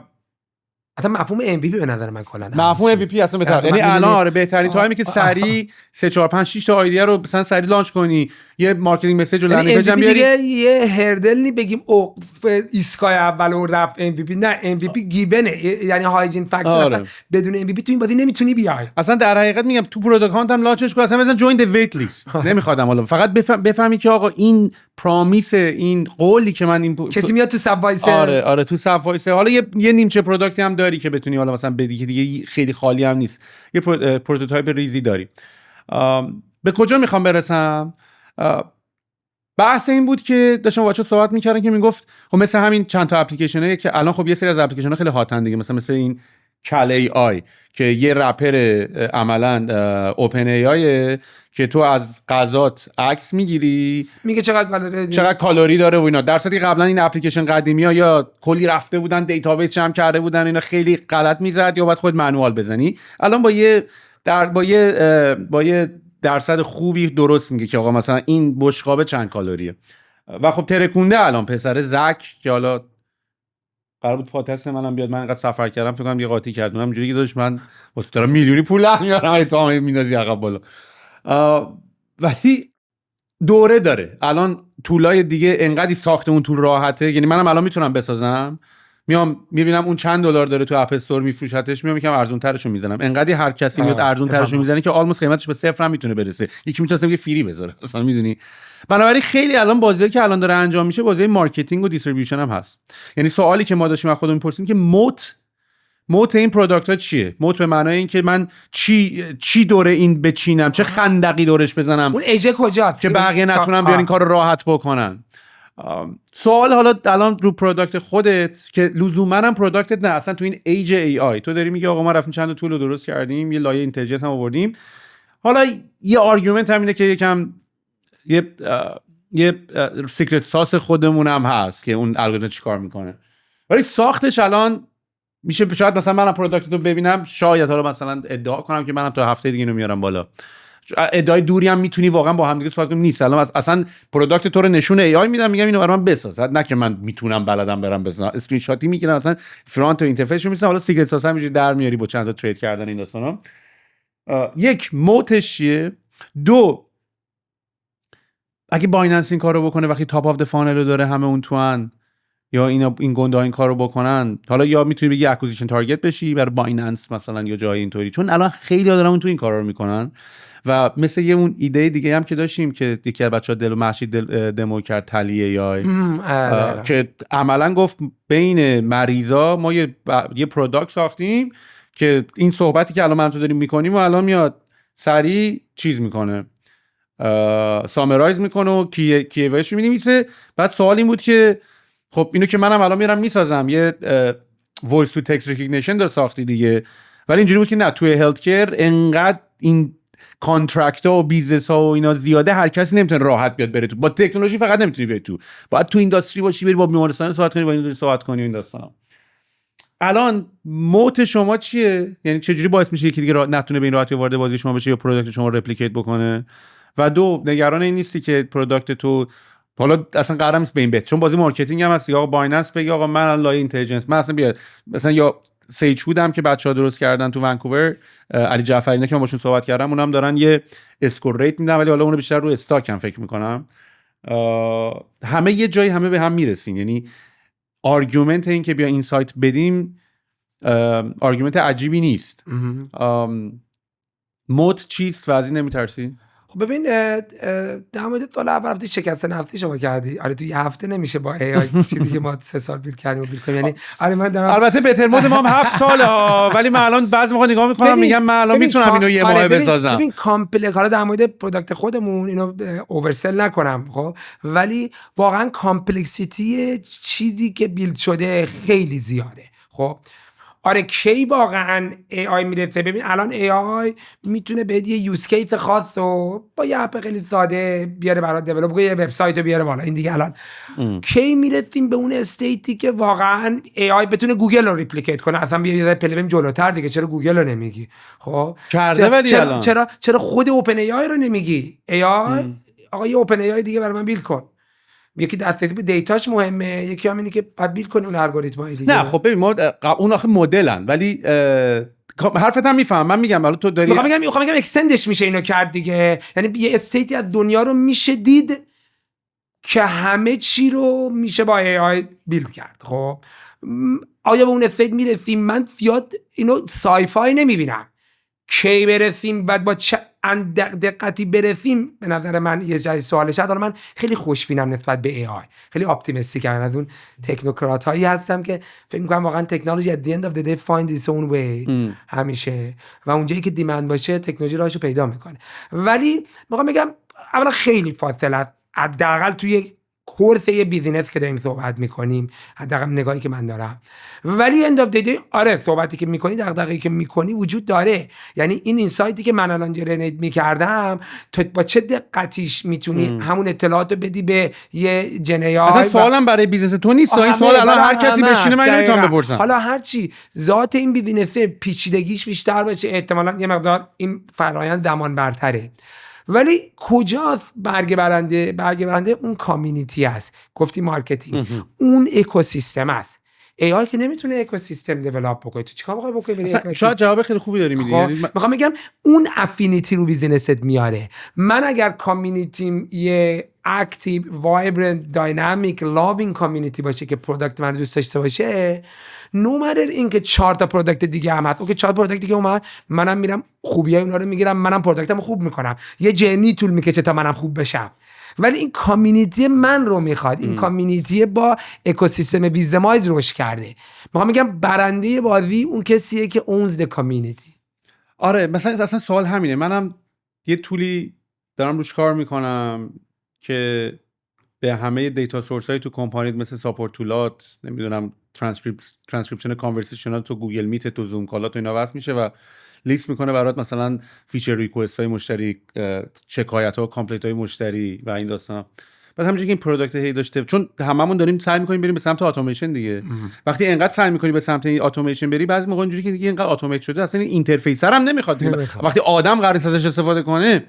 حتی مفهوم MVP به نظر من کلا مفهوم MVP اصلا بهتره. یعنی الان آره بهترین تایمی که سریع 3 4 5 6 تا آیدیا رو مثلا سریع لانچ کنی، یه مارکتینگ مسیج رو لندینگ پیج بیاری دیگه، یه هردل نی بگیم او ایسکای اول اون رفت MVP. نه MVP گیونه، یعنی هایجین فاکتور. بدون MVP تو این بازی نمیتونی بیای. اصلا در حقیقت میگم تو پروداکت هم لانچش کن، اصلا مثلا جوین دی ویت لیست نمیخوادم. حالا فقط بفهمی که آقا این پرامیس، این قولی که من این کسی میاد تو ساب وایسه. آره تو ساب وایسه. حالا یه نیمچه پروداکتی هم داری که بتونی حالا مثلا بدی که دیگه خیلی خالی هم نیست، یه پروتوتایپ ریزی داری. به کجا میخوام برسم؟ بحث این بود که داشتم بچه‌ها صحبت میکردن که میگفت خب مثل همین چند تا اپلیکیشنه که الان خب یه سری از اپلیکیشن‌ها خیلی هاتن دیگه، مثلا این کل ای آی که یه رپر عملا اوپن ای آی که تو از غذات عکس میگیری، میگه چقدر کالری داره و اینا. در صورتی قبلا این اپلیکیشن قدیمی‌ها یا کلی رفته بودن دیتابیس جمع کرده بودن، اینا خیلی غلط میزد یا باید خود منوال بزنی. الان با یه درصد خوبی درست میگه که آقا مثلا این بشقابه چند کالریه. و خب ترکونده الان پسر زک که حالا قرار بود پادکست منم بیاد، من انقدر سفر کردم فکر کنم یه قاطی کردم اونجوری که داشت من واسه دارم میلیونی پول در میارم تو هم میندازی عقب بالا. ولی دوره داره الان طولای دیگه انقدری ساخت اون طول راحته، یعنی منم الان میتونم بسازم، میام میبینم اون چند دلار داره تو اپ استور میفروشتش، میام یکم ارزون ترشو میزنم. انقدر هر کسی میاد ارزون ترشو میزنه که آلموس قیمتش به صفر هم میتونه برسه. یکی میتونه اصلا فری بذاره اصلا، میدونی. بنابراین خیلی الان بازیایی که الان داره انجام میشه بازی مارکتینگ و دیستریبیوشن هم هست. یعنی سوالی که ما داشتیم از خودمون میپرسیم که موت این پروداکت ها چیه؟ موت به معنای این که من چی دوره این بچینم، چه خندقی دورش بزنم، اون ایجه کجاست که بقیه نتونن بیان این کار رو راحت بکنن. سوال حالا الان رو پروداکت خودت که لزوما هم پروداکتت نه، اصلا تو این ایج ای آی تو داری میگی آقا ما رفتیم چند تا تول رو درست کردیم، یه لایه اینتلیجنت هم آوردیم. حالا یه آرگومنت هم اینه که یکم یه سیکرت ساس خودمون هم هست که اون الگوریتم چیکار میکنه. ولی ساختش الان میشه شاید مثلا منم پروداکت رو ببینم، شاید حالا مثلا ادعا کنم که منم تا هفته دیگه اینو میارم بالا. ادعای دوری هم میتونی واقعا با هم دیگه صحبت کنیم نیست. الان اصلا پروداکت تو رو نشون ای آی میدم، میگم اینو برام بساز، نه که من میتونم بلدم برام بسازم. اسکرین شاتی میگیرم مثلا فرانت و اینترفیسشو میسازم، حالا سیکرت ساس هم میشه در میاری با چند تا ترید کردن این داستانا. یک موتش چیه؟ دو اگه بایننس این کارو بکنه وقتی تاپ اف د فانل رو داره همه اون توان، یا این گنده این کارو بکنن، حالا یا میتونی بگی اکوزیشن تارگت بشی برای بایننس مثلا یا جای اینطوری، چون الان خیلی ها دارن اون تو این کارا رو میکنن. و مثل یه اون ایده دیگه هم که داشتیم که یکی از بچه‌ها دلو محشید دمو کرد تلیه یا که عملا گفت بین مریضا ما یه پروداکت ساختیم که این صحبتی که الان من تو داریم میکنیم و الان میاد سریع چیز میکنه، سامرایز میکنه و کیویش مینویسه. بعد سوال این بود که خب اینو که منم الان میرم میسازم، یه وایس تو تکست ریکگنیشن داره ساختی دیگه، ولی اینجوری بود که نه توی هلت کیر انقدر این کانترکت ها و بیزنس ها و اینا زیاده، هر کسی نمیتونه راحت بیاد بره تو. با تکنولوژی فقط نمیتونی بیای تو، باید تو اینداستری باشی، بری با بیمارستان صحبت کنی، با این صحبت کنی و این داستانا. الان موت شما چیه؟ یعنی چجوری باعث میشه یکی دیگه نتونه به این راحتی وارد بازی شما بشه یا پروداکت شما رپلیکیت بکنه؟ و دو، نگران این نیستی که پروداکت تو حالا اصلا قرار نیست به این بهت، چون بازی مارکتینگ هم هست. آقا بایننس بگی آقا من لای اینتلیجنس، من اصلا بیاد مثلا یا سیج هودم که بچه‌ها درست کردن تو ونکوور، علی جعفری اینا که من باشون صحبت کردم، اونم دارن یه اسکور ریت میدن، ولی حالا اونو بیشتر رو استاک هم فکر میکنم. همه یه جایی همه به هم میرسین. یعنی آرگومنت این که بیا این سایت بدیم آرگومنت عجیبی نیست. موت چیست و از این نمیترسی؟ ببین در مورد سال اول شکست نفتی شما کردی، آره تو یه هفته نمیشه با ای آی چیزی که ما 3 سال بیل کردیم و بیل کنیم. یعنی آره من دارم، البته بهتر مود ما هم 7 ساله ها، ولی من الان بعضی موقع نگاه میکنم میگم من الان میتونم اینو یه ماه بسازم. ببین کامپلکس، حالا در مورد پروداکت خودمون اینو اوورسل نکنم خب، ولی واقعا کامپلکسیتی چیزی که بیلد شده خیلی زیاده. خب آره کی واقعا ای آی میرسه؟ ببین الان ای آی میتونه بهت یه یوز کیس خاص رو با یه اپ خیلی ساده بیاره برات دیولپ کنه، یه وبسایت رو بیاره بالا. این دیگه الان کی میرسیم به اون استیتی که واقعا ای آی بتونه گوگل رو ریپلیکیت کنه؟ اصلا بیا یه پله بریم جلوتر دیگه، چرا گوگل رو نمیگی؟ خب کرده ولی الان چرا خود اوپن ای آی رو نمیگی؟ ای آی آقا یه اوپن ای آی دیگه برای من بیل کن. یکی دسترسی به دیتاش مهمه، یکی هم اینه که بعد بیل کنه اون الگوریتمای دیگه. نه خب ببین ما اون آخه مدلن، ولی حرفت هم میفهم. من میگم حالا تو داری میخوام بگم اکستندش میشه اینو کرد دیگه. یعنی یه استیتی از دنیا رو میشه دید که همه چی رو میشه با ای آی بیلد کرد. خب آیا به اون استیت میرسیم؟ من زیاد اینو سایفای نمیبینم. کی برسیم بعد با چه دقتی برسیم؟ به نظر من یه جای سوالش هست. من خیلی خوشبینم نسبت به ای آی، خیلی اپتیمیستیکم. از اون تکنوکرات هایی هستم که فکر میکنم واقعا تکنولوژی at the end of the day find its own way همیشه، و اونجایی که دیمند باشه تکنولوژی راهشو پیدا میکنه. ولی میخوام بگم اولا خیلی فاصله است، حداقل توی کورس یه بیزینس که داریم صحبت میکنیم، حداقل نگاهی که من دارم. ولی اند اف دی آره صحبتی که میکنی، دغدغه‌ای که میکنی وجود داره. یعنی این اینسایتی که من الان جنریت میکردم تو با چه دقتیش میتونی همون اطلاعاتو بدی به یه جن‌آی. اصلا سوالم برای بیزنس تو نیست، این سوال الان هر کسی بشینه من نمیتونم بپرسم. حالا هر چی ذات این بیزینس پیچیدگیش بیشتر باشه، احتمالاً یه مقدار این فرآیند زمان برتره. ولی کجاست برگ برنده اون کامیونیتی است. گفتی مارکتینگ، اون اکوسیستم است. AI که نمیتونه اکوسیستم دیولپ بکنه. تو چیکار می‌خوای بکنی؟ شاید جواب خیلی خوبی داری میدی. یعنی میخوام بگم اون افینیتی رو بیزینست میاره. من اگر کامیونیتیم یه اکتیو، وایبرنت، داینامیک، لاوینگ کامیونیتی باشه که پروداکت من دوست داشته باشه، نومدر این که 4 تا پروداکت دیگه هم هست، اوکی 4 پروداکت دیگه اومد، منم میرم خوبیای اونا رو میگیرم، منم پروداکتمو خوب میکنم، یه جرنی طول میکشه تا منم خوب بشم. ولی این کامیونیتی من رو میخواد، این کامیونیتی با اکوسیستم ویزمایز روش کرده. میخوام میگم برنده بازی اون کسیه که اونز د کامیونیتی. آره مثلا اصلا سوال همینه. منم یه تولی دارم روش کار میکنم که به همه دیتا سورس های تو کمپانیت مثل ساپورت تولات، نمیدونم ترانسکریپشن کانورسیشنال تو گوگل میت، تو زوم کالات و اینا وصل میشه و لیست میکنه برات مثلا فیچر ریکوست های مشتری، شکایت ها و کامپلیت های مشتری و این داستان. بعد همونجوری که این پروداکت هی داشته، چون هممون داریم سعی میکنیم بریم به سمت اتوماسیون دیگه. وقتی اینقدر سعی میکنی به سمت اتوماسیون بری، بعضی موقع اینجوری که دیگه اینقدر اتومات شده اصلا این اینترفیس هم نمیخواد. وقتی آدم قراره ازش استفاده کنه،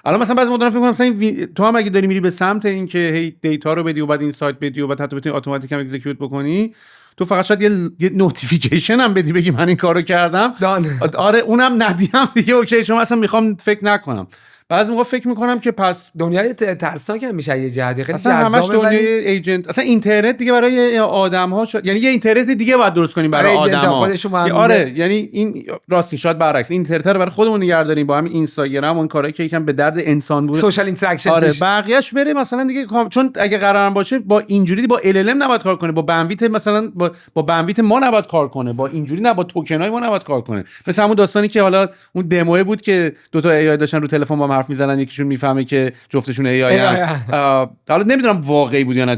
الان مثلا بعضی موقع فکر کنم مثلا تو هم اگه داری میری به سمت این که هی دیتا رو بدی و بعد این سایت بدی و بعد حتی بتونی اتوماتیک هم اکزیکیوت بکنی، تو فقط شاید یه نوتیفیکیشن هم بدی بگی من این کارو کردم. آره اونم ندیم دیگه اوکی، چون اصلا میخوام فکر نکنم. بعضی موقع فکر میکنم که پس دنیای ترسناک هم میشه یه جهتی خیلی اصلا همش دنیای ایجنت، اصلا اینترنت دیگه برای آدم‌ها یعنی یه اینترنت دیگه باید درست کنیم برای آدم‌ها. آره یعنی این راستی شاید برعکس اینترنت رو برای خودمون نگه داریم با همین اینستاگرام و اون کارهایی که یکم به درد انسان بود، سوشال اینتراکشن. آره بقیه‌اش بره مثلا دیگه چون اگه قرارم باشه با اینجوری با ال ال ام نباید کار کنه، با بندویت مثلا با بندویت ما نباید کار کنه، با اینجوری نه با توکنای ما نباید کار کنه. مثلا همون داستانی که حالا اون دموه بود که دو تا ای آی داشتن رو تلفن با هم حرف می‌زدن، یکیشون میفهمه که جفتشون ای آی حالا نمیدونم واقعی بود یا نه،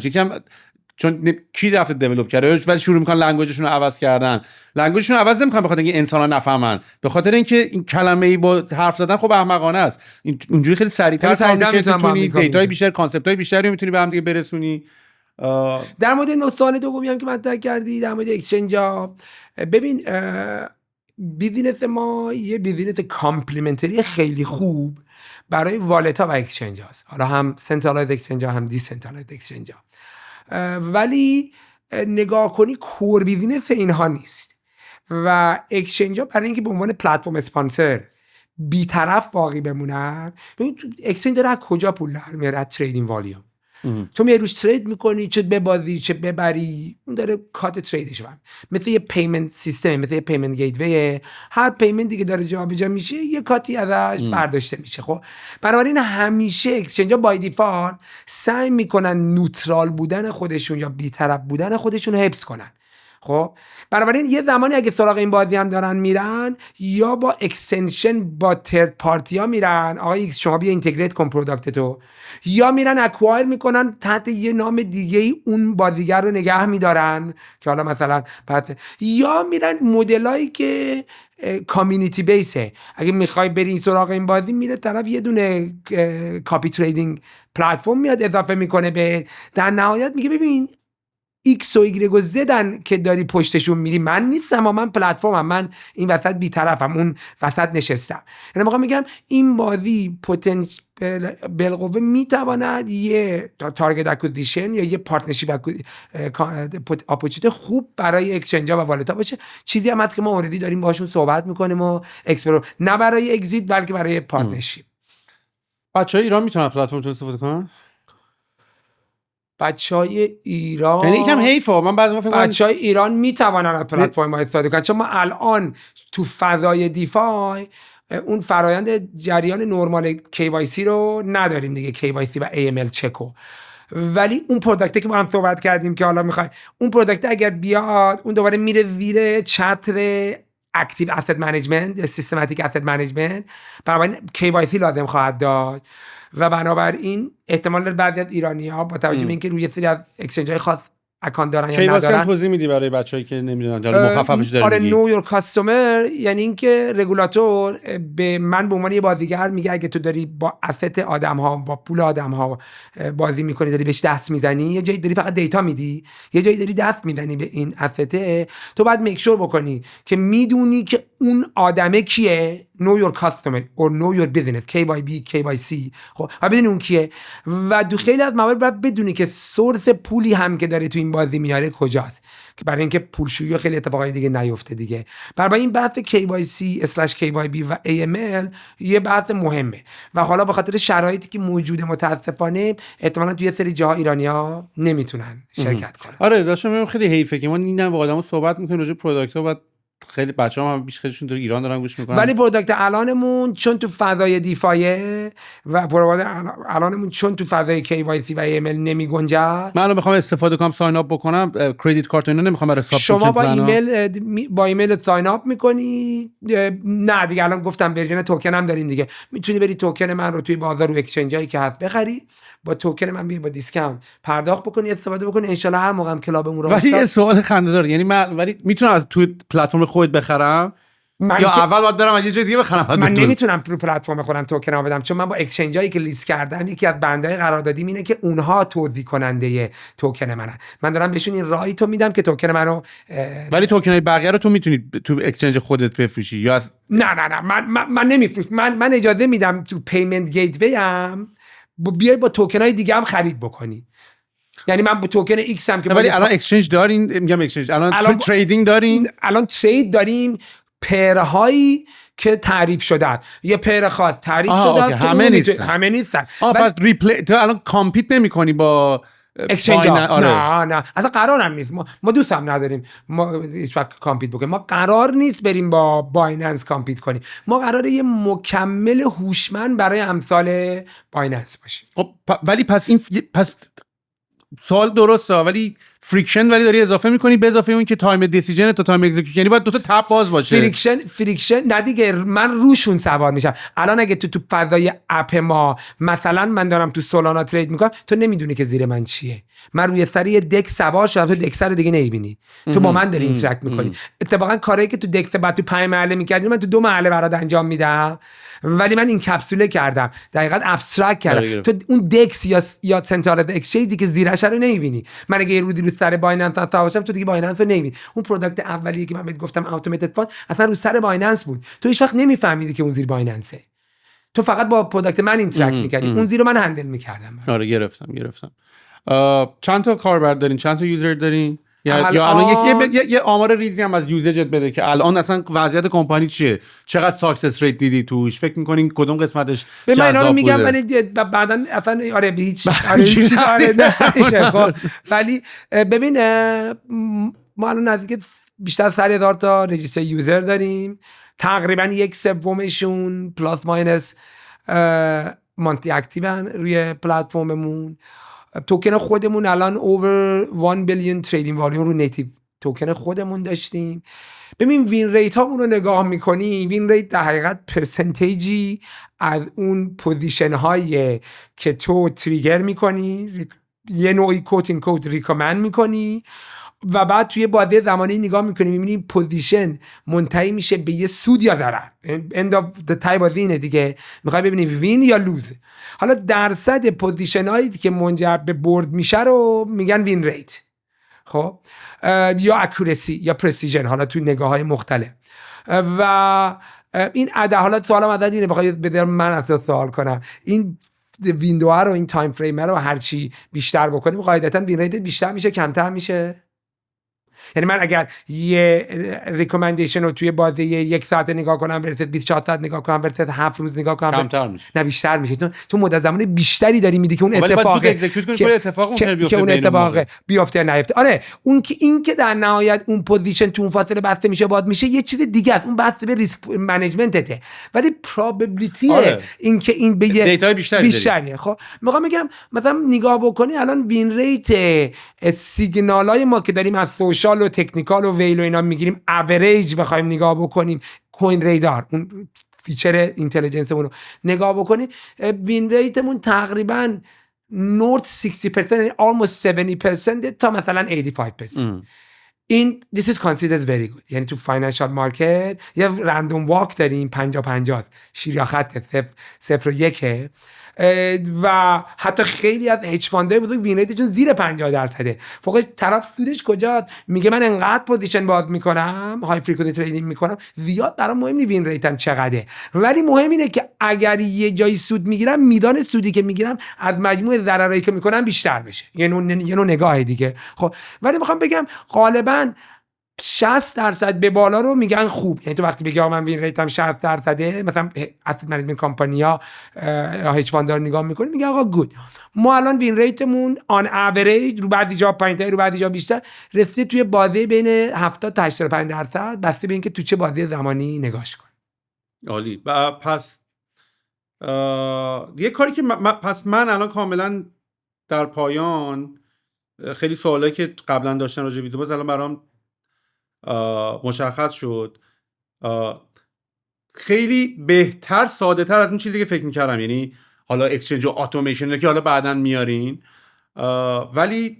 چون کی رفت دیولپ کرده، ولی شروع میکنن لنگویجشون رو عوض کردن. لنگویجشون رو عوض نمیکنن به خاطر اینکه انسانا نفهمن، به خاطر اینکه این کلمه‌ای با حرف زدن خب احمقانه است. اونجوری خیلی سریع‌تر میتونی دیتای بیشتر، کانسپت‌های بیشتری رو میتونی به هم دیگه برسونی. در مورد سوال دومی هم که مطرح کردی در مورد اکسچنج‌ها، ببین بیزینس ما یه بیزینس کامپلیمنتری خیلی خوب برای والت ها و اکسچنج هاست. حالا هم سنترالایزد اکسچنج ها هم دیسنترالایزد اکسچنج ها، ولی نگاه کنی کور بیزینس اینها نیست و اکسچنج ها برای اینکه به عنوان پلتفرم اسپانسر بی‌طرف باقی بمونن. ببین اکسچنج داره از کجا پول در میاره؟ از تریدینگ والیوم. تو میای روش ترید میکنی، چه ببازی چه ببری، اون داره کات تریدش رو. مثل یه پیمنت سیستم، مثل یه پیمنت گیتوی، هر پیمنتی که داره جابجا میشه یه کاتی ازش برداشته میشه. خب بنابراین همیشه اکسچنج‌ها بای دیفالت سعی میکنن نوترال بودن خودشون یا بی‌طرف بودن خودشون رو حفظ کنن. خب بنابراین یه زمانی اگه سراغ این بازی هم دارن میرن، یا با اکستنشن با ترد پارتی ها میرن، آقا ایکس شما بیا اینتگریت کن پروداکت تو، یا میرن اکوایر میکنن تحت یه نام دیگه ای اون بازیگر رو نگه میدارن که حالا مثلا بعد، یا میرن مدلایی که کامیونیتی بیسه. اگه میخوای بری سراغ این بازی، میره طرف یه دونه کاپی تریدینگ پلتفرم میاد اضافه میکنه به، در نهایت میگه ببین ایکس و ایگرگ و زدن که داری پشتشون میری، من نیستم، من پلتفرمم، من این وسط بی‌طرفم، اون وسط نشستم. یعنی میخوام بگم این بازی بالقوه میتواند یه تارگت اکوزیشن یا یه پارتنرشیپ اپورتونیتی خوب برای اکسچنج ها و والت ها باشه. چیزی هم هست که ما اوردی داریم باشون صحبت میکنیم و اکسپلور، نه برای اگزیت بلکه برای پارتنرشیپ. بچهای ایران میتونن پلتفرم استفاده کنن؟ بچهای ایران یعنی یکم حیفه، من بعضی وقت فکر می‌کنم بچهای ایران میتونن از پلتفرم استفاده کنن، چون ما الان تو فضای دیفای اون فرایند جریان نرمال KYC رو نداریم دیگه، KYC و AML چکو. ولی اون پروداکتی که ما هم صحبت کردیم که حالا میخوای اون پروداکت اگر بیاد، اون دوباره میره زیر چتر اکتیو اسید منیجمنت یا سیستماتیک اسید منیجمنت، بنابراین KYC لازم خواهد داشت و بنابراین احتمال بعضی از ایرانی‌ها با توجه به اینکه روی سری از اکسچنج‌های خاص اکانت دارن یا ندارن توضیح میدی برای بچه‌ای که نمیدونن حالا مخففش داره آره میگی نو یور کاستومر یعنی اینکه رگولاتور به من به عنوان یه بازیگر میگه اگه تو داری با اسست آدم‌ها با پول آدم‌ها بازی می‌کنی داری بهش دست میزنی یه جایی داری فقط دیتا میدی یه جایی داری دست میزنی به این اسست تو باید میک شور بکنی که میدونی که اون آدمه کیه know your customer or know your business KYB KYC خب و بدونی اون کیه و دو خیلی از موارد باید بدونی که سورس پولی هم که داره تو این بازی میاره کجاست که برای اینکه پولشویی و خیلی اتفاقای دیگه نیفته دیگه برای این بحث KYC/KYB و AML یه بحث مهمه و حالا به خاطر شرایطی که موجوده متاسفانه احتمالاً توی سری جاها ایرانی‌ها نمیتونن شرکت کنن. آره داشتم خیلی حیفه که ما نینا با آدمو صحبت می‌کنیم راجع به پروداکت‌ها و خیلی بچه‌ها هم بیش خیلیشون تو ایران دارن گوش میکنن ولی پروداکت الانمون چون تو فضای دیفایه و پروداکت الانمون چون تو فضای KYC و AML نمی گنجه من الان میخوام استفاده کنم ساین اپ بکنم کردیت کارت اینا نمیخوام برای شما با ایمیل ساین اپ میکنی نه دیگه الان گفتم ورژن توکن هم داریم دیگه میتونی بری توکن من رو توی بازار رو اکسچنج هایی که هست بخری با توکن من با دیسکانت پرداخت بکنی استفاده بکنی ان شاء الله هر موقع هم کلابمون رو ولی یه سوال خنده‌دار یعنی من ولی میتونم از توی پلتفرم خودت بخرم یا اول باید برم از یه جای دیگه بخرم من نمیتونم رو پلتفرم خودم توکن ها بدم چون من با اکسچنج هایی که لیست کردم یکی از بندهای قراردادی اینه که اونها توزیع کننده توکن منن من دارم بهشون این رایتو میدم که توکن منو ولی توکن های بقیه رو تو میتونی تو اکسچنج خودت بفروشی یا نه من نمیفروشم من اجازه میدم تو پیمنت گیتوی ام بیای با توکن های دیگه هم خرید بکنی یعنی من با توکن ایکس هم که ولی الان اکسچنج دارین میگم اکسچنج الان تریدینگ دارین الان ترید داریم پرهایی که تعریف شدن یه پر خاص تعریف شدن همه نیستن پس ریپلی تو الان کامپیت نمی‌کنی با اکسچنج نه اصلا قرارم نیست ما دوست هم نداریم ما هیچ وقت کامپیت بکنیم ما قرار نیست بریم با بایننس کامپیت کنیم ما قراره یه مکمل هوشمند برای امثال بایننس باشیم ولی پس سوال درسته ولی فریکشن ولی داری اضافه میکنی به اضافه اون که تایم دیسیژن تا تایم اکزیکیوشن یعنی باید دو تا تپ باز باشه فریکشن نه دیگه من روشون سوار میشم الان اگه تو فضای اپ ما مثلا من دارم تو سولانا ترید میکنم تو نمیدونی که زیر من چیه من روی سر یه دک سوار شدم تو دک سر دیگه نمیبینی تو با من داری اینتراکت میکنی اتفاقا کاری که تو دک بعد تو 5 مرحله میکردی من تو 2 مرحله برات انجام میدم ولی من این کپسوله کردم دقیقاً ابسترکت کردم تو اون دکس یا سنترال اکسچنجی که زیرش رو نمیبینی من اگه یه رو سر بایننس تا باشم تو دیگه بایننس رو نمیبینی اون پروداکت اولیه که من بهت گفتم اتوماتد فاند اصلا رو سر بایننس بود تو هیچ وقت نمیفهمیدی که اون زیر بایننسه تو فقط با پروداکت من اینتراکت میکردی اون زیر من هندل میکردم آره گرفتم چند تا کاربر دارین چند تا یوزر دارین یا الان یه آمار ریزی هم از یوزیجت بده که الان اصلا وضعیت کمپانی چیه چقدر ساکسس ریت دیدی توش فکر می‌کنین کدوم قسمتش به من اینا رو میگم ولی بعدن اصلا آره به هیچ ولی ببین ما الان نزدیک بیشتر از 100,000 تا رجیستر یوزر داریم تقریبا 1/3 پلاس ماینس مانتی اکتیون روی پلتفرممون توکن خودمون الان over 1 بیلیون تریدینگ والیوم رو نیتیو توکن خودمون داشتیم ببین وین ریت هامون رو نگاه میکنی وین ریت در حقیقت پرسنتیجی از اون پوزیشن هایی که تو تریگر میکنی یه نوعی کوتین کود ریکامند میکنی و بعد توی بازه زمانی نگاه میکنی میبینی پوزیشن منتهی میشه به یه سود یا ضرر end of the type of اینه دیگه میخوای ببینی وین یا لوز حالا درصد پوزیشن هایی که منجر به برد میشه رو میگن وین ریت خب یا اکورسی یا پرسیژن حالا توی نگاه های مختلف و این عدد حالا سوالم عدد اینه بخوای بدم من از سوال کنم این ویندو رو این تایم فریم رو هرچی بیشتر بکنیم قاعدتا وین ریت بیشتر میشه کمتر میشه یعنی من اگر یه ریکامندیشن رو توی بازه 1 ساعت نگاه کنم ورسد 24 ساعت نگاه کنم ورسد 7 روز نگاه کنم کمتر میشه نه بیشتر میشه تو مدت زمان بیشتری داری میدی که اون اتفاق که اون اتفاق بیفته یا نیفته آره اون که این که در نهایت اون پوزیشن تو اون فاصله بسته میشه باد میشه یه چیز دیگه است اون بسته به ریسک منیجمنتته ولی پروبابیلیتی این که این به یه دیتا بیشتریه خب میخوام بگم مثلا نگاه بکنی الان وین ریت سیگنالای ما که داریم از سوشال و تکنیکال و ویل و اینا میگیریم اوریج بخوایم نگاه بکنیم کوین ریدار اون فیچر اینتلیجنسمون رو نگاه بکنی، وین ریتمون تقریبا نورت 60% یعنی almost 70% تا مثلا 85%. این this is considered very good. یعنی تو فاینانشال مارکت یه رندوم واک داریم 50-50 شیر یا خط 0 و 1 و حتی خیلی از هج فاندهای بزرگ وین ریتشون زیر 50%. فوقش طرف سودش کجاست؟ میگه من انقدر پوزیشن باز میکنم، های فریکونسی تریدینگ میکنم، زیاد برام مهم نیست وین ریتم چقدره، ولی مهم اینه که اگر یه جایی سود میگیرم میدان سودی که میگیرم از مجموع ضرری که میکنم بیشتر بشه. یه نوع نگاه دیگه. خب ولی میخوام بگم غالبا 60% به بالا رو میگن خوب. یعنی تو وقتی بگی آقا من وین ریتم 60%، مثلا اسید منیجمنت کمپانی‌ها یا هج فاندها رو نگاه میکنی میگه آقا گود. ما الان وین ریتمون آن اوریج رو بعضی جا پایین‌تر رو بعضی جا بیشتر رسیده توی بازی بین 70 تا 85% بسته به اینکه تو چه بازی زمانی نگاش کن. عالی. و پس یه کاری که پس من الان کاملا در پایان خیلی سوالایی که قبلا داشتن راجع به ویزوباز الان برام مشخص شد. خیلی بهتر، ساده تر از اون چیزی که فکر میکردم. یعنی حالا اکسچنج و اتوماسیون که حالا بعداً میارین، ولی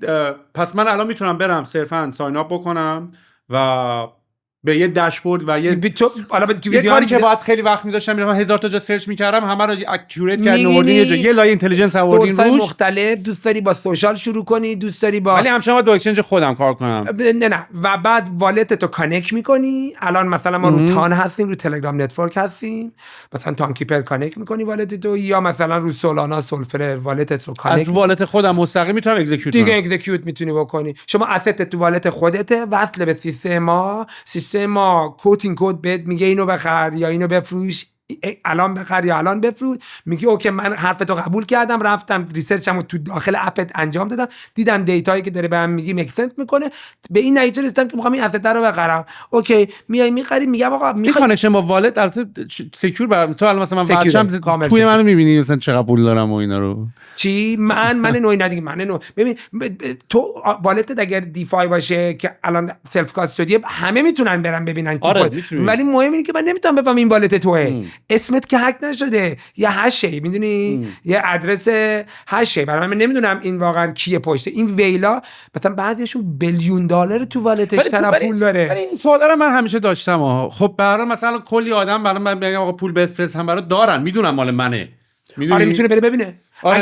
پس من الان میتونم برم صرفاً ساین اپ بکنم و به یه داشبورد و یه کاری که باید خیلی وقت می‌داشتم میرفتم 1000 تا جا سرچ می‌کردم، همه رو اکورات کردن، آوردین یه لایه اینتلیجنس آوردین روش. مختلف دوست داری با سوشال شروع کنی، دوست داری با، ولی همچنان باید با اکسچنج خودم کار کنم. نه و بعد والت تو کانکت می‌کنی. الان مثلا ما رو تان هستیم، رو تلگرام نتورک هستیم، مثلا تان کیپر کانکت می‌کنی والت تو، یا مثلا رو سولانا سولفر والت رو کانکت، از والت خودم مستقیم میتونم اکزیکیوت کنم. دیگه اکزیکیوت میتونی بکنی. شما اسست تو والت خودته، وصل به سیستم ما کوتینگ کد بهت میگه اینو بخر یا اینو بفروش، الان بخر یا الان بفروش. میگی اوکی من حرفتو قبول کردم، رفتم ریسرچمو تو داخل اپت انجام دادم، دیدم دیتایی که داره بهم میگی مکسنس میکنه، به این نتیجه رسیدم که میخوام این اسست رو بخرم. اوکی میای میخری، میگم آقا این کانکشن با والت البته سکیور برام. تو الان مثلا من بچم توی منو میبینی مثلا چقدر پول دارم و اینا رو چی من نوعی ندیگه من ببین تو والت اگر دیفای باشه که الان سلف کاستودی همه میتونن برن ببینن ولی مهم اینه که من نمیتونم بفهمم این والت توئه، اسمت که هک نشده، یه هشه، میدونی یه ادرس هشه، برای من نمیدونم این واقعا کیه پشت این ویلا. مثلا بعضیشون بیلیون دلار تو والتش طرف پول داره. ولی این سوالا رو من همیشه داشتم. خب برای مثلا کلی آدم برای من میگم آقا پول بفرست، هم برای دارن، میدونم مال منه، آره میتونه بره ببینه.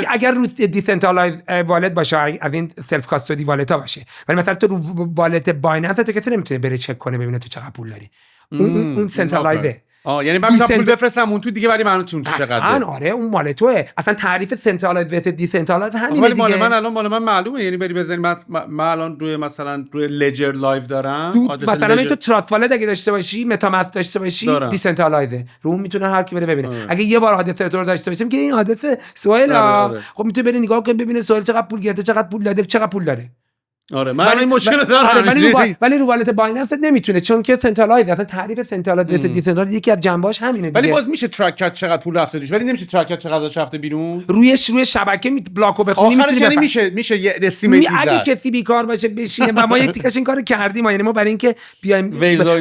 اگر رو دیسنترالایز والت باشه، از این سلف کاستودی والتا باشه، ولی مثلا تو رو والت بایننس تو کسی نمیتونه بره چک کنه ببینه تو چقدر پول داری. اون سنترالایزه. یعنی من میتونم پول بفرستم اون تو دیگه، ولی من چون چقدر آره اون مال توئه. اصلا تعریف سنترالایز و دیسنترالایز همینه دیگه. ولی مال من معلومه. یعنی بری بزنی من الان روی مثلا روی لجر لایو دارم، مثلا تو تراست والت اگه داشته باشی، متامسک داشته باشی، دیسنترالایزه، رو اون میتونه هر کی بده ببینه. اگه یه بار آدرس تو رو داشته باشیم که این آدرس سوئیل، خب میتونه بری نگاه کنی ببینه سوئیل چقدر پول گرفته، چقدر پول داده، چقدر پول داره. آره من این مشکل دارم. ولی رو والت بایننس نمیتونه، چون که سنترالایز، اصلا تعریف سنترالایز دیسنترالایز یکی از جنبه‌هاش همینه دیگه. ولی باز میشه ترک کرد چقدر پول رفته توش، ولی نمیشه ترک کرد چقدر رفته بیرون. روی شبکه بلاکو بخونی میتونی میشه یه استیمیت میزنی. اگه کسی بیکار باشه بشینه و ما یک تیکش این کارو کردیم، یعنی ما برای اینکه بیایم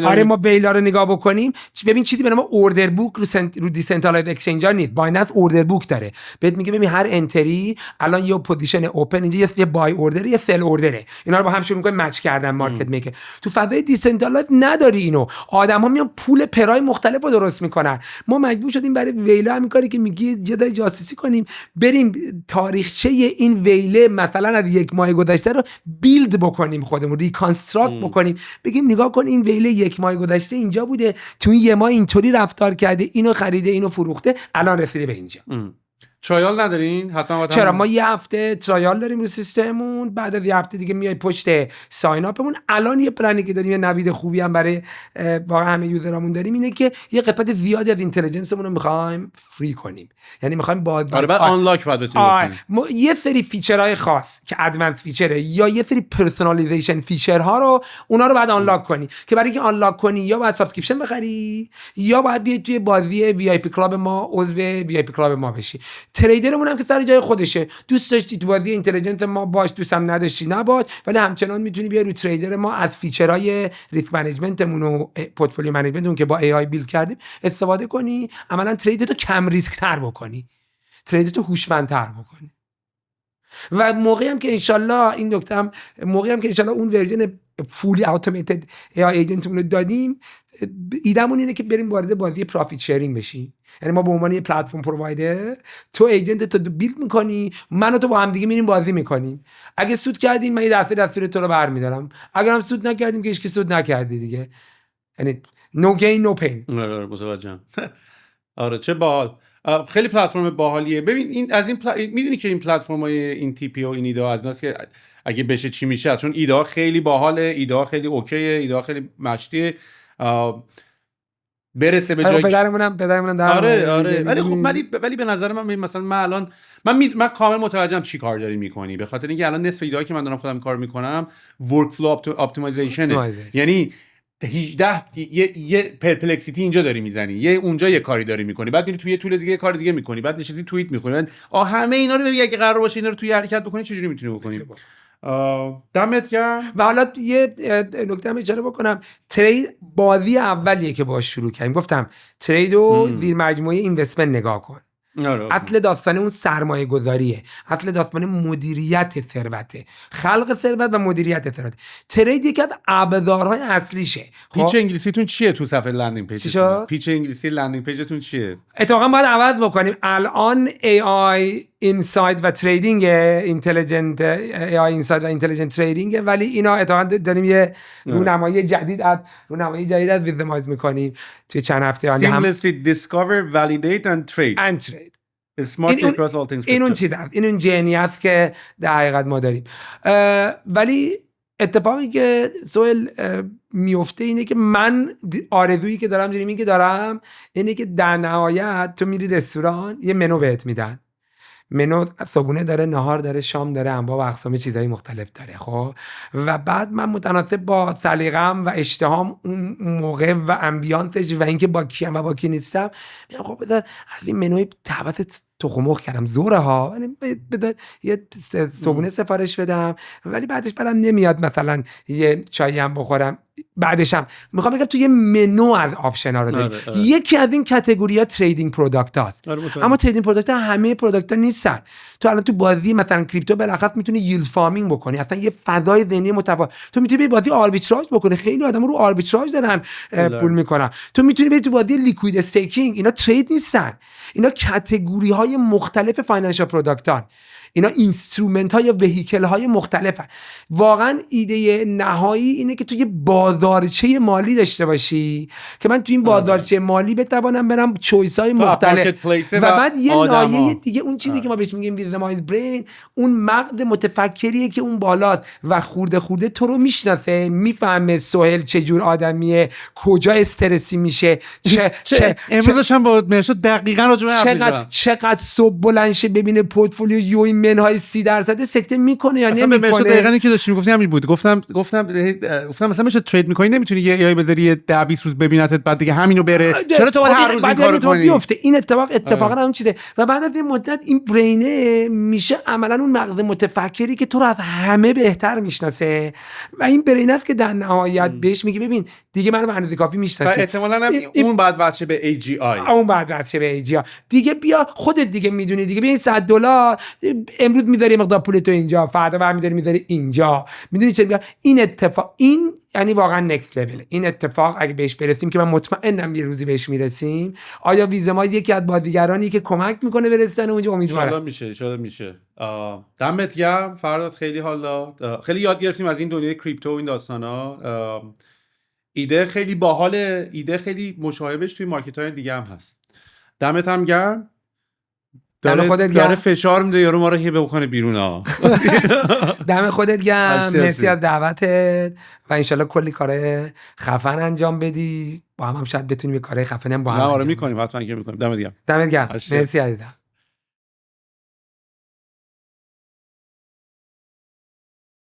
آره ما ویلا رو نگاه بکنیم، ببین چیزی به نام اوردر بوک رو دیسنترالایز اکسچنج ها نیست. بایننس اوردر بوک داره، بهت میگه ببین هر انتری الان یه پوزیشن اوپن، اینجا یه بای اوردر، یه سل اوردره، اینا رو با هم شروع می‌کنن مچ کردن مارکت میکر. تو فضای دیسنترالایز نداری اینو، آدما میان پول پرای مختلف رو درست میکنن. ما مجبور شدیم برای ویلا همین کاری که میگی جدا جاسوسی کنیم، بریم تاریخچه این ویله مثلا از یک ماه گذشته رو بیلد بکنیم، خودمون ریکانستراکت بکنیم، بگیم نگاه کن این ویله یک ماه گذشته اینجا بوده، تو این یه ماه اینطوری رفتار کرده، اینو خریده، اینو فروخته، الان رسیده به اینجا. ترایال ندارین؟ حتما چرا ما یه هفته ترایال داریم رو سیستممون، بعد از یه هفته دیگه میای پشت ساین اپمون. الان یه پلنی که داریم، یه نوید خوبی هم برای واقعا همه یوزرامون داریم، اینه که یه قسمت زیادی از اینتلیجنسمون رو می‌خوایم فری کنیم. یعنی می‌خوایم بعد آنلاک بعد بتونیم یه سری فیچرهای خاص که ادوانس فیچره یا یه سری پرسونالیزیشن فیچرها رو اونا رو بعد آنلاک کنی، که برای اینکه آنلاک کنی یا باید سابسکریپشن بخری یا باید بیای توی بازی وی آی پی کلاب ما، عضو وی آی پی کلاب ما بشی. تریدرمون هم که سر جای خودشه، دوست داشتی تو بازی اینتلیجنت ما باش، دوست هم نداشتی نباش، ولی همچنان میتونی بیای رو تریدر ما از فیچرهای ریسک منیجمنتمون و پورتفولیو منیجمنتمون که با ای آی بیلد کردیم استفاده کنی، عملاً تریدتو کم ریسک تر بکنی، تریدتو هوشمندتر بکنی. و موقعی هم که انشالله این دکترم، موقعی هم که انشالله اون ورژن فولی اتوماتد ای آی ایجنتمون رو دادیم، ایدمون اینه که بریم وارد بازی پروفیت شیرینگ بشیم. یعنی ما به عنوان یه پلتفرم پرووایدر، تو ایجنت تو بیلد میکنی، من و تو با هم دیگه میریم بازی میکنیم. اگه سود کردین من یه دفعه دستور تو رو برمیدارم، اگر هم سود نکردیم که هیچ کی سود نکردی دیگه. یعنی no gain no pain. آره متوجهم. آره چه باحال. خیلی پلتفرم باحالیه. ببین این از این میدونی که این پلتفرم‌های این تی پی و این ایده از ناس که اگه بشه چی میشه، چون ایده ها خیلی باحاله، ایده ها خیلی اوکیه، ایده ها خیلی مشتیه، برسه به جایی پدرمونم در آره ولی خب ولی به نظر من مثلا من الان من کامل متوجهم چی کار داری میکنی، به خاطر اینکه الان نصف ایده‌ای که من دارم خودم کار میکنم ورک فلو اپتیمایزیشن، یعنی 18 یه پرپلکسیتی اینجا داری میزنی، یه اونجا یه کاری داری میکنی، بعد میری توی یه طول دیگه کار دیگه میکنی، بعد نشستی توییت میکنی، همه اینا رو اگه قرار باشه اینا رو توی حرکت بکنی چجوری میتونی بکنی؟ دمت گرم. و حالا یه نکته هم اشاره بکنم، ترید بازی اولیه که باش شروع کردیم، گفتم ترید رو زیر مجموعه اینوستمنت نگاه کن. اصل داستان اون سرمایه گذاریه، اصل داستان مدیریت ثروته، خلق ثروت و مدیریت ثروت. ترید یکی از ابزارهای اصلیشه. پیچ انگلیسیتون چیه تو صفحه لندینگ پیجتون؟ پیچ انگلیسی لندینگ پیجتون چیه؟ اتفاقا باید عوض بکنیم. الان AI اینساید و تریدینگ اینتلیجنت، AI اینساید و اینتلیجنت تریدینگ، ولی اینا اتفاقا داریم یه رونمایی جدید از ویزمایز میکنیم توی چند هفته آینده. Seamlessly discover, validate and trade. این اون چیز هست، این اون جنی هست که در حقیقت ما داریم. ولی اتفاقی که سوال میفته اینه که من آرزویی که دارم، دریمی که دارم اینه که در نهایت تو میری رستوران یه منو بهت میدن، منو صبحونه داره، نهار داره، شام داره، انواع و اقسام چیزهای مختلف داره. خب و بعد من متناسب با سلیقه‌ام و اشتهام اون موقع و امبیانتش و اینکه با کیم و با کی نیستم میگم خب بذار از این منوی دعوت تخم مرغ کردم زوره ها، بذار یه صبحونه سفارش بدم، ولی بعدش برام نمیاد مثلا یه چایی هم بخورم. بعدش هم میخوام بگم تو یه منو از آپشن ها رو داریم. یکی از این کاتگوری ها تریدینگ پروداکت هاست، اما تریدینگ پروداکت ها همه پروداکت ها نیستن. تو الان تو بازی مثلا کریپتو بالاخره میتونی ییلد فارمینگ بکنی، اصلا یه فضای ذهنی متفاوت. تو میتونی بازی آربیتراژ بکنی، خیلی آدم رو آربیتراژ دارن پول میکنن. تو میتونی بری تو بازی لیکوید استیکینگ، اینا ترید نیستن، اینا کاتگوری های مختلف فاینانشال پروداکت ها، اینا اینسترومنت ها یا وهیکل های مختلفن. واقعا ایده نهایی اینه که تو یه بازارچه مالی داشته باشی که من تو این بازارچه مالی بتوانم برم چویس های مختلف و بعد یه لایه دیگه اون چیزی که ما بهش میگیم ویزمایز برین، اون مغز متفکریه که اون بالا و خورده خورده تو رو میشناسه، میفهمه سهیل چه جور آدمیه، کجا استرسی میشه، امروزش هم با مرشد دقیقاً راجع به حرف چقدر صبح بلند شه ببینه پورتفولیو یوی منهای 30% سکته میکنه یا نمیکنه. دقیقاً که داشتیم گفتیم همین بود. گفتم مثلا میشه ترید میکنی، نمیتونی یه AI بذاری 10-20 روز ببینتت بعد دیگه همینو بره، چرا تو هر روز این کارو کنی؟ این اتفاقا همون چیزه. و بعد از این مدت این برینه میشه عملاً اون مغز متفکری که تو رو از همه بهتر میشناسه و این برینت که در نهایت بهش میگه ببین دیگه منو به اندازه کافی میشناسی، احتمالاً اون بعد واسه به AGI، اون بعد واسه به AGI دیگه بیا خودت دیگه میدونی دیگه، بیا این $100 امروز میذاری مقدار پول تو اینجا، فردا برمی‌داری میذاری اینجا، میدونی چه میگم. این اتفاق این یعنی واقعا نکست لول. این اتفاق اگه بهش برسیم که من مطمئنم یه روزی بهش میرسیم، آیا ویزما یکی از بازیگرانی که کمک میکنه برسن اونجا؟ امیدوارم میشه. دمت گرم فرداد، خیلی حالا خیلی یاد گرفتیم از این دنیای کریپتو و این داستانا. ایده خیلی باحاله، ایده خیلی مشابهش توی مارکت‌های دیگه هم هست. دمت هم گرم. داره فشار میده یارو ما رو هی بکنه بیرون ها. دم خودت گرم، مرسی از دعوتت و انشالله کلی کار خفن انجام بدی، با هم شاید بتونیم کارهای خفن هم با هم آره میکنیم، حتما که میکنیم. دمت گرم. مرسی عزیزم.